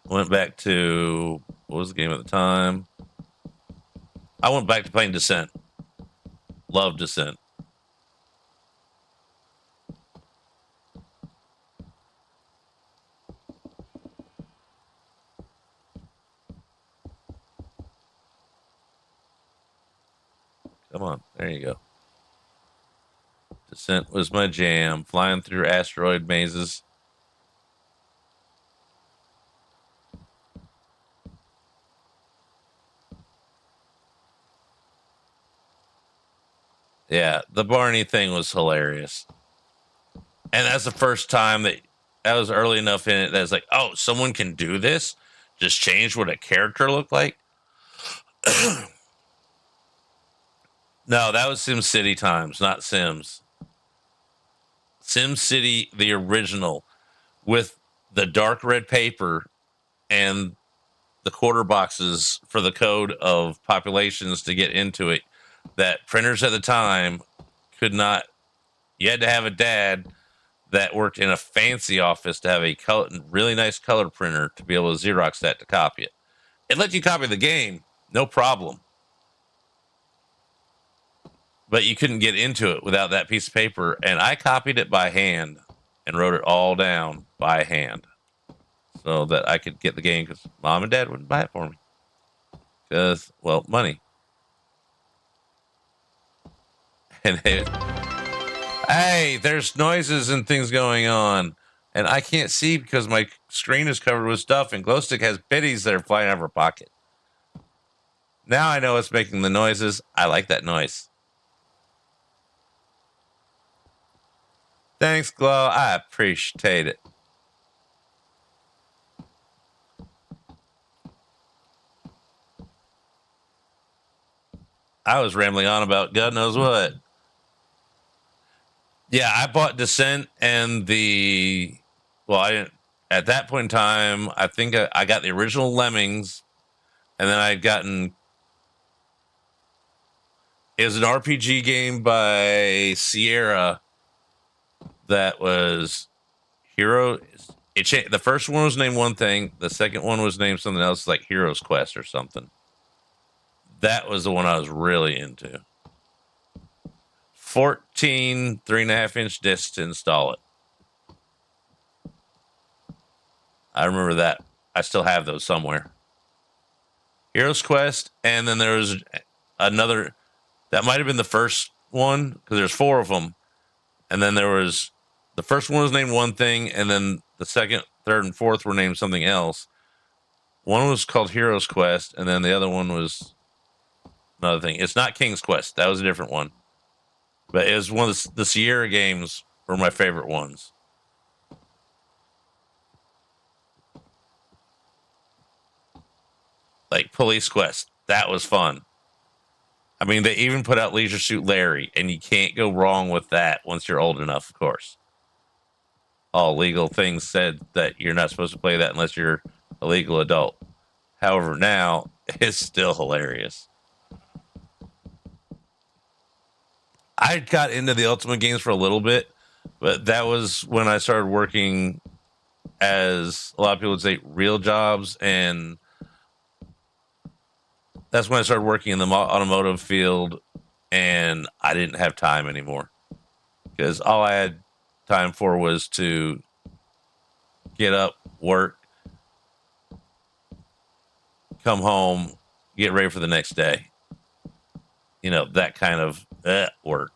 Went back to, what was the game at the time? I went back to playing Descent. Loved Descent. Come on, there you go. Descent was my jam. Flying through asteroid mazes. Yeah, the Barney thing was hilarious. And that's the first time that was early enough in it that it's like, oh, someone can do this? Just change what a character looked like? No, that was SimCity times, not Sims. SimCity, the original, with the dark red paper and the quarter boxes for the code of populations to get into it, that printers at the time could not. You had to have a dad that worked in a fancy office to have a really nice color printer to be able to Xerox that to copy it. It let you copy the game, no problem. But you couldn't get into it without that piece of paper. And I copied it by hand and wrote it all down by hand so that I could get the game, because mom and dad wouldn't buy it for me. Because, well, money. And hey, there's noises and things going on. And I can't see because my screen is covered with stuff, and Glowstick has biddies that are flying out of her pocket. Now I know it's making the noises. I like that noise. Thanks, Glow. I appreciate it. I was rambling on about God knows what. Yeah, I bought Descent and I didn't, at that point in time, I think I got the original Lemmings, and then I'd gotten, it was an RPG game by Sierra that was Hero. The first one was named one thing. The second one was named something else, like Hero's Quest or something. That was the one I was really into. 14 3.5-inch discs to install it. I remember that. I still have those somewhere. Hero's Quest, and then there was another that might have been the first one, because there's 4 of them, and then there was, the first one was named one thing, and then the second, third, and fourth were named something else. One was called Hero's Quest, and then the other one was another thing. It's not King's Quest. That was a different one. But it was one of the Sierra games were my favorite ones. Like Police Quest. That was fun. I mean, they even put out Leisure Suit Larry, and you can't go wrong with that once you're old enough, of course. All legal things said that you're not supposed to play that unless you're a legal adult. However, now it's still hilarious. I got into the Ultimate games for a little bit, but that was when I started working as, a lot of people would say, real jobs, and that's when I started working in the automotive field, and I didn't have time anymore because all I had time for was to get up, work, come home, get ready for the next day. You know, that kind of work.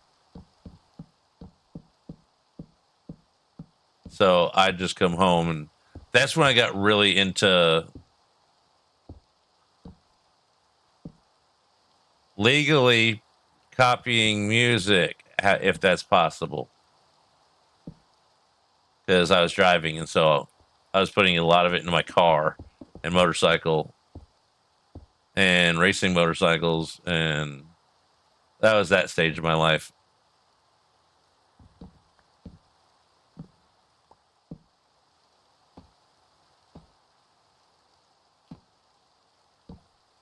So I'd just come home, and that's when I got really into legally copying music, if that's possible. Because I was driving, and so I was putting a lot of it into my car and motorcycle and racing motorcycles, and that was that stage of my life.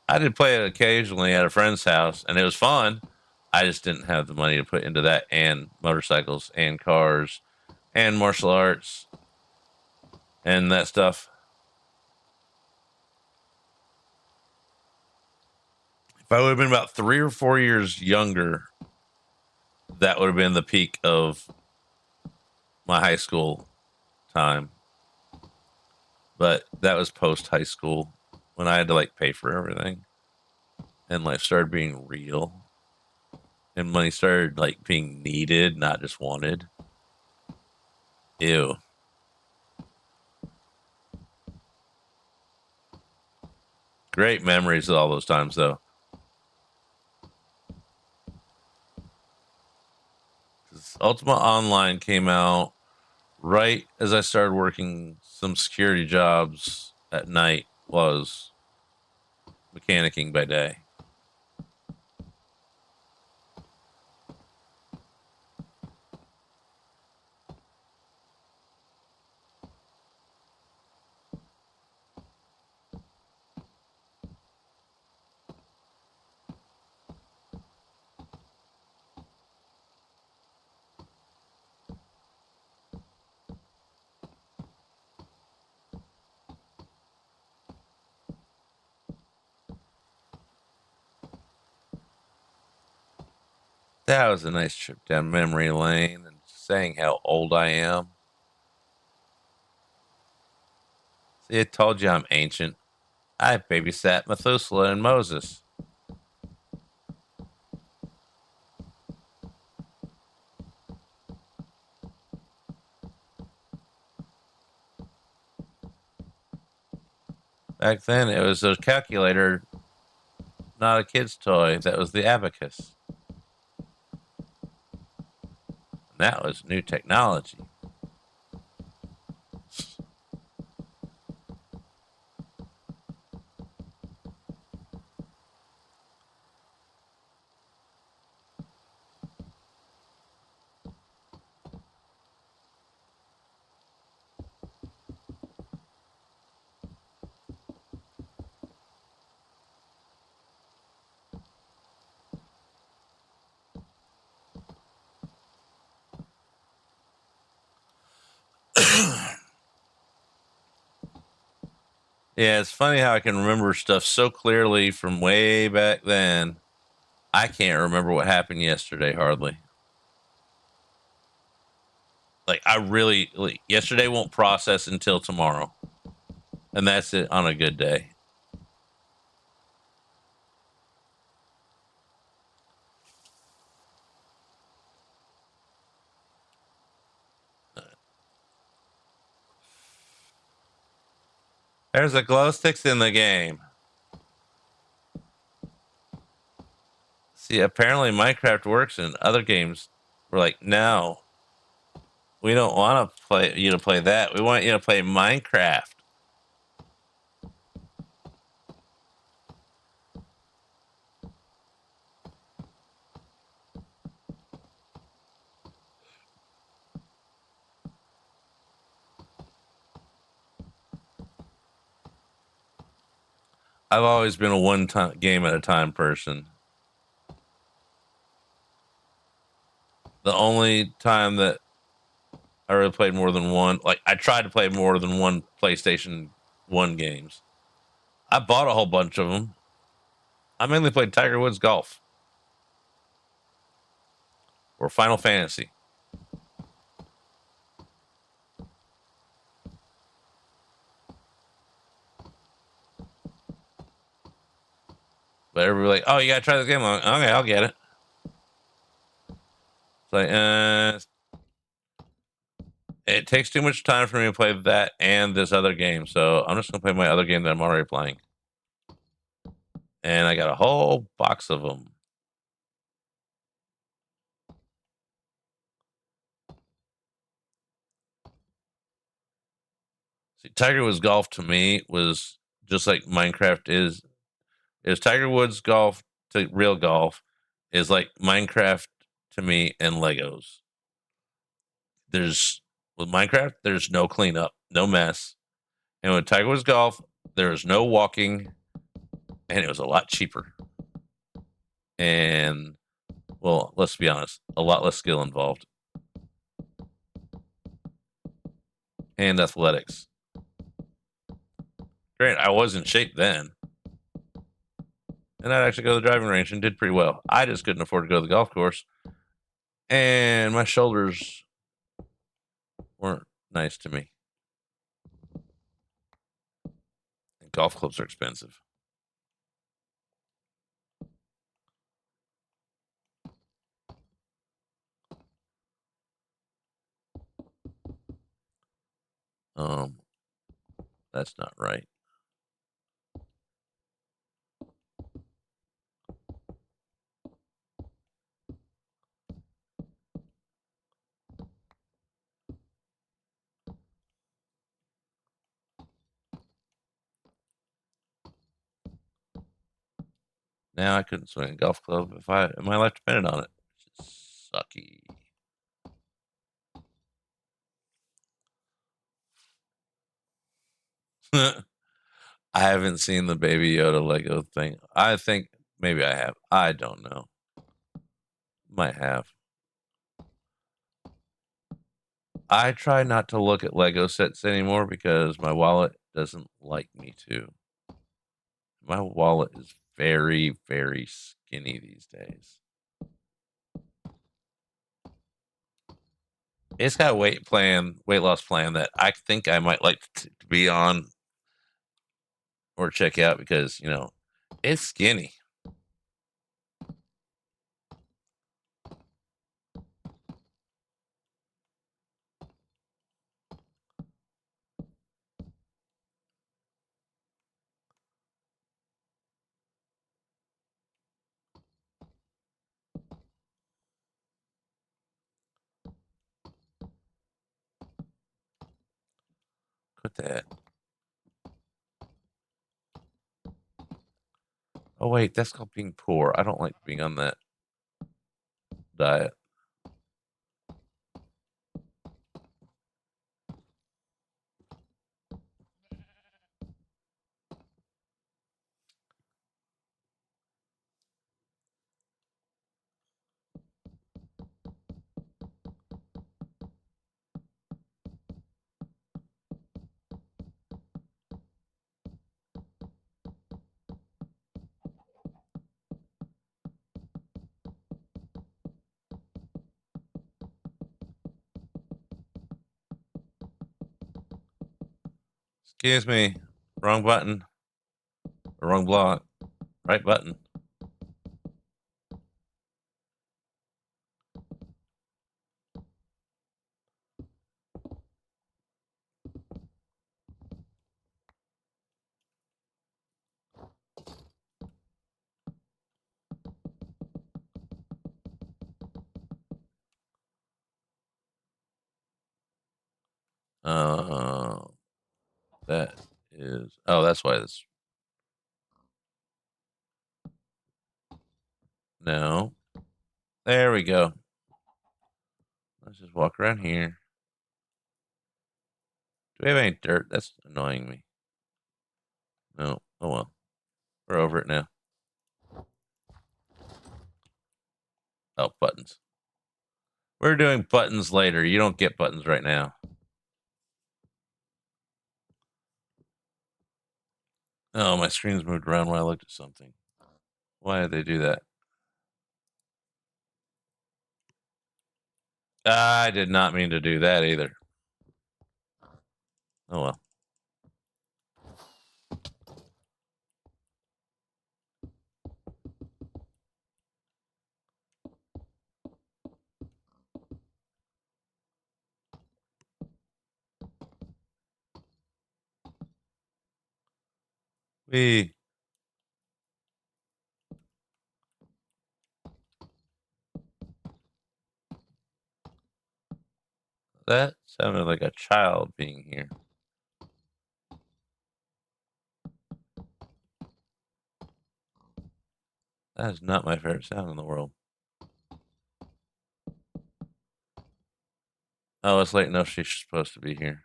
I did play it occasionally at a friend's house, and it was fun. I just didn't have the money to put into that, and motorcycles and cars and martial arts and that stuff. If I would have been about 3 or 4 years younger, that would have been the peak of my high school time. But that was post high school when I had to like pay for everything, and life started being real, and money started like being needed, not just wanted. Ew. Great memories of all those times, though. Ultima Online came out right as I started working some security jobs at night, was mechanicking by day. That was a nice trip down memory lane, and saying how old I am. See, I told you I'm ancient. I babysat Methuselah and Moses. Back then, it was a calculator, not a kid's toy. That was the abacus. And that was new technology. Yeah, it's funny how I can remember stuff so clearly from way back then. I can't remember what happened yesterday hardly. Like, I really, like, yesterday won't process until tomorrow. And that's it on a good day. There's a glow sticks in the game. See, apparently Minecraft works in other games. We're like, no, we don't want to play you to play that. We want you to play Minecraft. I've always been a one time game at a time person. The only time that I really played more than one, like I tried to play more than one PlayStation 1 games. I bought a whole bunch of them. I mainly played Tiger Woods Golf or Final Fantasy. But everybody like, oh, you gotta try this game. I'm like, okay, I'll get it. It's like, it takes too much time for me to play that and this other game, so I'm just gonna play my other game that I'm already playing. And I got a whole box of them. See, Tiger Woods golf to me was just like Minecraft is. Is Tiger Woods golf to real golf is like Minecraft to me and Legos. There's with Minecraft, there's no cleanup, no mess. And with Tiger Woods golf, there's no walking, and it was a lot cheaper. And well, let's be honest, a lot less skill involved and athletics. Great, I was in shape then, and I'd actually go to the driving range and did pretty well. I just couldn't afford to go to the golf course, and my shoulders weren't nice to me. And golf clubs are expensive. Um, that's not right. Now I couldn't swing a golf club if my life depended on it. Which is sucky. I haven't seen the Baby Yoda Lego thing. I think maybe I have. I don't know. Might have. I try not to look at Lego sets anymore because my wallet doesn't like me to. My wallet is very, very skinny these days. It's got a weight loss plan that I think I might like to be on or check out because, it's skinny. Quit that. Oh wait, that's called being poor. I don't like being on that diet. Excuse me. Wrong button. Wrong block. Right button. Uh, that is. Oh, that's why this. No. There we go. Let's just walk around here. Do we have any dirt? That's annoying me. No. Oh well. We're over it now. Oh, buttons. We're doing buttons later. You don't get buttons right now. Oh, my screen's moved around when I looked at something. Why did they do that? I did not mean to do that either. Oh well. We that sounded like a child being here. That is not my favorite sound in the world. Oh, it's late enough. She's supposed to be here.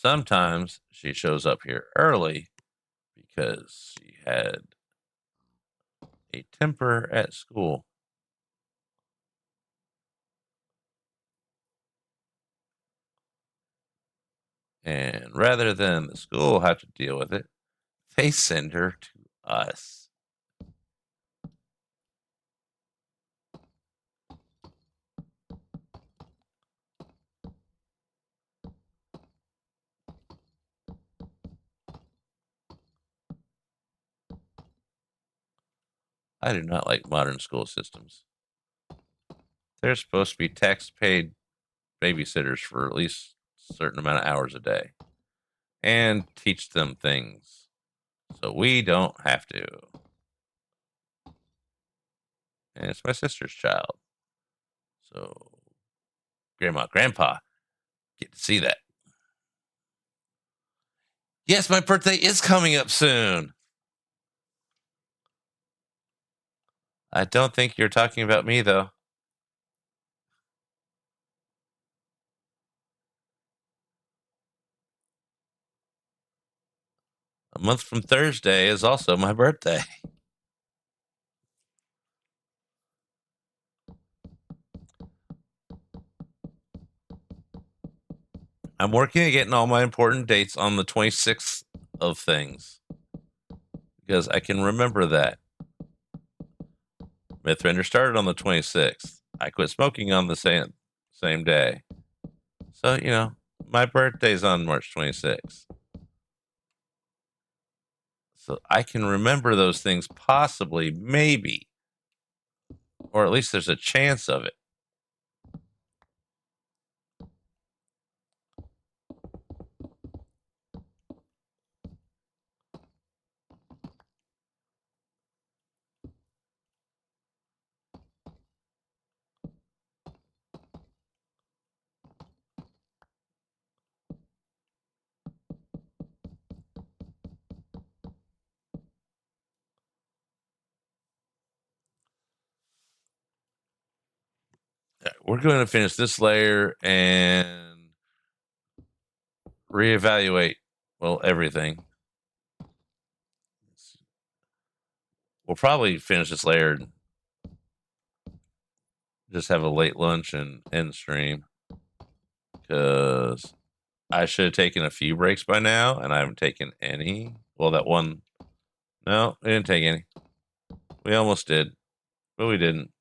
Sometimes she shows up here early because she had a temper at school. And rather than the school have to deal with it, they send her to us. I do not like modern school systems. They're supposed to be tax paid babysitters for at least a certain amount of hours a day and teach them things so we don't have to. And it's my sister's child. So grandma, grandpa get to see that. Yes, my birthday is coming up soon. I don't think you're talking about me, though. A month from Thursday is also my birthday. I'm working at getting all my important dates on the 26th of things because I can remember that. mythrender started on the 26th. I quit smoking on the same day. So, my birthday's on March 26th. So I can remember those things possibly, maybe, or at least there's a chance of it. We're going to finish this layer and reevaluate, well, everything. We'll probably finish this layer and just have a late lunch and end stream because I should have taken a few breaks by now and I haven't taken any. Well, that one, no, we didn't take any. We almost did, but we didn't.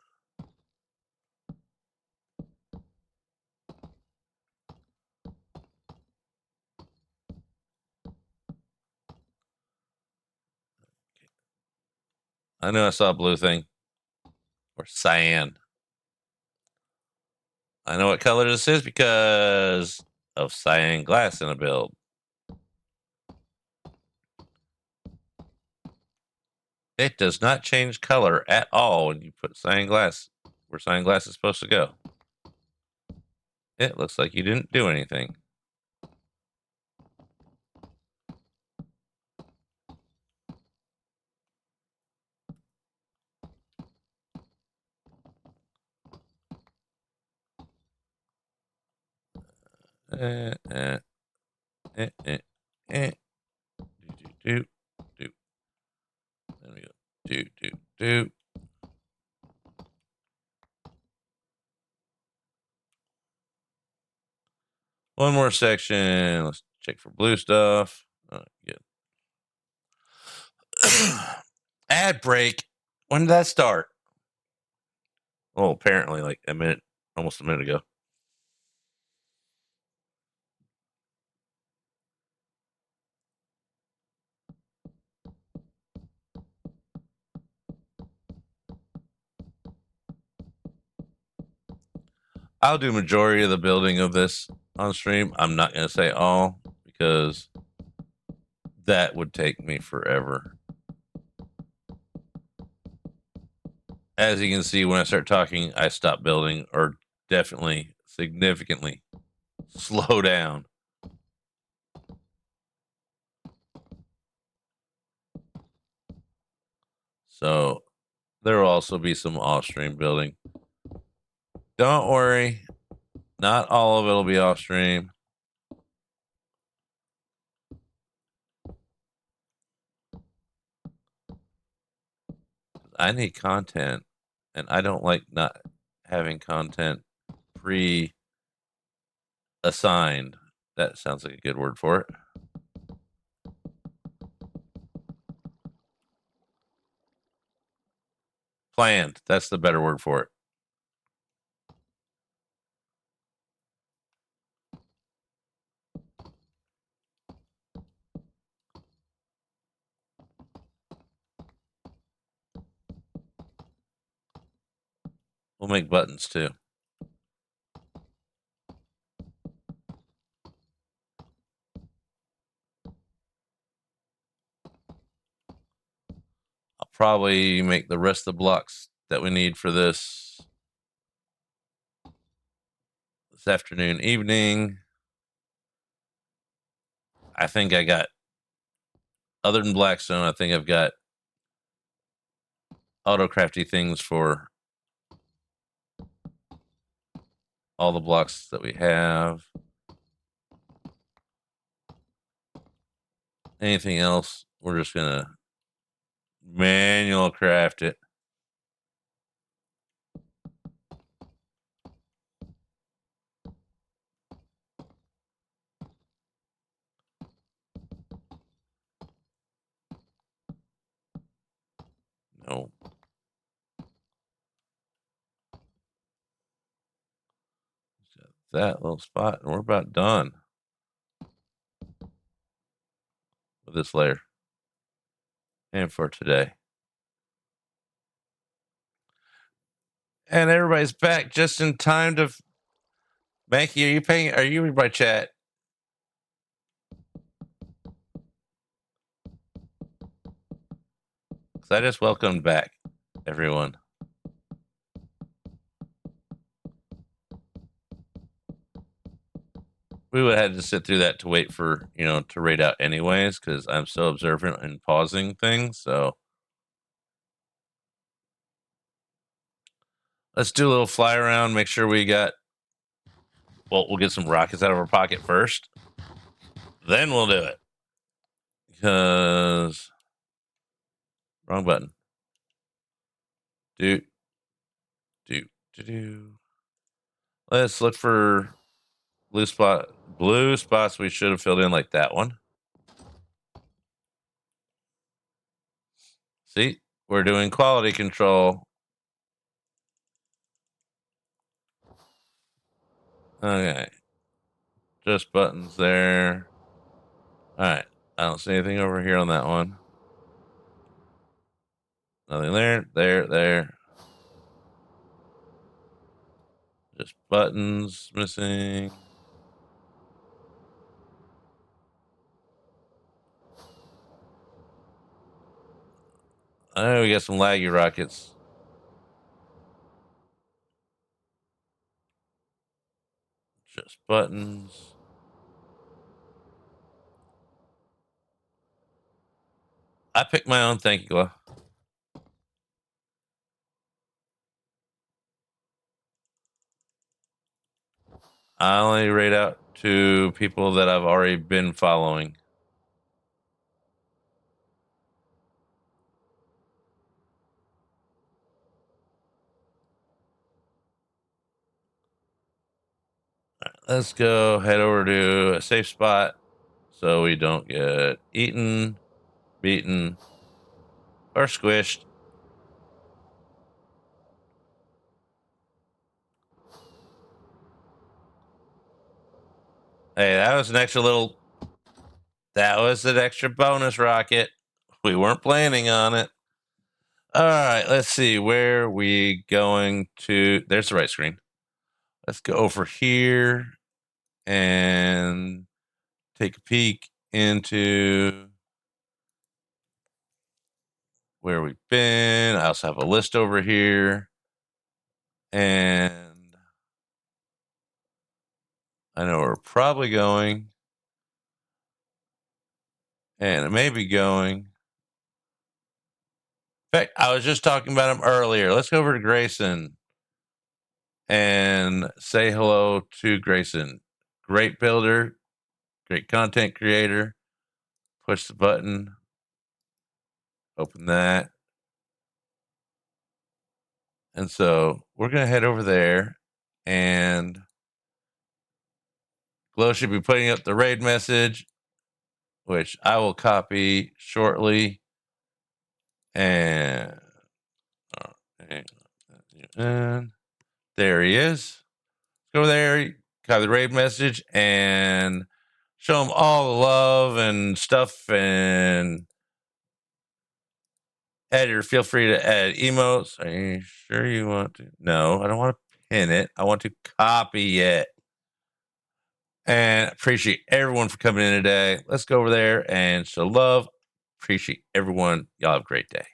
I know I saw a blue thing or cyan. I know what color this is because of cyan glass in a build. It does not change color at all when you put cyan glass where cyan glass is supposed to go. It looks like you didn't do anything. Eh, eh, eh, eh, eh. Do, do, do. There we go. Do. One more section. Let's check for blue stuff. Good. Ad break. When did that start? Well, apparently like almost a minute ago. I'll do majority of the building of this on stream. I'm not going to say all because That would take me forever. As you can see, when I start talking, I stop building, or definitely significantly slow down. So there will also be some off-stream building. Don't worry, not all of it will be off-stream. I need content, and I don't like not having content pre-assigned. That sounds like a good word for it. Planned. That's the better word for it. We'll make buttons too. I'll probably make the rest of the blocks that we need for this afternoon, evening. I think I got, other than Blackstone, I think I've got auto crafty things for all the blocks that we have. Anything else, we're just gonna manual craft it. No. That little spot, and we're about done with this layer. And for today. And everybody's back just in time to. Banky, are you reading my chat? Because I just welcomed back everyone. We would have had to sit through that to wait for, to raid out anyways, because I'm so observant and pausing things. So let's do a little fly around, make sure we got, we'll get some rockets out of our pocket first. Then we'll do it. Because, wrong button. Do. Let's look for blue spots we should have filled in, like that one. See, we're doing quality control. Okay. Just buttons there. All right. I don't see anything over here on that one. Nothing there. Just buttons missing. Oh, we got some laggy rockets. Just buttons. I picked my own. Thank you, Glow. I only rate out to people that I've already been following. Let's go head over to a safe spot so we don't get eaten, beaten, or squished. Hey, that was an extra bonus rocket. We weren't planning on it. All right, let's see. Where are we going to? There's the right screen. Let's go over here and take a peek into where we've been. I also have a list over here. And I know we're probably going. And it may be going. In fact, I was just talking about him earlier. Let's go over to Grayson and say hello to Grayson. Great builder, great content creator. Push the button. Open that. And so we're going to head over there, and Glow should be putting up the raid message, which I will copy shortly. And there he is. Go there, copy the raid message, and show him all the love and stuff. And editor, feel free to add emotes. Are you sure you want to? No, I don't want to pin it. I want to copy it. And appreciate everyone for coming in today. Let's go over there and show love. Appreciate everyone. Y'all have a great day.